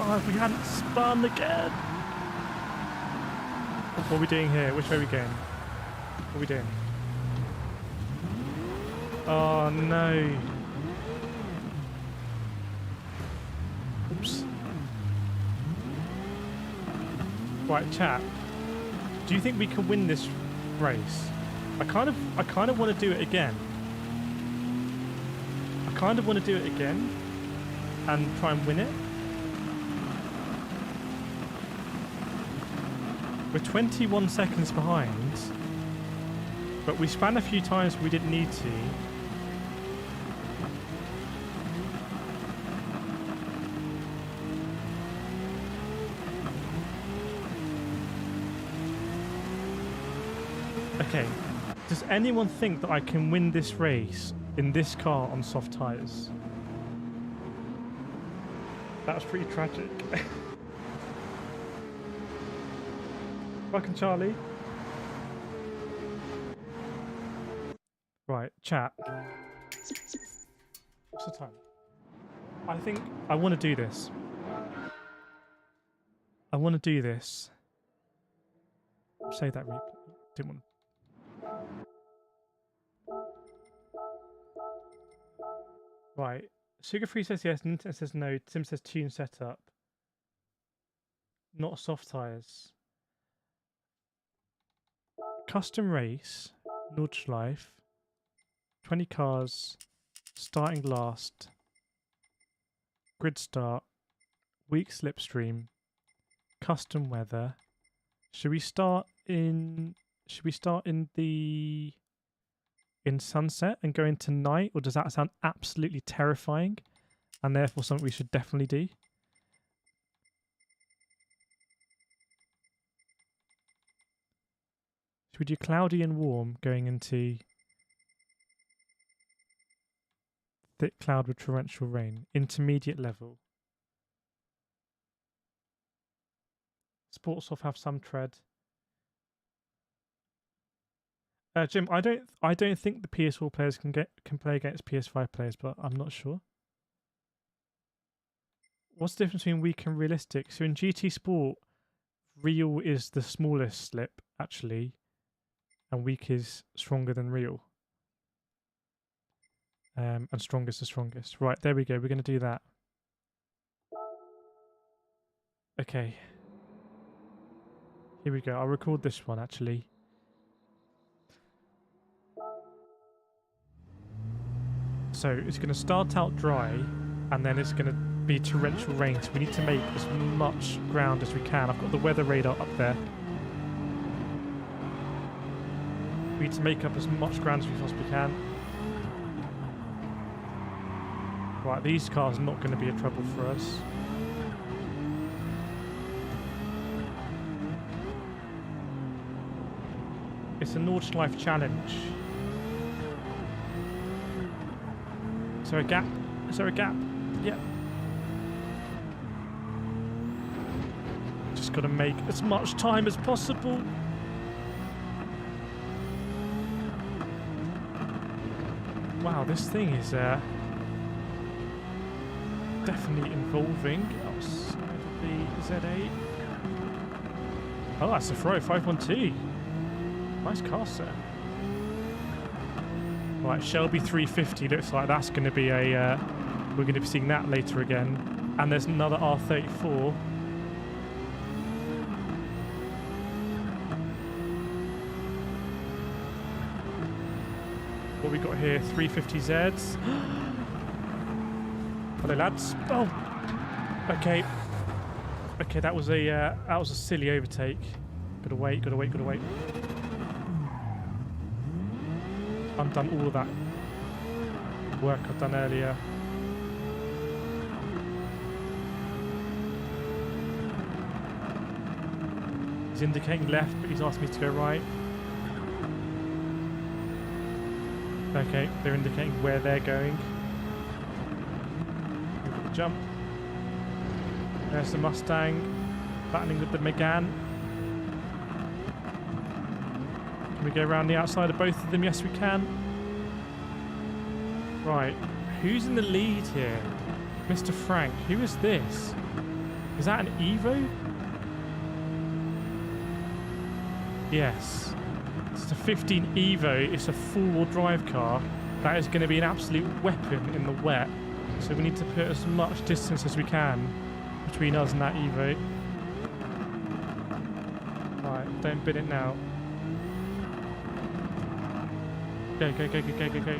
[SPEAKER 1] Oh, if we hadn't spun again. What are we doing here? Which way are we going? What are we doing? Oh no. Oops. Right, chat. Do you think we can win this race? I kind of want to do it again. I kind of want to do it again and try and win it. We're 21 seconds behind, but we spun a few times we didn't need to. Okay, does anyone think that I can win this race in this car on soft tyres? That was pretty tragic. Welcome, Charlie. Right, chat. What's the time? I think I want to do this. I want to do this. Say that, didn't want to. Right. Sugar-free says yes, Nintendo says no, Tim says tune setup. Not soft tyres. Custom race, Nordschleife, 20 cars, starting last, grid start, weak slipstream, custom weather. Should we start in sunset and go into night, or does that sound absolutely terrifying and therefore something we should definitely do? Should we do cloudy and warm going into thick cloud with torrential rain? Intermediate level. Sports off have some tread. Jim, I don't think the PS4 players can play against PS5 players, but I'm not sure. What's the difference between weak and realistic? So in GT Sport, real is the smallest slip actually, and weak is stronger than real. And strongest is strongest. Right, there we go. We're going to do that. Okay. Here we go. I'll record this one actually. So it's going to start out dry, and then it's going to be torrential rain. So we need to make as much ground as we can. I've got the weather radar up there. We need to make up as much ground as we possibly can. Right, these cars are not going to be a trouble for us. It's a Nordschleife challenge. Is there a gap? Is there a gap? Yep. Just got to make as much time as possible. Wow, this thing is definitely involving outside of the Z8. Oh, that's a Ferrari 512. Nice car set. Right, Shelby 350 looks like that's going to be a... we're going to be seeing that later again. And there's another R34. What we got here? 350Zs. Hello, lads. Oh! Okay. Okay, that was a silly overtake. Gotta wait, gotta wait, gotta wait. Undone all of that work I've done earlier. He's indicating left, but he's asked me to go right. Okay, they're indicating where they're going. We've got the jump. There's the Mustang battling with the Megane. Can we go around the outside of both of them? Yes, we can. Right, who's in the lead here? Mr. Frank. Who is this? Is that an Evo? Yes. It's a 15 Evo. It's a four-wheel drive car. That is going to be an absolute weapon in the wet. So we need to put as much distance as we can between us and that Evo. Right, don't bin it now. Go, go, go, go, go, go, go.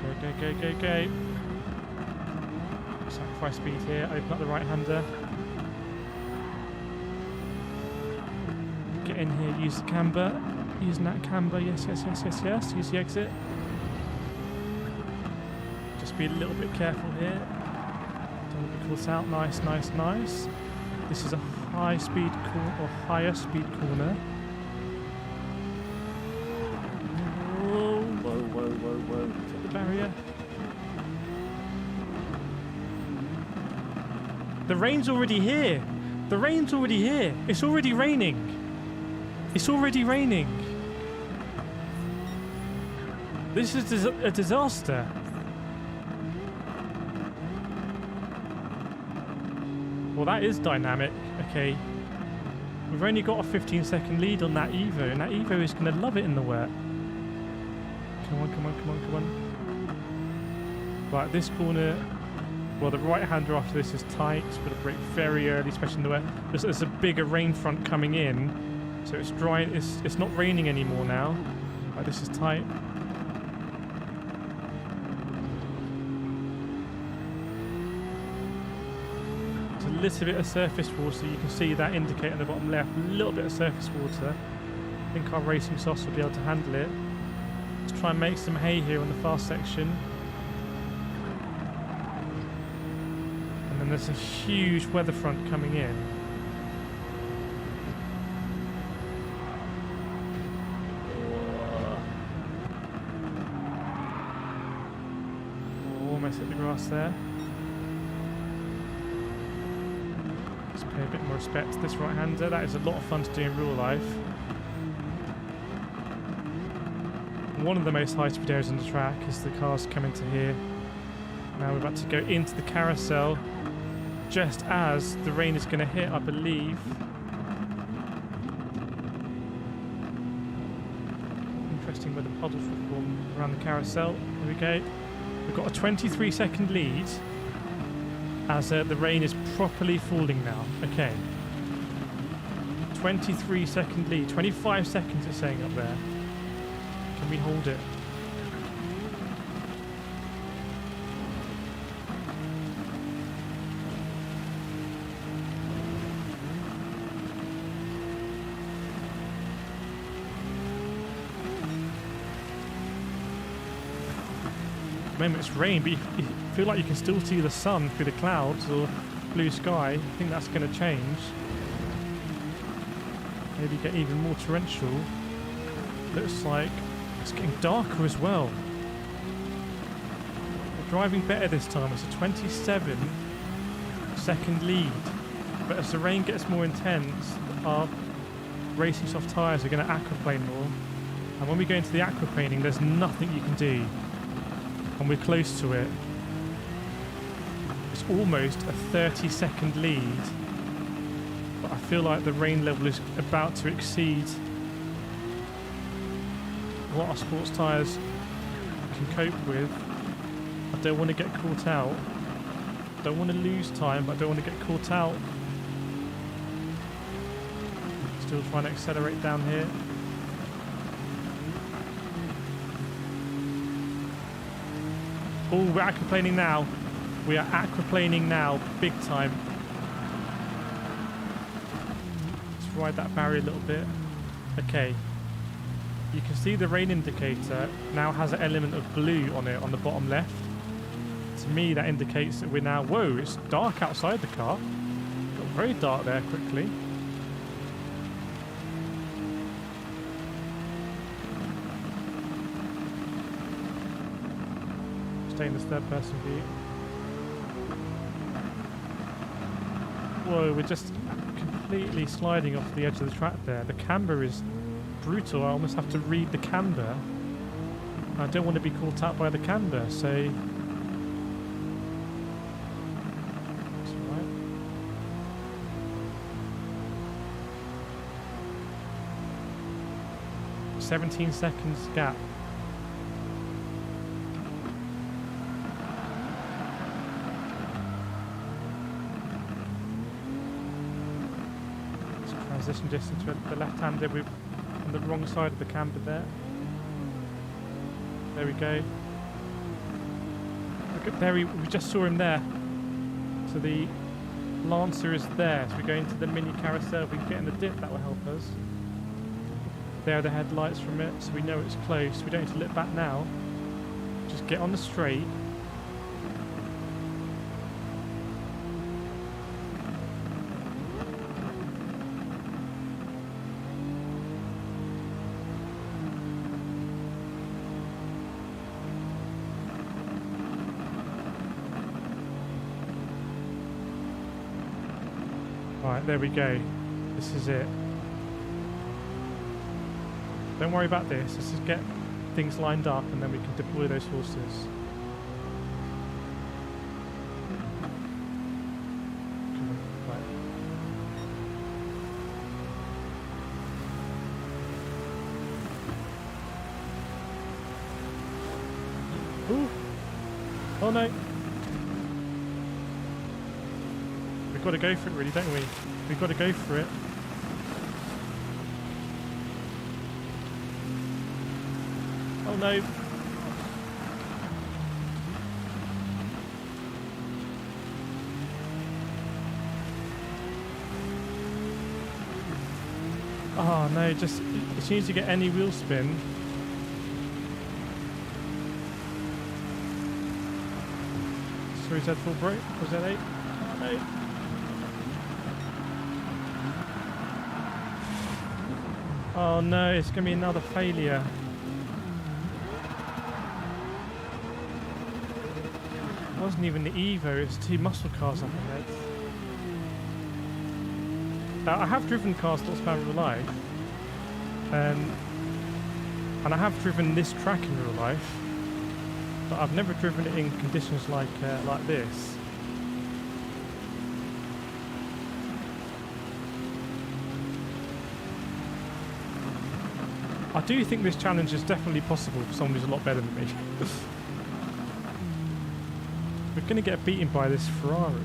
[SPEAKER 1] Go, go, go, go, go. Sacrifice speed here, open up the right-hander. Get in here, use the camber. Using that camber, yes, yes, yes, yes, yes. Use the exit. Just be a little bit careful here. Don't want to be caught out. Nice, nice, nice. This is a high-speed corner, or higher speed corner. Whoa, whoa, whoa, whoa, whoa. Hit the barrier. The rain's already here. The rain's already here. It's already raining. It's already raining. This is a disaster. Well, that is dynamic. Okay. We've only got a 15-second lead on that Evo, and that Evo is going to love it in the wet. Come on, come on, come on, come on. Right, this corner... Well, the right-hander after this is tight. It's got to brake very early, especially in the wet. There's a bigger rain front coming in, so it's dry. It's not raining anymore now. Right, this is tight. There's a little bit of surface water. You can see that indicator on the bottom left. A little bit of surface water. I think our racing softs will be able to handle it. Let's try and make some hay here on the fast section. And there's a huge weather front coming in. Oh, almost hit the grass there. Let's pay a bit more respect to this right-hander. That is a lot of fun to do in real life. One of the most high-speed areas on the track is the cars coming to here. Now we're about to go into the carousel. Just as the rain is going to hit, I believe. Interesting where the puddles will form around the carousel. Here we go. We've got a 23-second lead as the rain is properly falling now. Okay. 23-second lead. 25 seconds it's saying up there. Can we hold it? Moment it's rain, but you feel like you can still see the sun through the clouds or blue sky. I think that's going to change. Maybe get even more torrential. Looks like it's getting darker as well. We're driving better this time. It's a 27-second lead. But as the rain gets more intense, our racing soft tyres are going to aquaplane more. And when we go into the aquaplaning, there's nothing you can do. And we're close to it. It's almost a 30-second lead. But I feel like the rain level is about to exceed what our sports tyres can cope with. I don't want to get caught out. Don't want to lose time, but I don't want to get caught out. Still trying to accelerate down here. Oh, we're aquaplaning now. We are aquaplaning now, big time. Let's ride that barrier a little bit. Okay. You can see the rain indicator now has an element of blue on it on the bottom left. To me, that indicates that we're now... Whoa, it's dark outside the car. Got very dark there quickly. Stay in this third-person view. Whoa, we're just completely sliding off the edge of the track there. The camber is brutal. I almost have to read the camber. I don't want to be caught out by the camber, so... That's alright. — 17 seconds gap. Transition just into the left-hander with on the wrong side of the camber there. There we go. Look at there, we just saw him there. So the Lancer is there. So we go into the mini carousel. If we can get in the dip, that will help us. There are the headlights from it, so we know it's close. We don't need to look back now. Just get on the straight. Right, there we go. This is it. Don't worry about this. Let's just get things lined up and then we can deploy those horses. Right. Ooh. Oh no. We've got to go for it really, don't we? We've got to go for it. Oh no. Oh no, just as soon as you get any wheel spin. Sorry, Z full brake? Was that 8? Oh no. Oh no, it's going to be another failure. It wasn't even the Evo, it's 2 muscle cars up ahead. I have driven cars lots of in real life. And I have driven this track in real life. But I've never driven it in conditions like this. I do think this challenge is definitely possible for someone who's a lot better than me. We're going to get beaten by this Ferrari.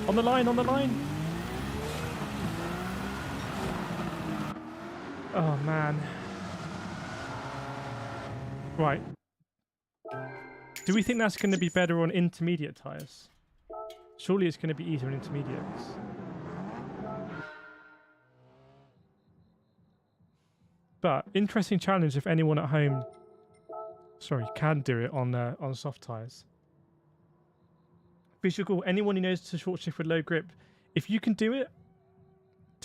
[SPEAKER 1] On the line, on the line! Oh man. Right. Do we think that's going to be better on intermediate tyres? Surely it's going to be easier on intermediates. But interesting challenge if anyone at home, can do it on soft tyres. Visual, anyone who knows to short shift with low grip, if you can do it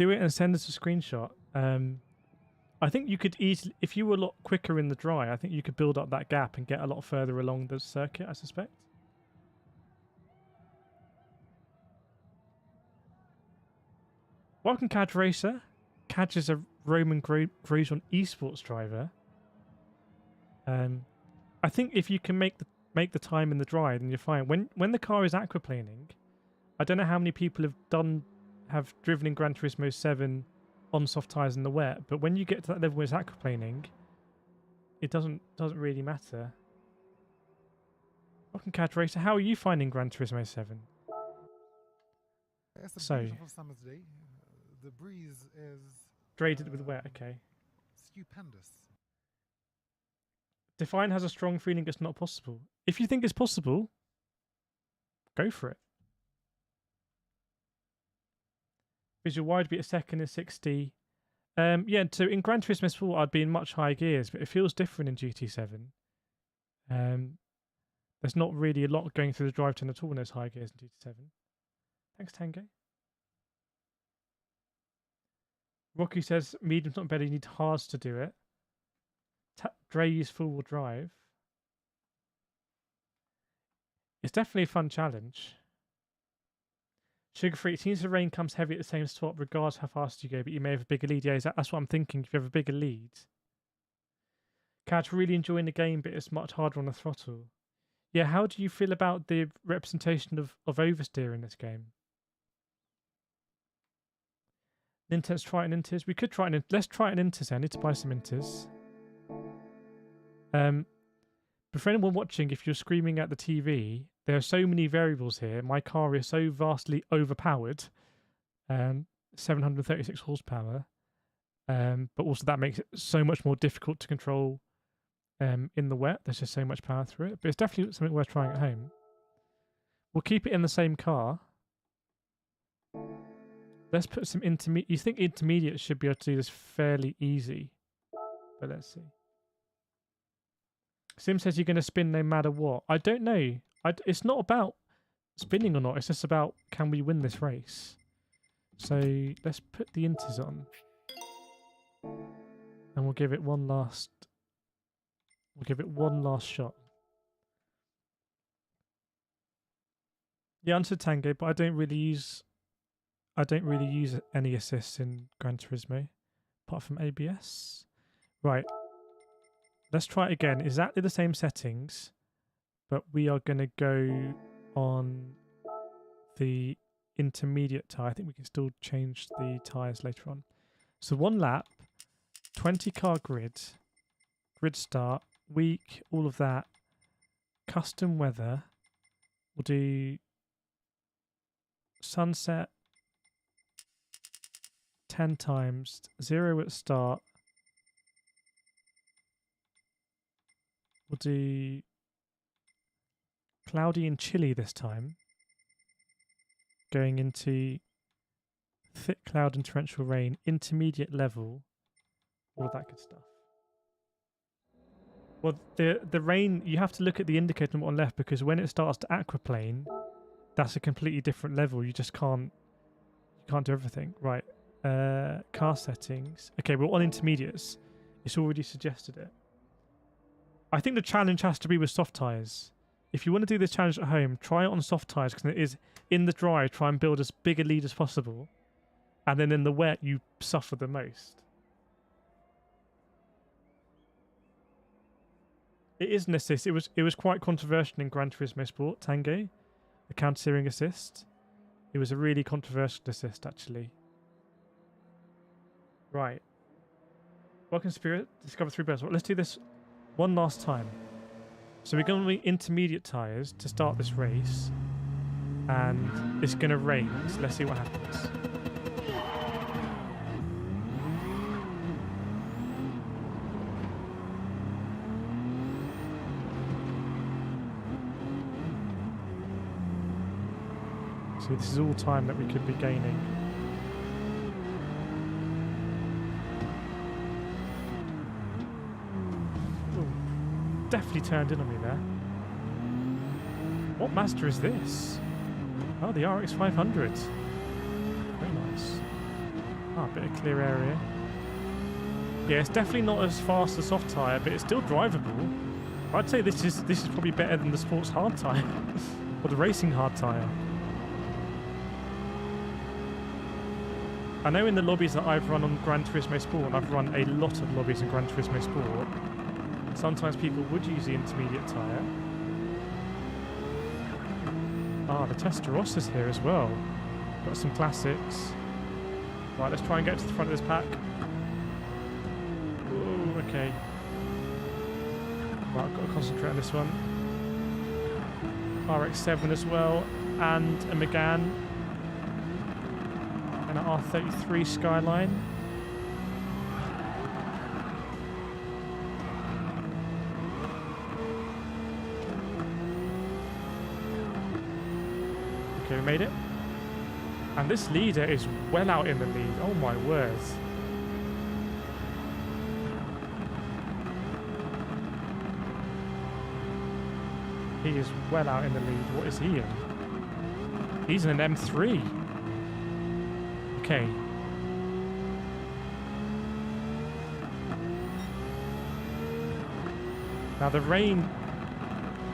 [SPEAKER 1] and send us a screenshot. I think you could easily, if you were a lot quicker in the dry, I think you could build up that gap and get a lot further along the circuit, I suspect. Welcome, Cadge Racer. Cadge is a Roman Grosjean esports driver. I think if you can make the time in the dry, then you're fine. When the car is aquaplaning, I don't know how many people have driven in Gran Turismo 7 on soft tyres in the wet, but when you get to that level where it's aquaplaning, it doesn't really matter. Welcome, Cadge Racer. How are you finding Gran Turismo 7?
[SPEAKER 7] It's a beautiful summer's day. The breeze is
[SPEAKER 1] Graded with wet, okay.
[SPEAKER 7] Stupendous.
[SPEAKER 1] Define has a strong feeling it's not possible. If you think it's possible, go for it. Visual wide beat a second is 60. Yeah, so in Gran Turismo Sport I'd be in much higher gears, but it feels different in GT7. There's not really a lot going through the drivetrain at all in those high gears in GT7. Thanks, Tango. Rocky says medium's not better, you need hards to do it. Dre use four-wheel drive. It's definitely a fun challenge. Sugar free. It seems the rain comes heavy at the same spot, regardless how fast you go, but you may have a bigger lead. Yeah, that's what I'm thinking. If you have a bigger lead, Cat's really enjoying the game, but it's much harder on the throttle. Yeah, how do you feel about the representation of oversteer in this game? Let's try it in Intis. We could try it in. Let's try it in Intis. I need to buy some Intis. But for anyone watching, if you're screaming at the TV, there are so many variables here. My car is so vastly overpowered, 736 horsepower, but also that makes it so much more difficult to control in the wet. There's just so much power through it, but it's definitely something worth trying at home. We'll keep it in the same car. Let's put some intermediate. You think intermediate should be able to do this fairly easy, but let's see. Sim says you're going to spin no matter what. I don't know. It's not about spinning or not. It's just about, can we win this race? So let's put the Intis on. And we'll give it one last... We'll give it one last shot. Yeah, answer Tango, but I don't really use any assists in Gran Turismo, apart from ABS. Right. Let's try it again. Exactly the same settings, but we are going to go on the intermediate tyre. I think we can still change the tyres later on. So 1 lap, 20 car grid start, week, all of that. Custom weather. We'll do sunset 10 times, 0 at start. We'll do cloudy and chilly this time. Going into thick cloud and torrential rain, intermediate level, all of that good stuff. Well, the rain, you have to look at the indicator on the bottom left, because when it starts to aquaplane, that's a completely different level. You just can't do everything. Right. Car settings. Okay, we're on intermediates. It's already suggested it. I think the challenge has to be with soft tyres. If you want to do this challenge at home, try it on soft tyres, because it is in the dry, try and build as big a lead as possible. And then in the wet, you suffer the most. It is an assist. It was quite controversial in Gran Turismo Sport, Tango. The counter-steering assist. It was a really controversial assist, actually. Right. Welcome, Spirit. Discover 3 bells. Well, let's do this one last time. So we're going to be intermediate tyres to start this race, and it's going to rain, so let's see what happens. So this is all time that we could be gaining. Definitely turned in on me there. What Mazda is this? Oh, the RX 500. Very nice. Ah, a bit of clear area. Yeah, it's definitely not as fast as soft tyre, but it's still drivable. I'd say this is probably better than the sports hard tyre or the racing hard tyre. I know in the lobbies that I've run on Gran Turismo Sport, and I've run a lot of lobbies in Gran Turismo Sport, sometimes people would use the intermediate tyre. Ah, the Testarossa is here as well. Got some classics. Right, let's try and get to the front of this pack. Ooh, okay. Right, I've got to concentrate on this one. RX-7 as well, and a Megane. And an R33 Skyline. Okay, we made it. And this leader is well out in the lead. Oh my word. He is well out in the lead. What is he in? He's in an M3. Okay. Now the rain,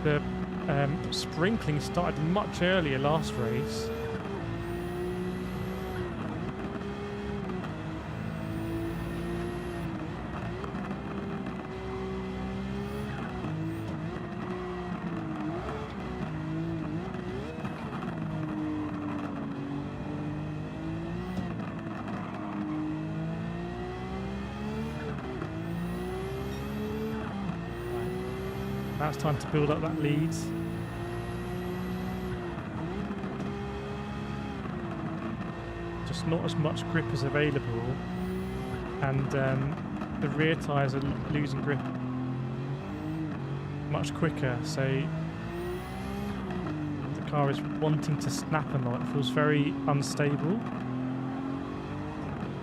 [SPEAKER 1] the sprinkling started much earlier last race. Now it's time to build up that lead. Just not as much grip as available, and the rear tyres are losing grip much quicker, so the car is wanting to snap a lot. It feels very unstable.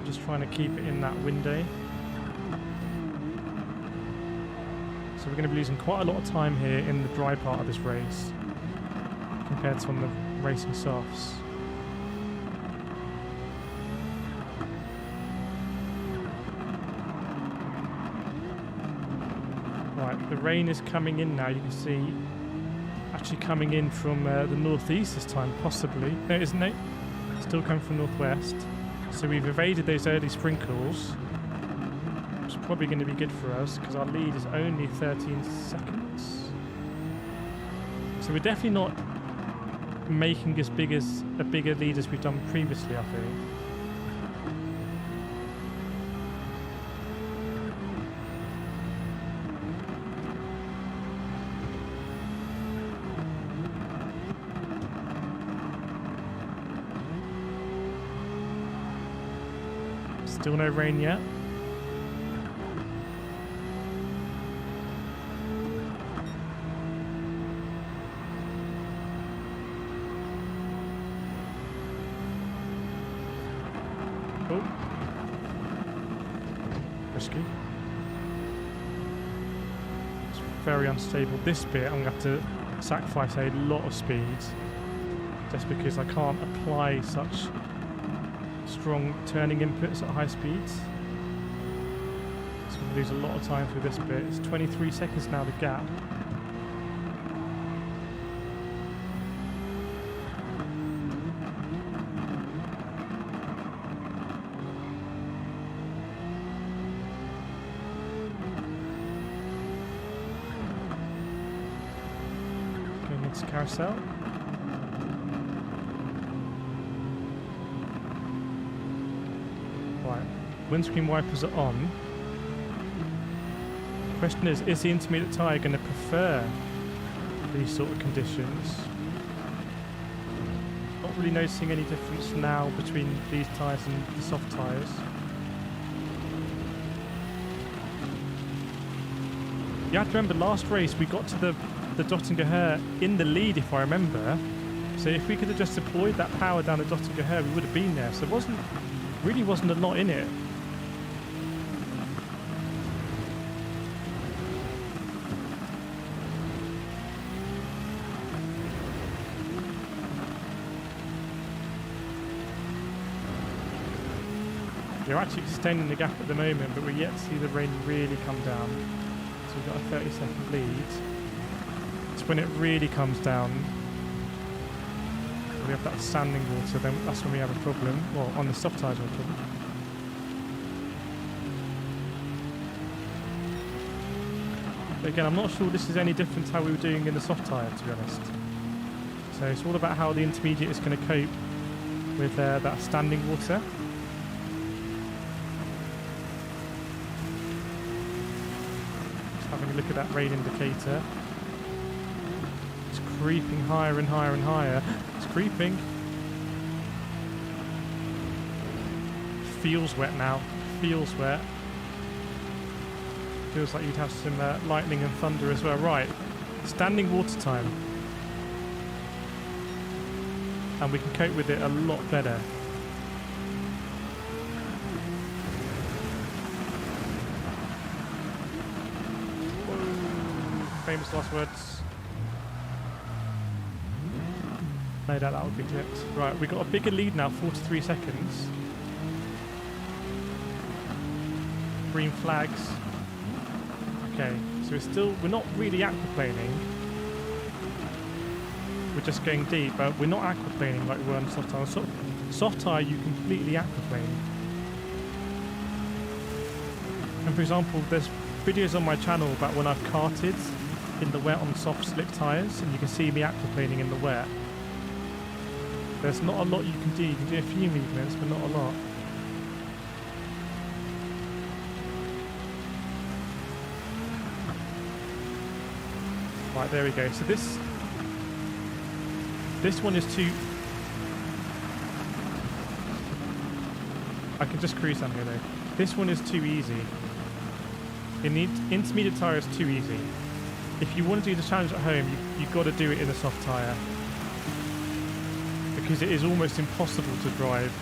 [SPEAKER 1] Just trying to keep it in that window. So we're going to be losing quite a lot of time here in the dry part of this race compared to on the racing softs. Right, the rain is coming in now. You can see actually coming in from the northeast this time, possibly. No, isn't it? Still coming from northwest. So we've evaded those early sprinkles. It's probably going to be good for us because our lead is only 13 seconds. So we're definitely not making as big as a bigger lead as we've done previously, I think. Still no rain yet. Oh. Risky. It's very unstable. This bit I'm going to have to sacrifice a lot of speed just because I can't apply such strong turning inputs at high speeds. So we lose a lot of time through this bit. It's 23 seconds now, the gap. Going into carousel. Windscreen wipers are on. The question is the intermediate tyre going to prefer these sort of conditions? Not really noticing any difference now between these tyres and the soft tyres. You have to remember, last race we got to the Dottinger in the lead, if I remember. So if we could have just deployed that power down the Dottinger, we would have been there. So it really wasn't a lot in it. We're actually extending the gap at the moment, but we're yet to see the rain really come down. So we've got a 30-second lead. It's when it really comes down. We have that standing water, then that's when we have a problem. Well, on the soft tyres we have a problem. But again, I'm not sure this is any different to how we were doing in the soft tyre, to be honest. So it's all about how the intermediate is going to cope with that standing water. Just having a look at that rain indicator. It's creeping higher and higher and higher. Creeping. Feels wet now. Feels wet. Feels like you'd have some lightning and thunder as well. Right. Standing water time. And we can cope with it a lot better. Whoa. Famous last words. No doubt that would be clipped. Right, we've got a bigger lead now, 43 seconds. Green flags. Okay, So we're not really aquaplaning. We're just going deep, but we're not aquaplaning like we were on soft tire. Soft tire, you completely aquaplane. And for example, there's videos on my channel about when I've karted in the wet on soft slick tires, and you can see me aquaplaning in the wet. There's not a lot you can do. You can do a few movements, but not a lot. Right, there we go. So this one is too... I can just cruise down here though. This one is too easy. In the intermediate tyre is too easy. If you want to do the challenge at home, you've got to do it in a soft tyre. Because it is almost impossible to drive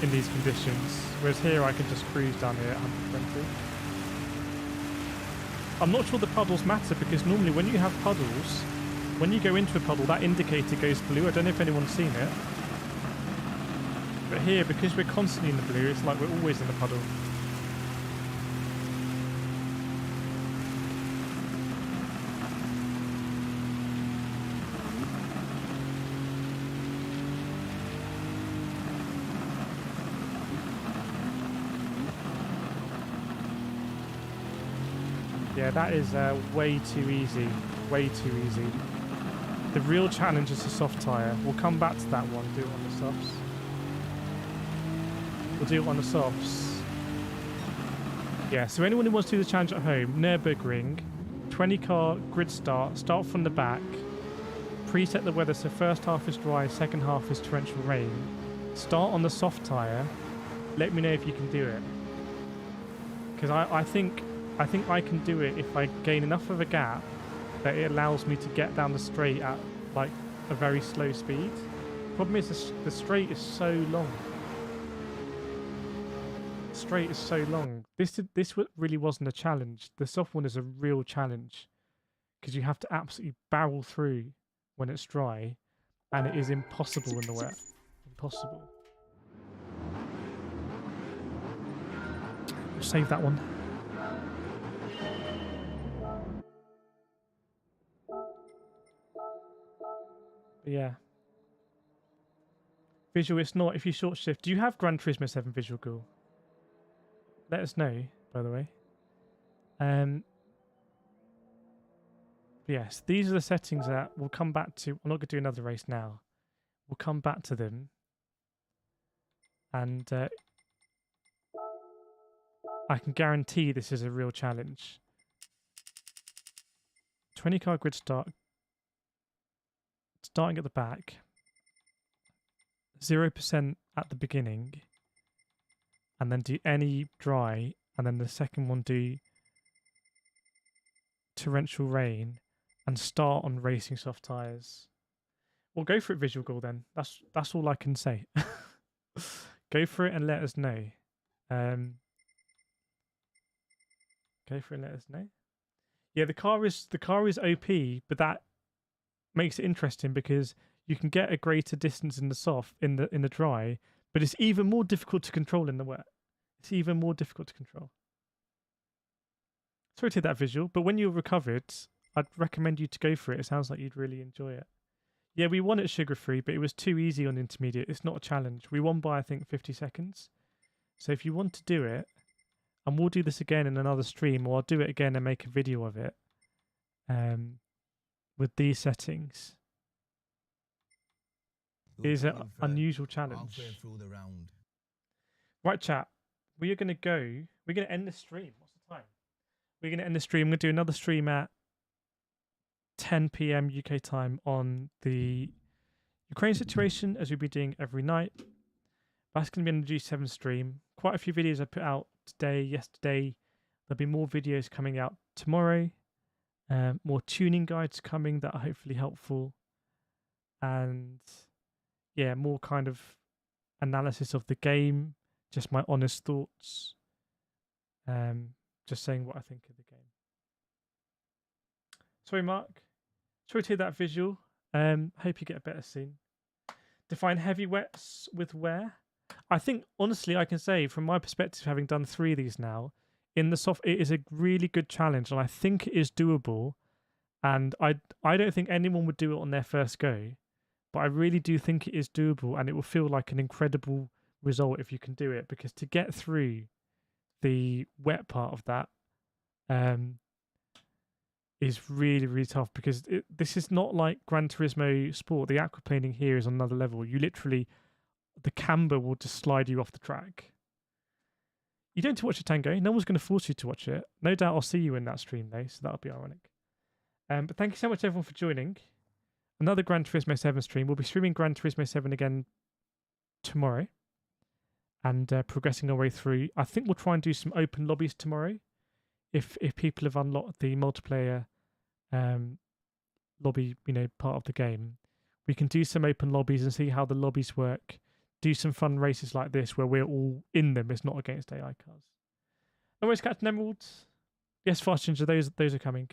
[SPEAKER 1] in these conditions. Whereas here I can just cruise down here at 120. I'm not sure the puddles matter, because normally when you have puddles, when you go into a puddle, that indicator goes blue. I don't know if anyone's seen it. But here, because we're constantly in the blue, it's like we're always in the puddle. Yeah, that is way too easy. Way too easy. The real challenge is the soft tyre. We'll come back to that one, do it on the softs. We'll do it on the softs. Yeah, so anyone who wants to do the challenge at home, Nürburgring, 20-car grid start from the back, preset the weather, so first half is dry, second half is torrential rain. Start on the soft tyre. Let me know if you can do it. Because I think I can do it if I gain enough of a gap that it allows me to get down the straight at like a very slow speed. Problem is the straight is so long. The straight is so long. This really wasn't a challenge. The soft one is a real challenge because you have to absolutely barrel through when it's dry, and it is impossible in the wet. Impossible. We'll save that one. Yeah. Visual, it's not if you short shift. Do you have Gran Turismo 7 visual Ghoul? Let us know, by the way. Yes, these are the settings that we'll come back to. I'm not going to do another race now. We'll come back to them. And I can guarantee this is a real challenge. 20-car grid start. Starting at the back, 0% at the beginning, and then do any dry, and then the second one do torrential rain, and start on racing soft tyres. Well, go for it, Visual Ghoul, then. That's all I can say. Go for it and let us know. Go for it and let us know. Yeah, the car is OP, but that makes it interesting because you can get a greater distance in the soft, in the dry, but it's even more difficult to control in the wet. It's even more difficult to control. Sorry to hear that, Visual, but when you're recovered, I'd recommend you to go for it. It sounds like you'd really enjoy it. Yeah, we won at sugar-free, but it was too easy on intermediate. It's not a challenge. We won by, I think, 50 seconds. So if you want to do it, and we'll do this again in another stream, or I'll do it again and make a video of it. With these settings, is an unusual challenge. Right, chat. We are going to go. We're going to end the stream. What's the time? We're going to end the stream. We're going to do another stream at 10 p.m. UK time on the Ukraine situation, as we'll be doing every night. That's going to be on the G7 stream. Quite a few videos I put out today, yesterday. There'll be more videos coming out tomorrow. More tuning guides coming that are hopefully helpful, and yeah, more kind of analysis of the game, just my honest thoughts, just saying what I think of the game. Sorry, Mark. Sorry to hear that, Visual. Hope you get better soon. Define heavy wets with wear. I think honestly I can say from my perspective, having done 3 of these now, in the soft. It is a really good challenge, and I think it is doable. And I don't think anyone would do it on their first go, but I really do think it is doable, and it will feel like an incredible result if you can do it. Because to get through the wet part of that is really, really tough. Because this is not like Gran Turismo Sport. The aquaplaning here is on another level. You literally, the camber will just slide you off the track. You don't have to watch a tango. No one's going to force you to watch it. No doubt I'll see you in that stream though, so that'll be ironic. But thank you so much everyone for joining. Another Gran Turismo 7 stream. We'll be streaming Gran Turismo 7 again tomorrow and progressing our way through. I think we'll try and do some open lobbies tomorrow if people have unlocked the multiplayer lobby, part of the game. We can do some open lobbies and see how the lobbies work. Do some fun races like this where we're all in them. It's not against AI cars. No worries, Captain Emeralds. Yes, Fast Ginger, those are coming.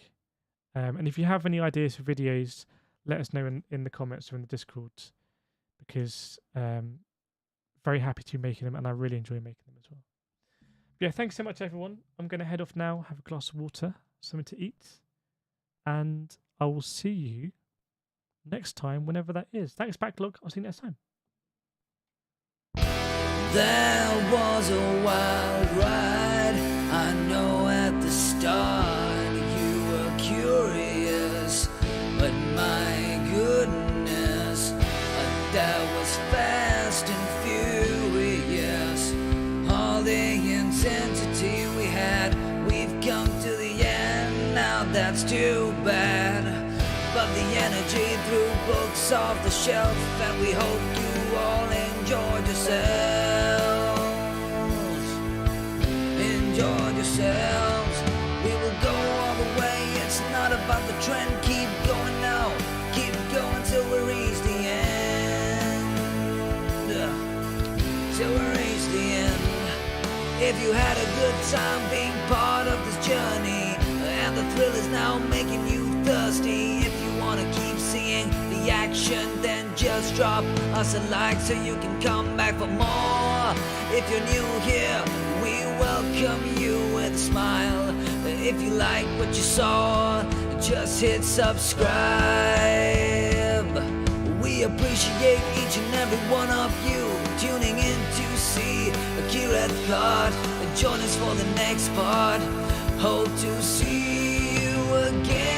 [SPEAKER 1] And if you have any ideas for videos, let us know in the comments or in the Discord, because very happy to be making them, and I really enjoy making them as well. But yeah, thanks so much, everyone. I'm going to head off now, have a glass of water, something to eat, and I will see you next time, whenever that is. Thanks, Backlog. I'll see you next time.
[SPEAKER 4] There was a wild ride, I know at the start you were curious, but my goodness, that was fast and furious. All the intensity we had, we've come to the end, now that's too bad. But the energy threw books off the shelf, and we hope you all enjoyed yourselves. Enjoyed yourselves. We will go all the way, it's not about the trend. Keep going now, keep going till we reach the end. Till we reach the end. If you had a good time being part of this journey, and the thrill is now making you thirsty, if you want to keep seeing the action, then just drop us a like so you can come back for more. If you're new here, we welcome you with a smile. If you like what you saw, just hit subscribe. We appreciate each and every one of you tuning in to see kirethkart. Join us for the next part. Hope to see you again.